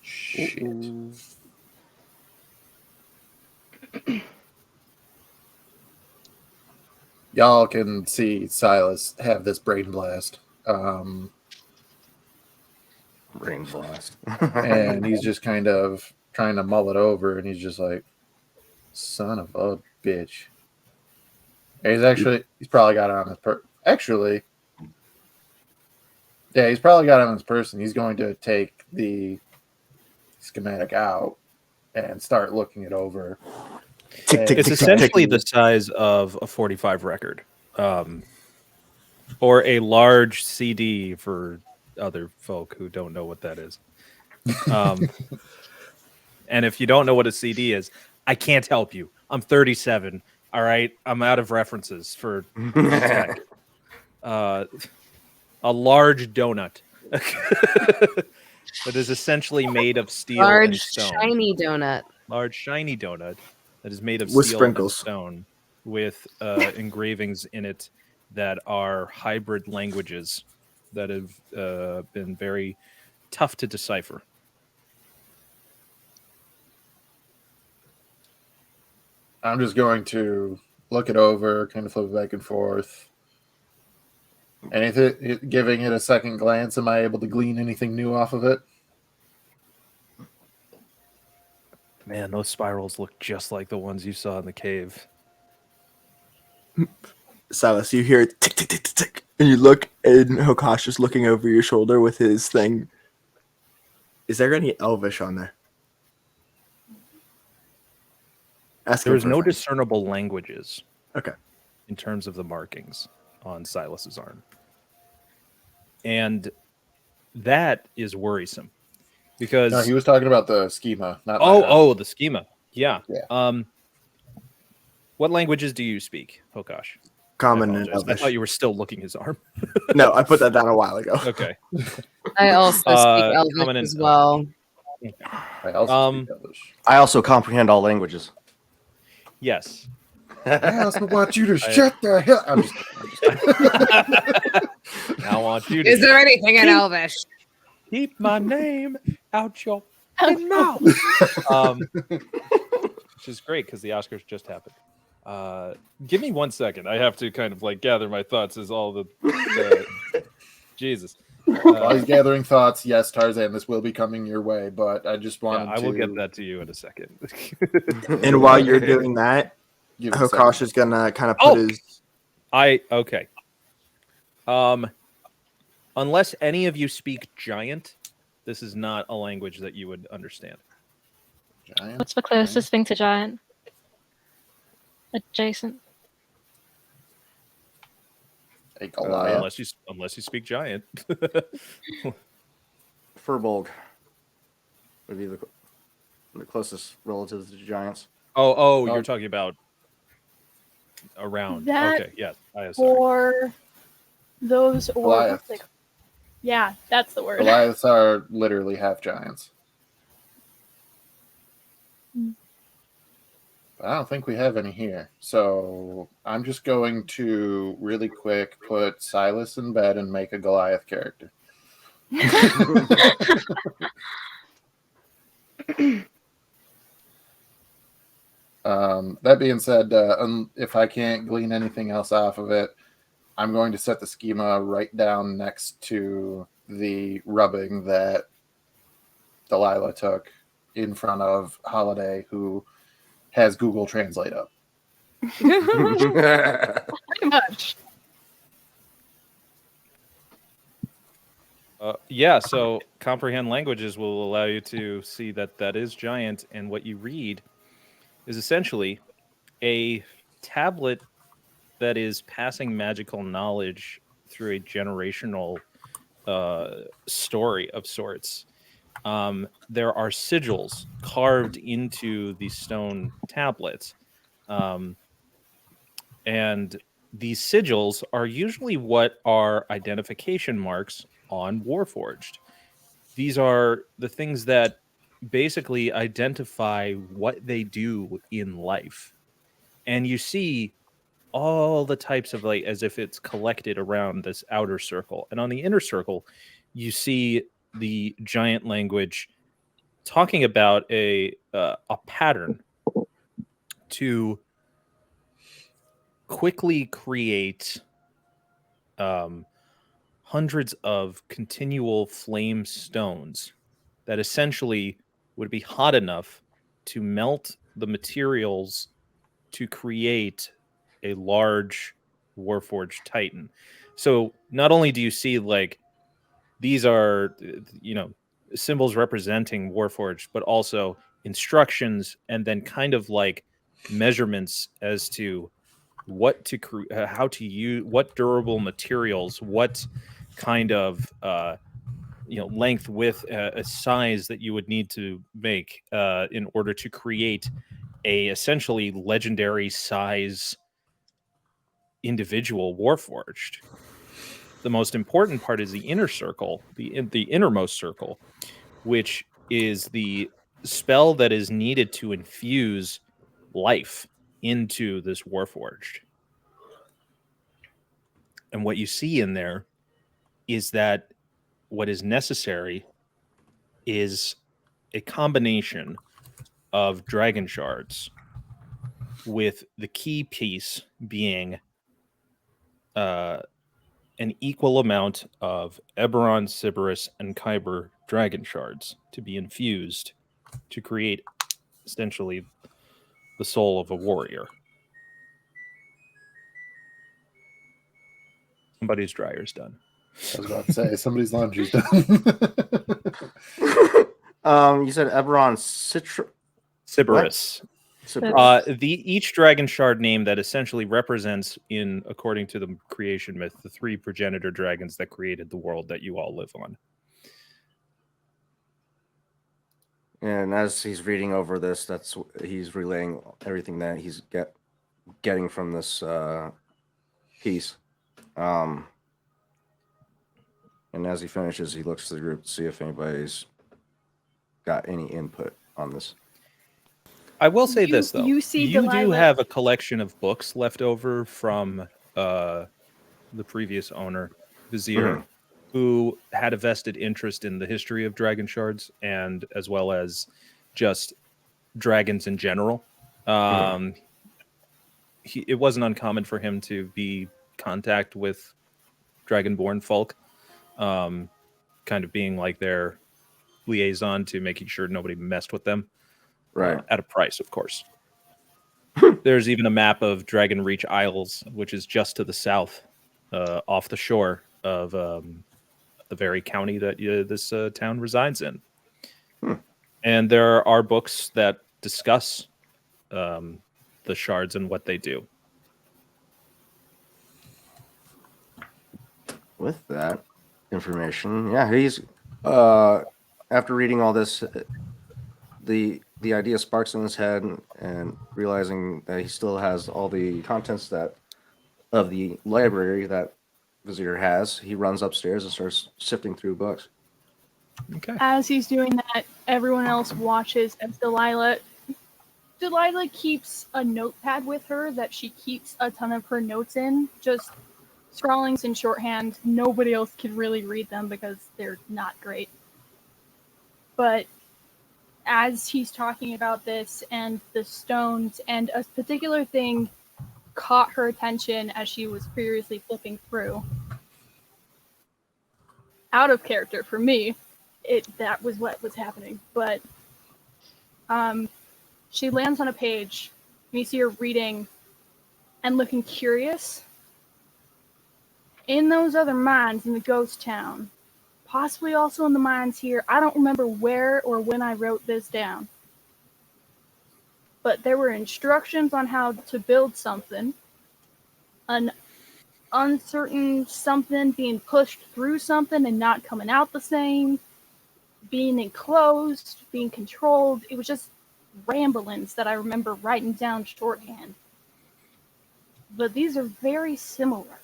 Shit. Y'all can see Silas have this brain blast. Brain blast. And he's just kind of trying to mull it over, and he's just like, son of a bitch. And he's probably got it on his actually, yeah, he's probably got it on his person. He's going to take the schematic out and start looking it over. It's essentially the size of a 45 record, or a large CD for other folk who don't know what that is. And if you don't know what a CD is, I can't help you. I'm 37. All right, I'm out of references for tech. A large donut that is essentially made of steel and Large, stone. shiny donut. Large shiny donut that is made of With steel sprinkles. and stone with engravings in it that are hybrid languages that have been very tough to decipher. I'm just going to look it over, kind of flip it back and forth. Anything, giving it a second glance, am I able to glean anything new off of it? Man, those spirals look just like the ones you saw in the cave. Silas, you hear it tick, tick, tick, tick, tick, and you look, and Hokash is looking over your shoulder with his thing. Is there any Elvish on there? Ask There him was for a no friend. discernible languages. Okay. In terms of the markings on Silas's arm. And that is worrisome because No, he was talking about the schema, not the schema. Yeah. Yeah. What languages do you speak, Hokash? Common I and apologize. I Elvish. thought you were still looking his arm. No, I put that down a while ago. Okay. I also speak Common Elvish and as well. I also speak Elvish. I also comprehend all languages. Yes. I also want you to shut the hell. I'm just kidding. I want you to Is there anything in Elvish? keep my name out your mouth. Which is great because the Oscars just happened. Give me 1 second. I have to kind of like gather my thoughts as all the Jesus. While he's gathering thoughts, yes, Tarzan, this will be coming your way, but I just wanted I will get that to you in a second. And while you're doing that, give it a Hokash second. is gonna kind of put his. Okay. Unless any of you speak Giant, this is not a language that you would understand. Giant? What's the closest thing to giant? Adjacent. A Goliath. Unless you speak Giant. Furbolg would be the closest relatives to giants. You're talking about around. That Okay, yes. I am sorry. or those or Goliath. like, yeah, that's the word. Goliaths are literally half giants. But I don't think we have any here. So I'm just going to really quick put Silas in bed and make a Goliath character. That being said, if I can't glean anything else off of it, I'm going to set the schema right down next to the rubbing that Delilah took in front of Holiday, who has Google Translate up. Pretty much. So comprehend languages will allow you to see that is giant, and what you read is essentially a tablet that is passing magical knowledge through a generational story of sorts. There are sigils carved into the stone tablets. And these sigils are usually what are identification marks on Warforged. These are the things that basically identify what they do in life. And you see all the types of like as if it's collected around this outer circle. And on the inner circle, you see the giant language talking about a pattern to quickly create hundreds of continual flame stones that essentially would be hot enough to melt the materials to create a large Warforged Titan. So not only do you see like these are symbols representing Warforged, but also instructions and then kind of like measurements as to what to how to use, what durable materials, what kind of length, width, a size that you would need to make in order to create a essentially legendary size individual Warforged. The most important part is the inner circle, the innermost circle, which is the spell that is needed to infuse life into this Warforged. And what you see in there is that what is necessary is a combination of dragon shards, with the key piece being an equal amount of Eberron, Sybaris, and Kyber dragon shards to be infused to create essentially the soul of a warrior. Somebody's dryer's done. I was about to say, somebody's laundry's done. You said Eberron Sybaris. Each dragon shard name that essentially represents, according to the creation myth, the three progenitor dragons that created the world that you all live on. And as he's reading over this, he's relaying everything that he's getting from this piece. And as he finishes, he looks to the group to see if anybody's got any input on this. I will say this, though. You see do Delilah- have a collection of books left over from the previous owner, Vizier, who had a vested interest in the history of dragon shards and as well as just dragons in general. It wasn't uncommon for him to be contact with dragonborn folk, kind of being like their liaison to making sure nobody messed with them, Right. at a price, of course. There's even a map of Dragon Reach Isles, which is just to the south, off the shore of the very county that this town resides in. And there are books that discuss the shards and what they do. With that information, yeah, he's after reading all this, the idea sparks in his head, and realizing that he still has all the contents of the library that Vizier has, he runs upstairs and starts sifting through books. Okay. As he's doing that, everyone else watches as Delilah keeps a notepad with her that she keeps a ton of her notes in, just scrawlings in shorthand. Nobody else can really read them because they're not great. But as he's talking about this and the stones, and a particular thing caught her attention as she was previously flipping through. Out of character for me, that was what was happening. But she lands on a page, and you see her reading and looking curious. In those other mines in the ghost town, possibly also in the mines here, I don't remember where or when I wrote this down, but there were instructions on how to build something, an uncertain something being pushed through something and not coming out the same, being enclosed, being controlled. It was just ramblings that I remember writing down shorthand. But these are very similar.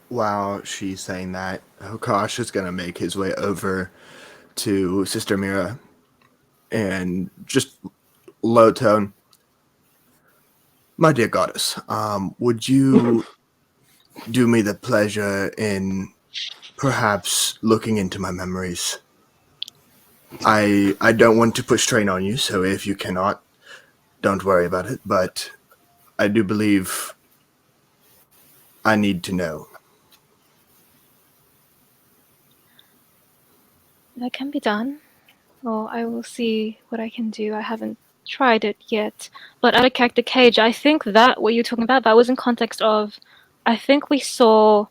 While she's saying that, Hokash is going to make his way over to Sister Mira and just low tone. My dear goddess, would you do me the pleasure in perhaps looking into my memories? I don't want to put strain on you, so if you cannot, don't worry about it, but I do believe I need to know. That can be done. Well, I will see what I can do. I haven't tried it yet. But out of character Cage, I think that what you're talking about, that was in context of, I think we saw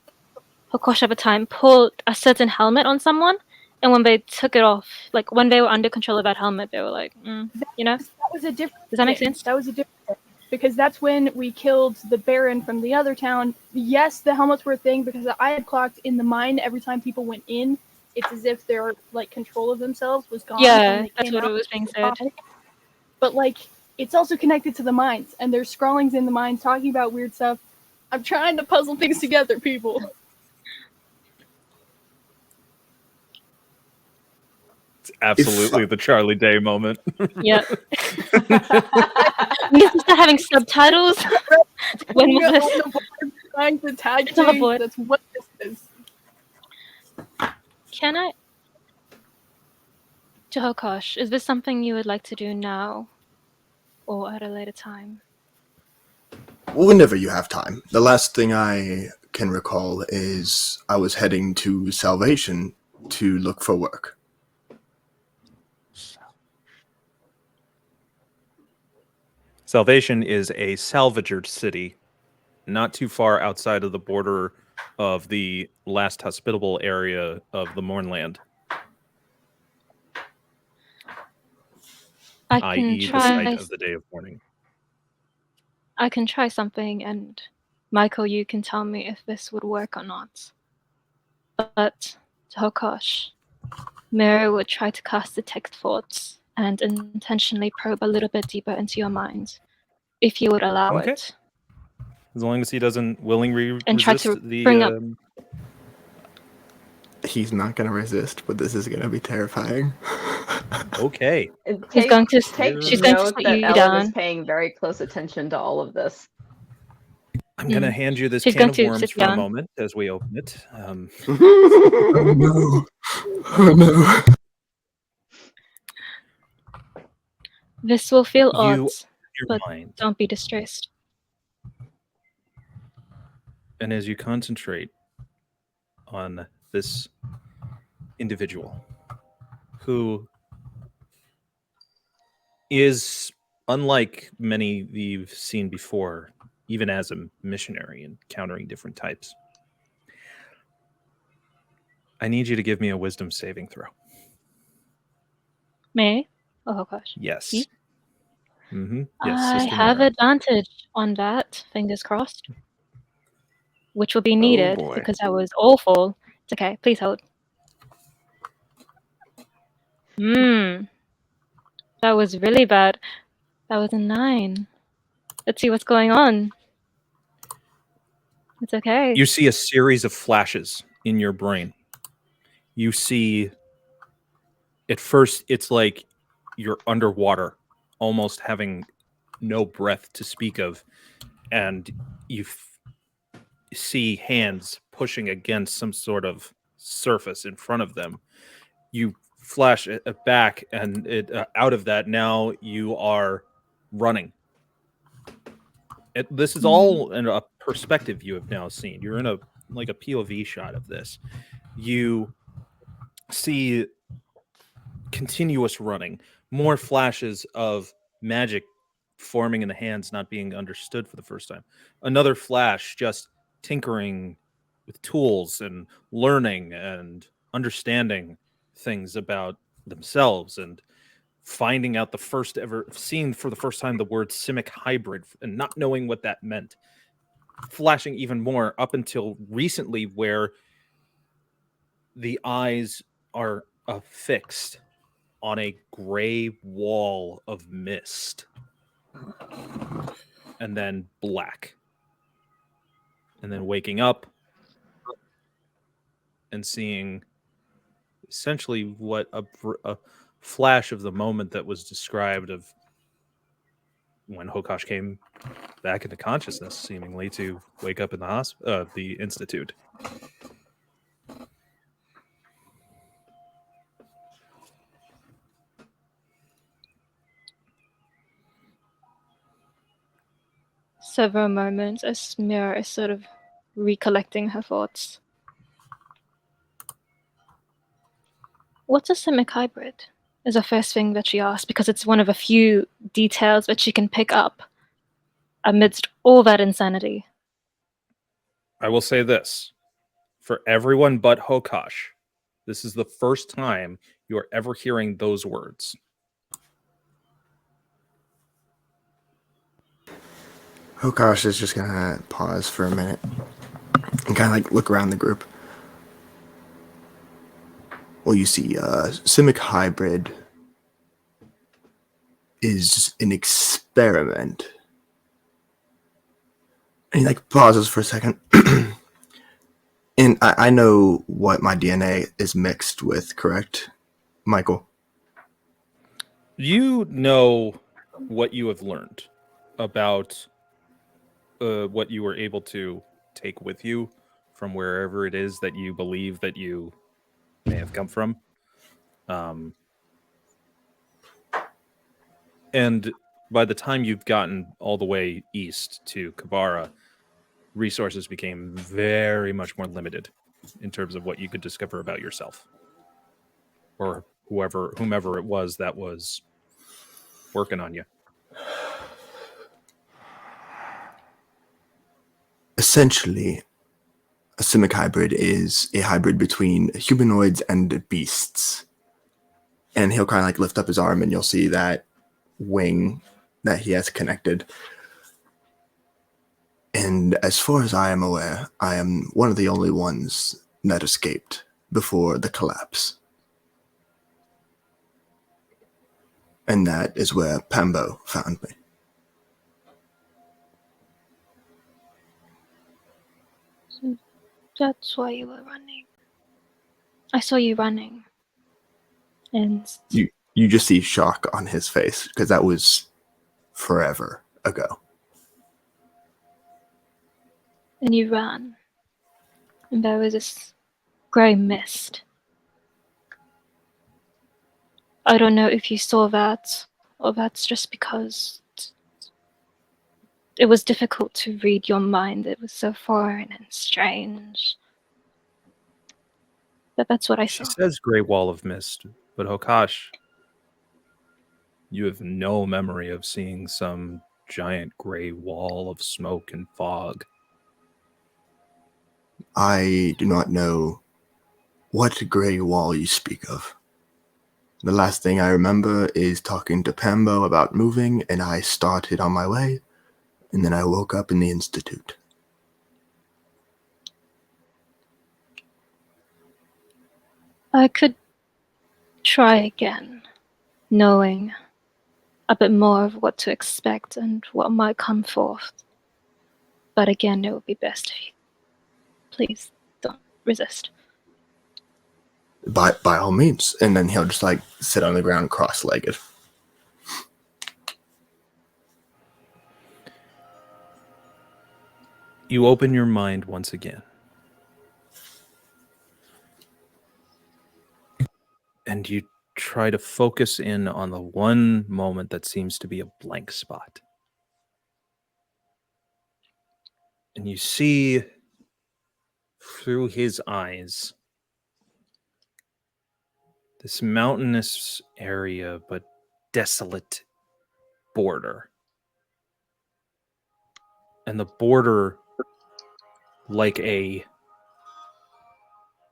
Hokosh at the time pull a certain helmet on someone, and when they took it off, like when they were under control of that helmet, they were like, you know? That was a different Does that make thing. sense? That was a different thing. Because that's when we killed the Baron from the other town. Yes, the helmets were a thing because I had clocked in the mine every time people went in. It's as if their like control of themselves was gone. Yeah, when they that's came what out it was being of the said. body. But like, it's also connected to the mines, and there's scrawlings in the mines talking about weird stuff. I'm trying to puzzle things together, people. It's absolutely the Charlie Day moment. Yep. We need to start having subtitles. When was this? On the board trying to tag It's on the team, board. that's what this is. Can I? Jahokosh, is this something you would like to do now? Or at a later time? Whenever you have time. The last thing I can recall is I was heading to Salvation to look for work. Salvation is a salvager city, not too far outside of the border of the last hospitable area of the Mournland, I can i.e. the site try. of the Day of Mourning. I can try something and Michael, you can tell me if this would work or not. But to Hokosh, Mary would try to cast detect thoughts and intentionally probe a little bit deeper into your mind, if you would allow Okay. it. As long as he doesn't willingly And try resist to the. bring up- He's not going to resist, but this is going to be terrifying. Okay. And He's going to- take she's going to note sit that you Ellen is down. paying very close attention to all of this. I'm going to hand you this She's can going of to worms sit for a down. moment as we open it. Oh no. Oh no. This will feel odd, Your but mind. don't be distressed. And as you concentrate on this individual who is unlike many you've seen before, even as a missionary encountering different types, I need you to give me a wisdom saving throw. Me? Oh gosh. Yes. Me? Mm-hmm. Yes, I Sister have Mara. advantage on that, fingers crossed. Which will be needed boy. because I was awful. It's okay, please hold. That was really bad. That was a 9. Let's see what's going on. It's okay. You see a series of flashes in your brain. You see, at first, it's like you're underwater, almost having no breath to speak of, and you see hands pushing against some sort of surface in front of them. You flash it back, and out of that, now you are running. This is all in a perspective you have now seen. You're in a POV shot of this. You see continuous running, more flashes of magic forming in the hands not being understood for the first time. Another flash, just tinkering with tools and learning and understanding things about themselves and finding out the first ever seen for the first time the word simic hybrid and not knowing what that meant. Flashing even more up until recently, where the eyes are affixed on a gray wall of mist, and then black, and then waking up and seeing essentially what a flash of the moment that was described of when Hokosh came back into consciousness, seemingly to wake up in the institute. Several moments as Mira is sort of recollecting her thoughts. What's a simic hybrid? Is the first thing that she asks, because it's one of a few details that she can pick up amidst all that insanity. I will say this for everyone but Hokosh, this is the first time you are ever hearing those words. Hokosh is just going to pause for a minute and kind of look around the group. Well, you see, Simic Hybrid is an experiment. And he pauses for a second. And I know what my DNA is mixed with, correct, Michael? You know what you have learned about what you were able to take with you from wherever it is that you believe that you may have come from. And by the time you've gotten all the way east to Kabara, resources became very much more limited in terms of what you could discover about yourself or whomever it was that was working on you. Essentially, a Simic Hybrid is a hybrid between humanoids and beasts. And he'll kind of lift up his arm and you'll see that wing that he has connected. And as far as I am aware, I am one of the only ones that escaped before the collapse. And that is where Pambo found me. So that's why you were running. I saw you running. And You just see shock on his face, because that was forever ago. and you ran. And there was this grey mist. I don't know if you saw that, or that's just because it was difficult to read your mind. It was so foreign and strange. But that's what I She saw. says Grey Wall of Mist, but Hokash, you have no memory of seeing some giant gray wall of smoke and fog. I do not know what gray wall you speak of. The last thing I remember is talking to Pambo about moving, and I started on my way, and then I woke up in the Institute. I could try again, knowing a bit more of what to expect and what might come forth. But again, it would be best if you please don't resist. By all means. And then he'll just like sit on the ground cross-legged. You open your mind once again. And you try to focus in on the one moment that seems to be a blank spot. And you see through his eyes this mountainous area, but desolate border. And the border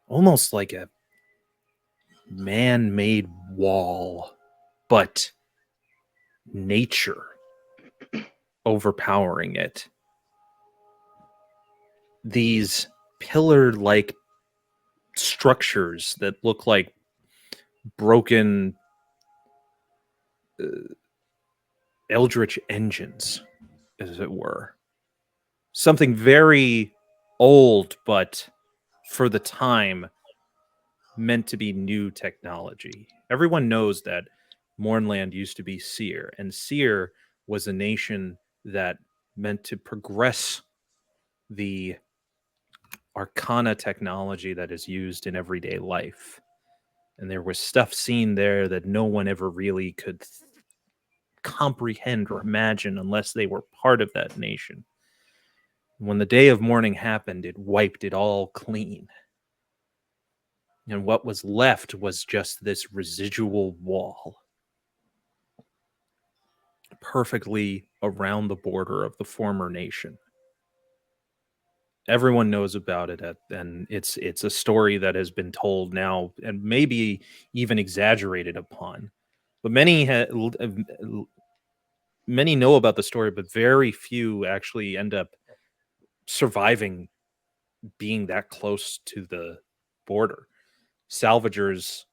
almost like a man-made wall, but nature overpowering it. These pillar-like structures that look like broken eldritch engines, as it were. Something very old, but for the time meant to be new technology. Everyone knows that Mornland used to be Seer, and Seer was a nation that meant to progress the arcana technology that is used in everyday life. And there was stuff seen there that no one ever really could comprehend or imagine unless they were part of that nation. When the day of mourning happened, it wiped it all clean. And what was left was just this residual wall, perfectly around the border of the former nation. Everyone knows about it, and it's a story that has been told now, and maybe even exaggerated upon. But many know about the story, but very few actually end up surviving being that close to the border. Salvagers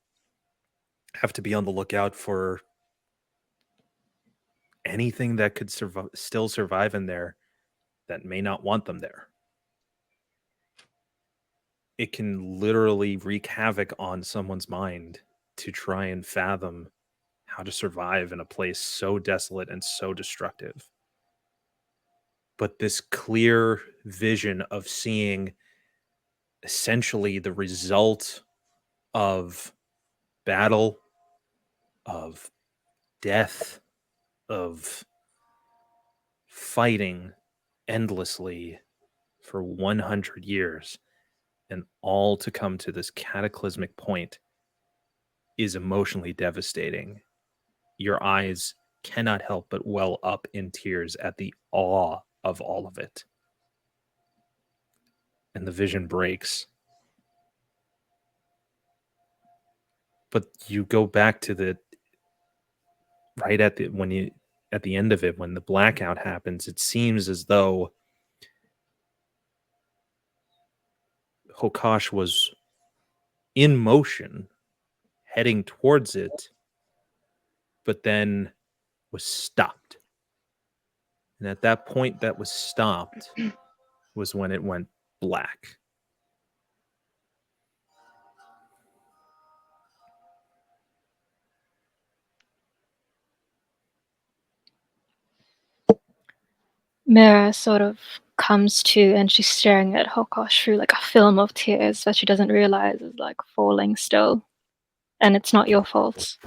have to be on the lookout for anything that could still survive in there that may not want them there. It can literally wreak havoc on someone's mind to try and fathom how to survive in a place so desolate and so destructive. But this clear vision of seeing essentially the result of battle, of death, of fighting endlessly for 100 years, and all to come to this cataclysmic point is emotionally devastating. Your eyes cannot help but well up in tears at the awe of all of it. And the vision breaks. But you go back to the right at the end of it, when the blackout happens, it seems as though Hokash was in motion, heading towards it, but then was stopped. And at that point that was stopped was when it went black. Mira sort of comes to and she's staring at Hokosh through like a film of tears that she doesn't realize is like falling still. And it's not your fault.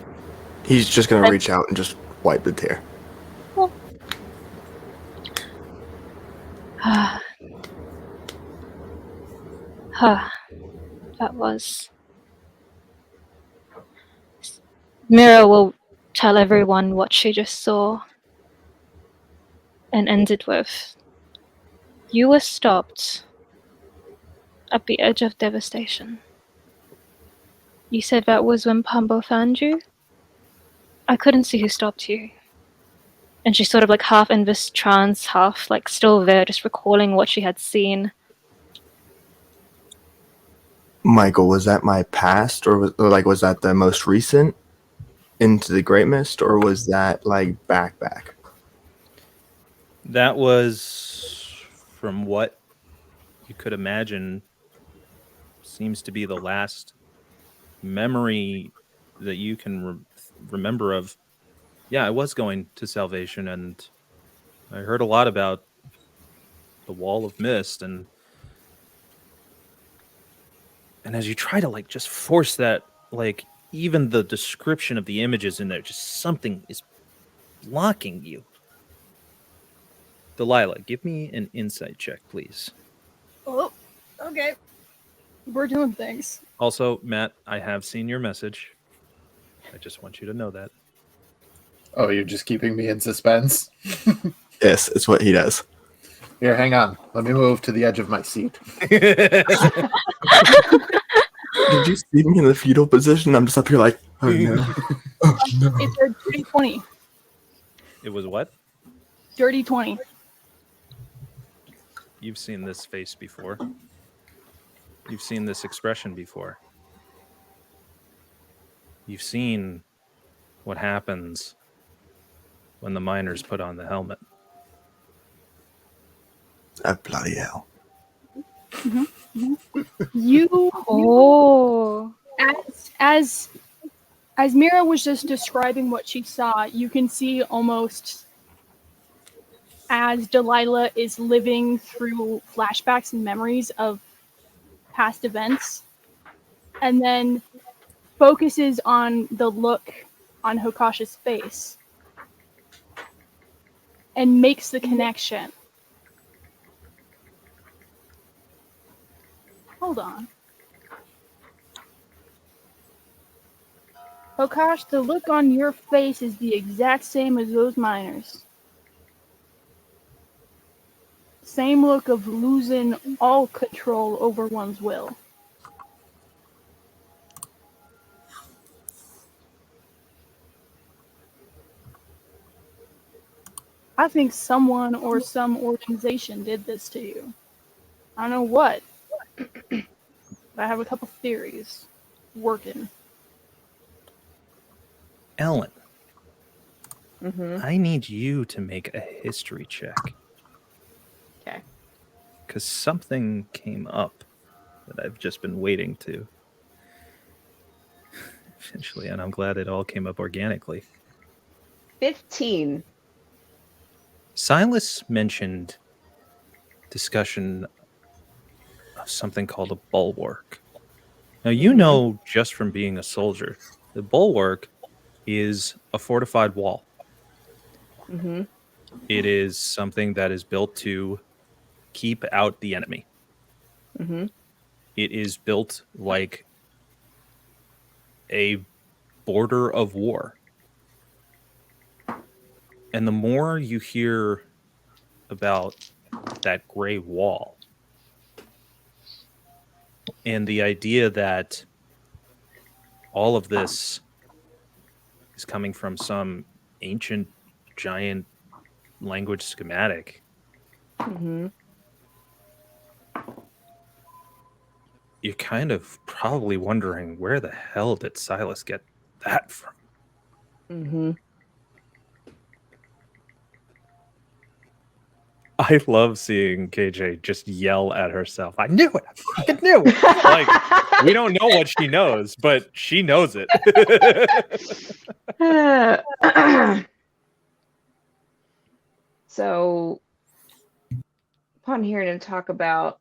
He's just gonna reach out and just wipe the tear. That was. Mira will tell everyone what she just saw and end it with, you were stopped at the edge of devastation. You said that was when Pumbo found you? I couldn't see who stopped you. And she's sort of like half in this trance, half like still there, just recalling what she had seen. Michael, was that my past, or was that the most recent Into the Great Mist, or was that like back? That was, from what you could imagine, seems to be the last memory that you can remember of. Yeah, I was going to Salvation, and I heard a lot about the Wall of Mist, and as you try to like just force that, like even the description of the images in there, just something is blocking you. Delilah, give me an insight check, please. Oh, okay. We're doing things. Also, Matt, I have seen your message. I just want you to know that. Oh, you're just keeping me in suspense? Yes, it's what he does. Here, hang on. Let me move to the edge of my seat. Did you see me in the fetal position? I'm just up here like, oh no. Oh no. It's a dirty 20. It was what? Dirty 20. You've seen this face before. You've seen this expression before. You've seen what happens when the miners put on the helmet. Oh, bloody hell. You Oh. as Mira was just describing what she saw, you can see almost as Delilah is living through flashbacks and memories of past events, and then focuses on the look on Hokash's face and makes the connection. Hold on. Hokash, the look on your face is the exact same as those miners. Same look of losing all control over one's will. I think someone or some organization did this to you. I don't know what, but I have a couple theories working. Ellen, Mm-hmm. I need you to make a history check. Okay. Because something came up that I've just been waiting to. Eventually, and I'm glad it all came up organically. 15. Silas mentioned discussion of something called a bulwark. Now, you know, just from being a soldier, the bulwark is a fortified wall. Mm-hmm. It is something that is built to keep out the enemy. Mm-hmm. It is built like a border of war. And the more you hear about that gray wall and the idea that all of this is coming from some ancient giant language schematic, Mm-hmm. you're kind of probably wondering, where the hell did Silas get that from? Mm-hmm. I love seeing KJ just yell at herself. I knew it. I fucking knew it. Like, we don't know what she knows, but she knows it. So, upon hearing him talk about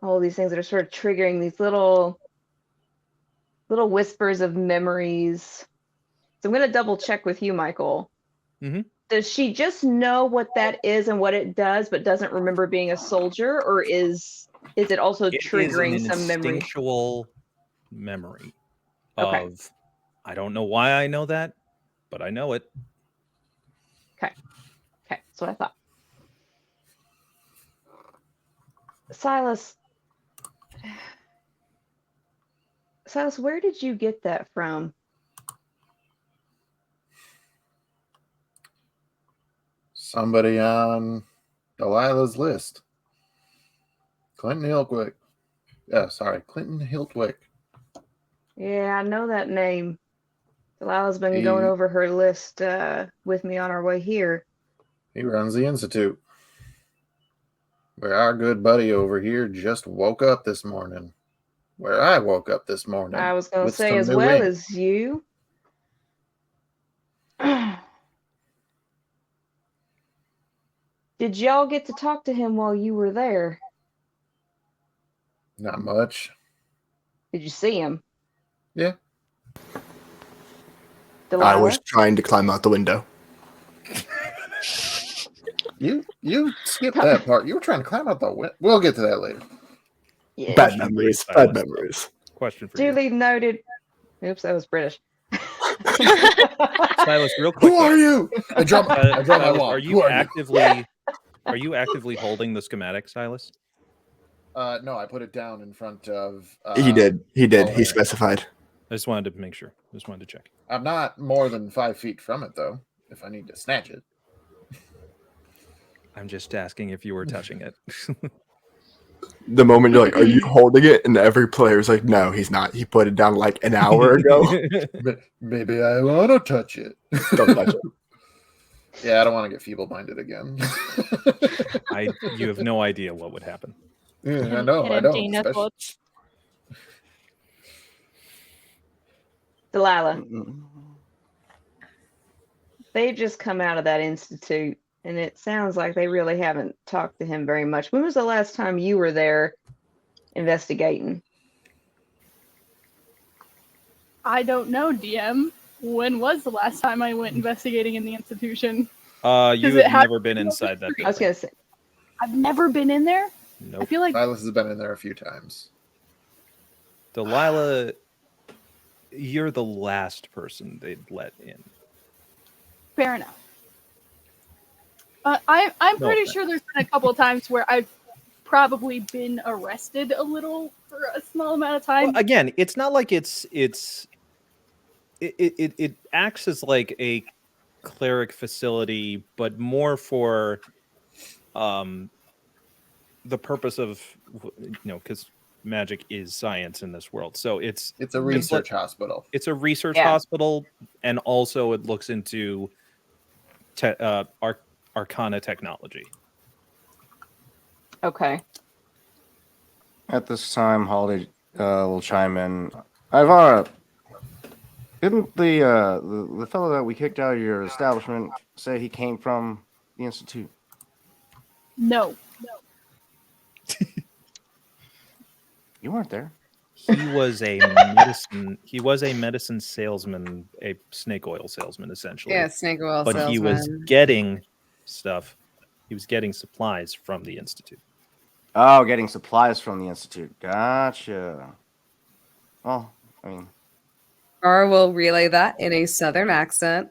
all these things that are sort of triggering these little whispers of memories. So I'm going to double check with you, Michael. Mm-hmm. Does she just know what that is and what it does, but doesn't remember being a soldier, or is it also triggering some memory? Instinctual memory Okay. of, I don't know why I know that, but I know it. Okay, that's what I thought. Silas, where did you get that from? Somebody on Delilah's list. Clinton Hiltwick. Yeah, sorry, Clinton Hiltwick. Yeah, I know that name. Delilah's been going over her list with me on our way here. He runs the Institute. Where our good buddy over here just woke up this morning. Where I woke up this morning. I was going to with say, some as new well ink. as you. Did y'all get to talk to him while you were there? Not much. Did you see him? Yeah. Delilah? I was trying to climb out the window. You skipped that part. You were trying to climb out the window. We'll get to that later. Yeah. Bad memories. Bad memories. Question for you. Duly noted. Oops, that was British. Silas, real quick. Who are you? I dropped my Silas, wand. are Who you are actively holding the schematic, Silas? No, I put it down in front of. He did. He O'Hare. specified. I just wanted to make sure. Just wanted to check. I'm not more than 5 feet from it, though, if I need to snatch it. I'm just asking if you were touching it. The moment you're like, "Are you holding it?" and every player's like, "No, he's not. He put it down like an hour ago." Maybe I want to touch it. Don't touch it. Yeah, I don't want to get feeble-minded again. You have no idea what would happen. Yeah, I know. I don't. Especially... Delilah, they've just come out of that institute, and it sounds like they really haven't talked to him very much. When was the last time you were there investigating? I don't know, DM. When was the last time I went investigating in the institution? You have never been inside that building. I was going to say. I've never been in there? Nope. I feel like Silas has been in there a few times. Delilah, you're the last person they'd let in. fair enough. I'm pretty sure there's been a couple of times where I've probably been arrested a little for a small amount of time. Well, again, it's not like it acts as like a cleric facility, but more for the purpose of, because magic is science in this world. So it's a research hospital. It's a research hospital, and also it looks into arcana technology. Okay. At this time, Holly will chime in. Ivara, didn't the fellow that we kicked out of your establishment say he came from the Institute? No. You weren't there. He was a medicine. He was a medicine salesman, a snake oil salesman, essentially. Yeah, snake oil but salesman. He was getting stuff. He was getting supplies from the Institute. Oh, getting supplies from the Institute. Gotcha. Well, I mean, Gar will relay that in a southern accent.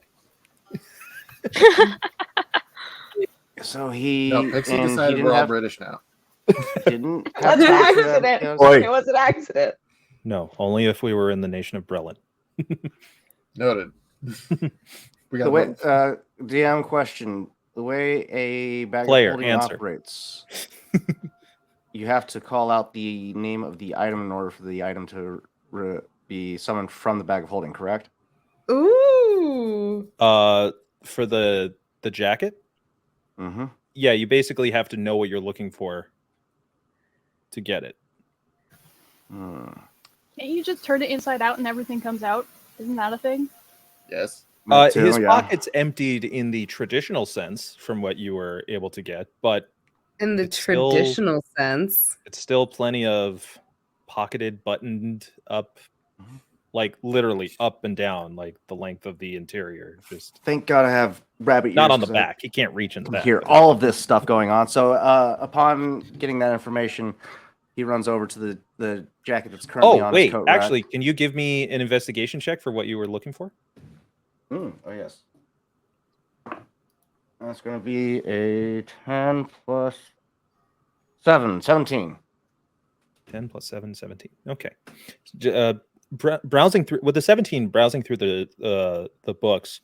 So he. No, Pixie decided we're all British now. Didn't. That's an accident. It was an accident. No, only if we were in the nation of Brelin. Noted. We got the way, DM question: the way a bag Player, of holding answer. operates. you have to call out the name of the item in order for the item to be summoned from the bag of holding, correct? Ooh. For the jacket, Mm-hmm. yeah, you basically have to know what you're looking for to get it. Can't you just turn it inside out and everything comes out? Isn't that a thing? Yes. His pockets emptied in the traditional sense, from what you were able to get, but In the it's still- traditional sense. it's still plenty of pocketed, buttoned up, like literally up and down, like the length of the interior. Just Thank God I have rabbit ears. not on the 'cause I back. He can't reach in the can back. hear but- all of this stuff going on. So upon getting that information, he runs over to the jacket that's currently Oh on wait, his coat rack. actually, can you give me an investigation check for what you were looking for? Oh, yes. That's going to be a 10 plus 7, 17. 10 plus 7, 17. Okay. Browsing through with the 17, browsing through the books,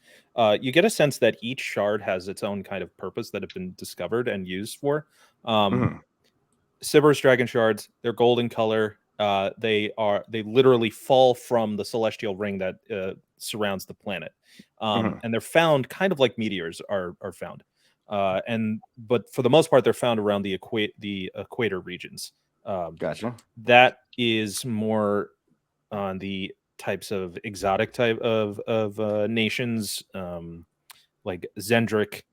you get a sense that each shard has its own kind of purpose that have been discovered and used for. Sybaris dragon shards, they're golden color. They literally fall from the celestial ring that surrounds the planet, and they're found kind of like meteors are found, but for the most part they're found around the equator regions. Gotcha. That is more on the types of exotic type of nations, like Zendrick,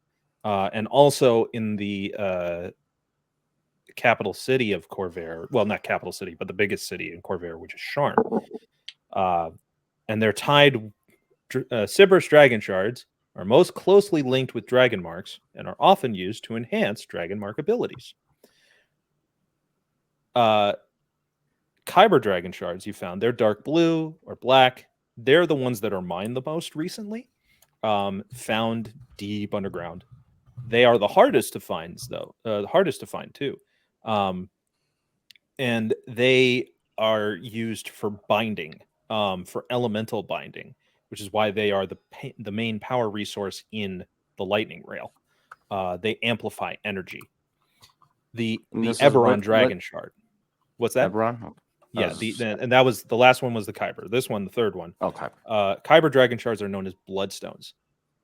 and also in the capital city of Corvair. Well, not capital city, but the biggest city in Corvair, which is Sharn. And they're tied. Sybaris dragon shards are most closely linked with dragon marks and are often used to enhance dragon mark abilities. Kyber dragon shards you found, they're dark blue or black. They're the ones that are mined the most recently, found deep underground. They are the hardest to find, though. The hardest to find too, and they are used for binding, for elemental binding, which is why they are the main power resource in the lightning rail. They amplify energy. The Eberron dragon shard. What's that? Eberron? Yeah, and that was the last one was the Kyber. This one, the third one. Okay. Kyber dragon shards are known as bloodstones.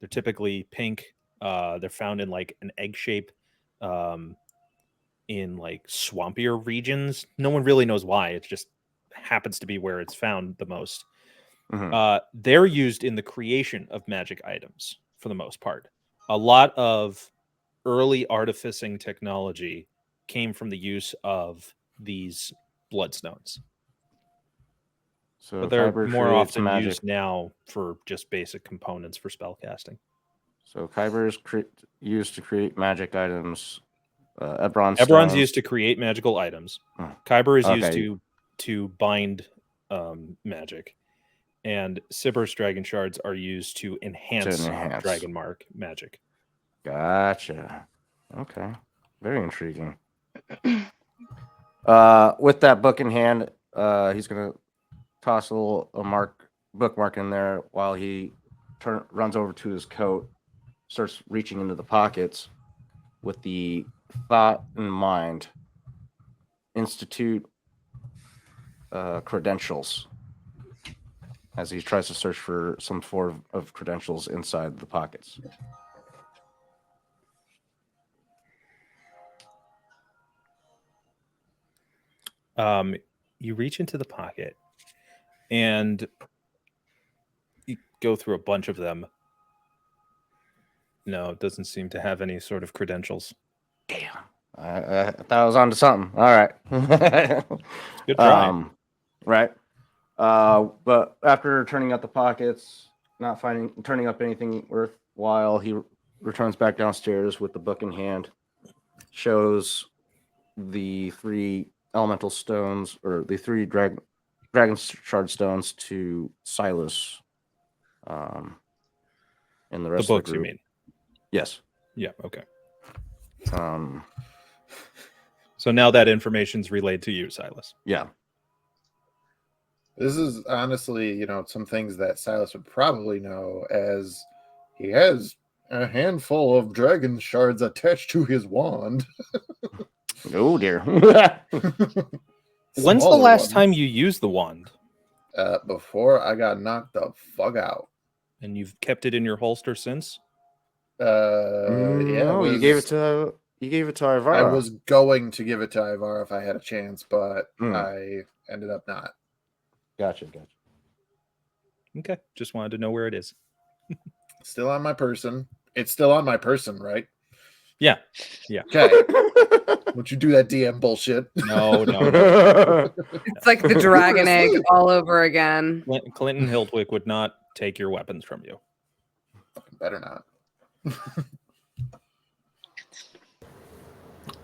They're typically pink. They're found in like an egg shape, in like swampier regions. No one really knows why. It just happens to be where it's found the most. They're used in the creation of magic items for the most part. A lot of early artificing technology came from the use of these bloodstones. So but they're Kyber more creates often magic. used now for just basic components for spellcasting. So Kyber is used to create magic items. Eberron's used to create magical items. Kyber is used to bind magic, and Sybaris dragon shards are used to enhance dragon mark magic. Gotcha. Okay, very intriguing. With that book in hand, he's gonna toss a bookmark in there while he runs over to his coat, starts reaching into the pockets with the thought in mind. Institute credentials, as he tries to search for some form of credentials inside the pockets. You reach into the pocket and you go through a bunch of them. No, it doesn't seem to have any sort of credentials. Damn. I thought I was onto something. All right. Good try. Right. But after turning out the pockets, not turning up anything worthwhile, he returns back downstairs with the book in hand, shows the 3 elemental stones, or the 3 dragon shard stones, to Silas. And the rest the of books, the group. you mean? Yes. Yeah. Okay. So now that information's relayed to you, Silas. Yeah. This is honestly, some things that Silas would probably know, as he has a handful of dragon shards attached to his wand. Oh dear. When's the Smaller last ones. time you used the wand? Before I got knocked the fuck out. And you've kept it in your holster since? Yeah. No, you gave it to Ivara. I was going to give it to Ivara if I had a chance, but Hmm. I ended up not. Gotcha. Okay, just wanted to know where it is. Still on my person. It's still on my person, right? Yeah. Okay. Don't you do that DM bullshit. No. It's like the dragon egg all over again. Clinton Hildwick would not take your weapons from you. Fucking better not.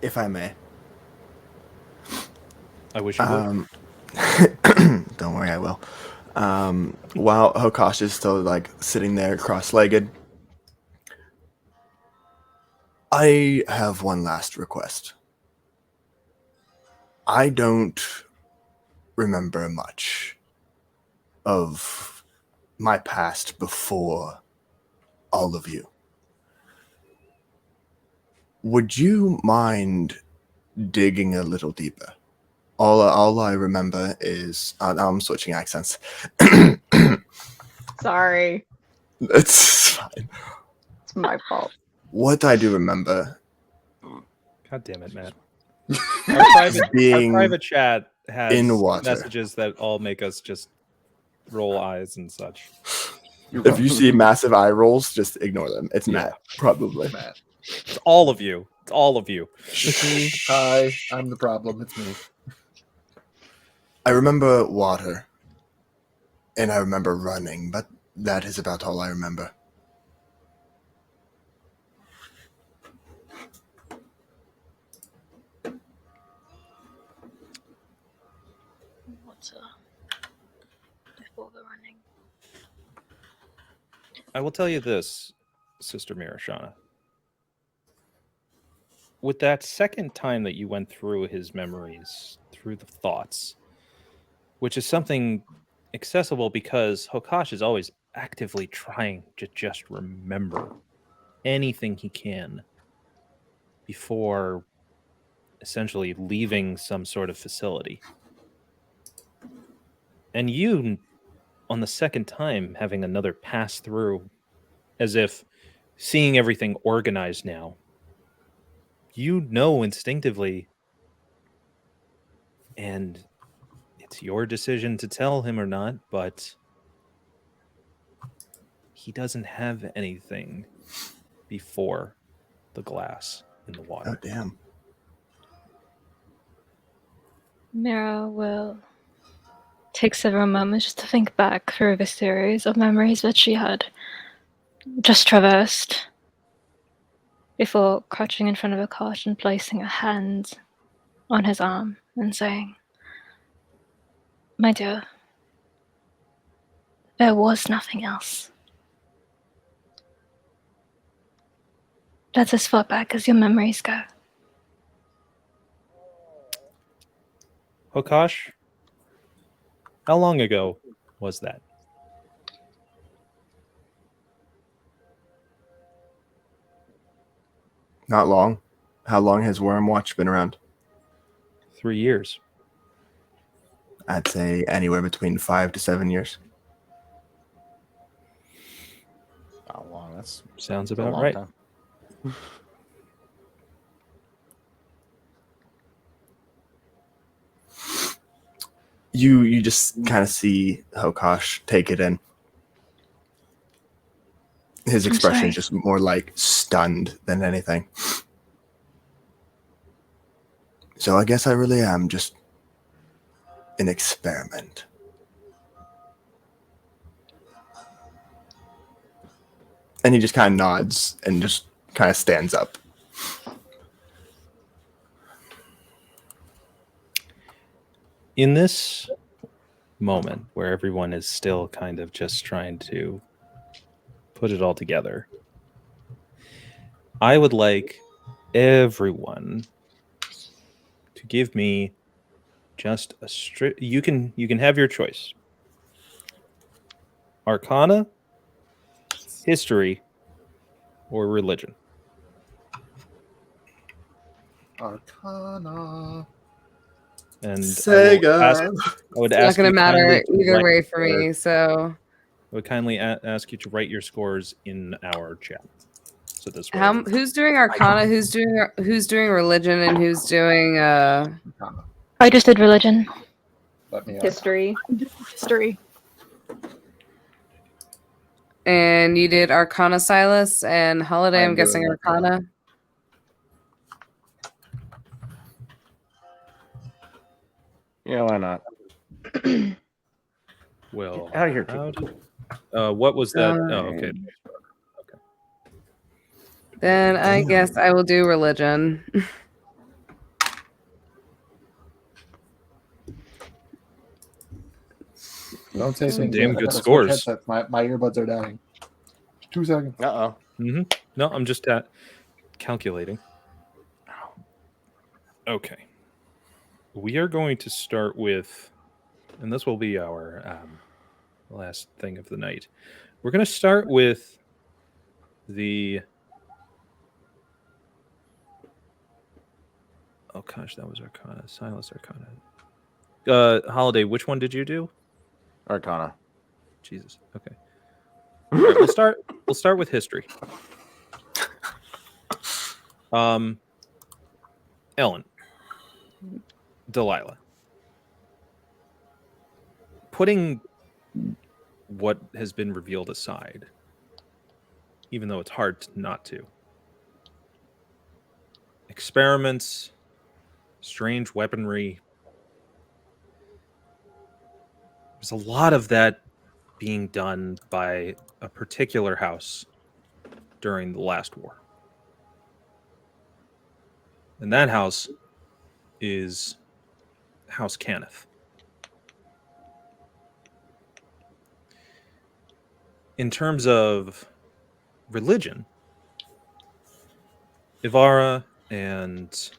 If I may. I wish you would. Don't worry, I will. While Hokosh is still like sitting there cross-legged, I have one last request. I don't remember much of my past before all of you. Would you mind digging a little deeper? All I remember is I'm switching accents. Sorry, It's fine. it's my fault. What I do remember God damn it, Matt. Our being private chat has in water. messages that all make us just roll eyes and such. If you see massive eye rolls, just ignore them. It's Matt, probably. Matt. It's all of you. It's all of you. Hi, I'm the problem. It's me. I remember water, and I remember running, but that is about all I remember. Water. Before the running. I will tell you this, Sister Mirashana. With that second time that you went through his memories, through the thoughts, which is something accessible because Hokosh is always actively trying to just remember anything he can before essentially leaving some sort of facility. And you, on the second time, having another pass through, as if seeing everything organized now, you know instinctively, and it's your decision to tell him or not, but he doesn't have anything before the glass in the Oh, water. damn. Mira will take several moments just to think back through the series of memories that she had just traversed before crouching in front of a cot and placing a hand on his arm and saying, "My dear, there was nothing else. That's as far back as your memories go." Hokosh, how long ago was that? Not long. How long has Wyrmwatch been around? 3 years. I'd say anywhere between 5 to 7 years. How long? That's Sounds a about long right. time. You just kind of see Hokosh take it in. His I'm expression sorry. is just more like stunned than anything. So I guess I really am just an experiment. And he just kind of nods and just kind of stands up. In this moment where everyone is still kind of just trying to put it all together, I would like everyone to give me just a straight. You can have your choice: Arcana, History, or Religion. Arcana. And Sega. I would It's not ask going you to matter kindly to either write way for your- me. So I would kindly ask you to write your scores in our chat. So this way, who's doing Arcana? Who's doing religion? And who's doing Arcana. I just did religion. Let me History. History. And you did Arcana, Silas, and Holiday. I'm I'm guessing doing Arcana. Arcana. Yeah, why not? well, Out of here, how kid. did- what was that? Oh, okay. Then I guess I will do religion. Don't say Some things. damn I good gotta switch scores. headsets. My earbuds are dying. 2 seconds. Uh-oh. No, I'm just calculating. Okay. We are going to start with, and this will be our last thing of the night. We're going to start with the. Oh gosh, that was Arcana. Silas Arcana. Holiday, which one did you do? Arcana. Jesus. Okay. All right, we'll start with history. Ellen. Delilah. Putting what has been revealed aside, even though it's hard not to. Experiments, strange weaponry. There's a lot of that being done by a particular house during the last war. And that house is House Cannith. In terms of religion, Ivara and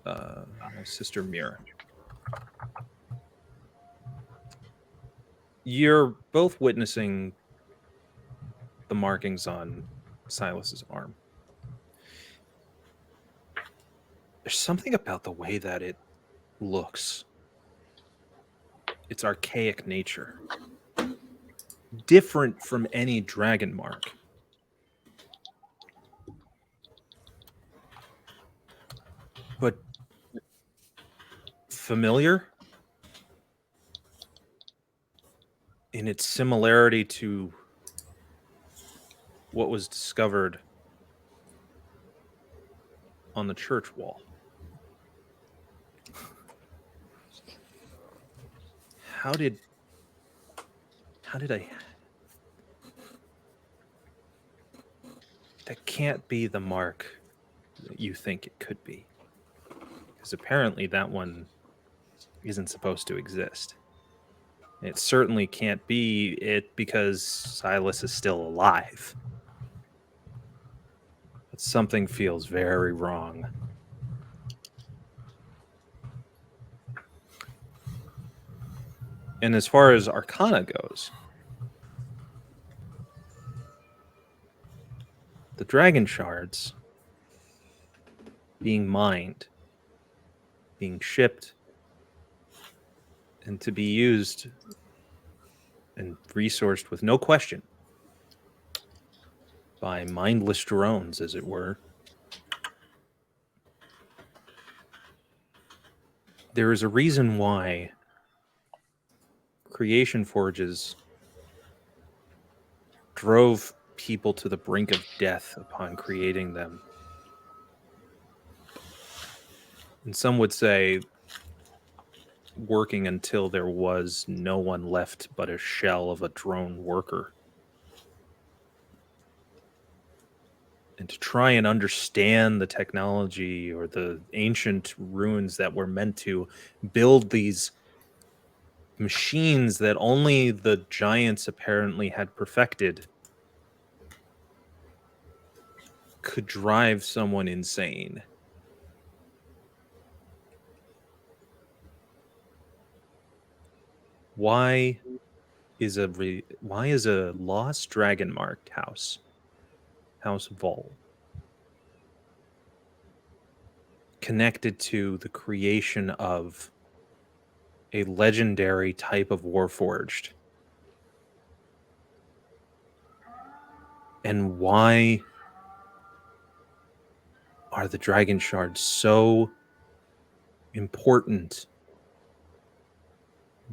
my sister Mira, you're both witnessing the markings on Silas's arm. There's something about the way that it looks. Its archaic nature. Different from any dragon mark. But familiar in its similarity to what was discovered on the church wall. How did I... That can't be the mark that you think it could be. Because apparently that one isn't supposed to exist. It certainly can't be it because Silas is still alive. But something feels very wrong. And as far as Arcana goes, the dragon shards being mined, being shipped, and to be used and resourced with no question by mindless drones, as it were. There is a reason why creation forges drove people to the brink of death upon creating them. And some would say working until there was no one left but a shell of a drone worker. And to try and understand the technology or the ancient ruins that were meant to build these machines that only the giants apparently had perfected could drive someone insane. Why is a lost dragon marked house Vol, connected to the creation of a legendary type of Warforged. And why are the dragon shards so important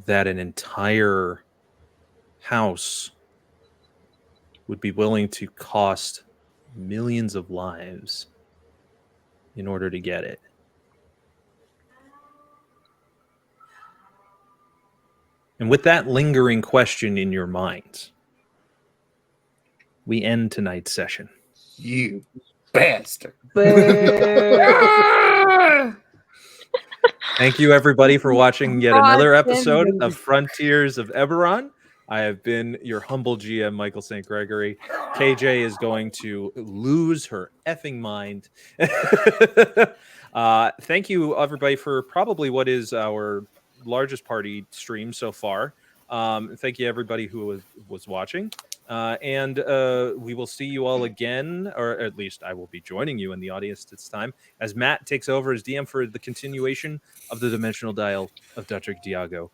that an entire house would be willing to cost millions of lives in order to get it? And with that lingering question in your mind, we end tonight's session. You bastard. Thank you, everybody, for watching yet another episode Boston. of Frontiers of Eberron. I have been your humble GM, Michael St. Gregory. KJ is going to lose her effing mind. Thank you, everybody, for probably what is our largest party stream so far. Thank you, everybody who was watching. And we will see you all again, or at least I will be joining you in the audience this time, as Matt takes over as DM for the continuation of the Dimensional Dial of Duttrick Diago.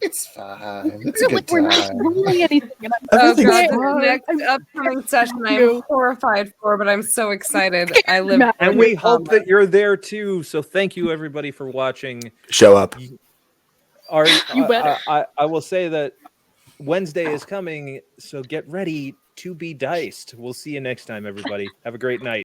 It's fine. It's a good We're not time. ruling anything. Oh Everything's god, fine. the next upcoming session I'm you. horrified for, but I'm so excited. I live Matt, for And the we hope combat. that you're there too. So thank you, everybody, for watching. Show up. You better. I will say that Wednesday is coming, so get ready to be diced. We'll see you next time, everybody. Have a great night.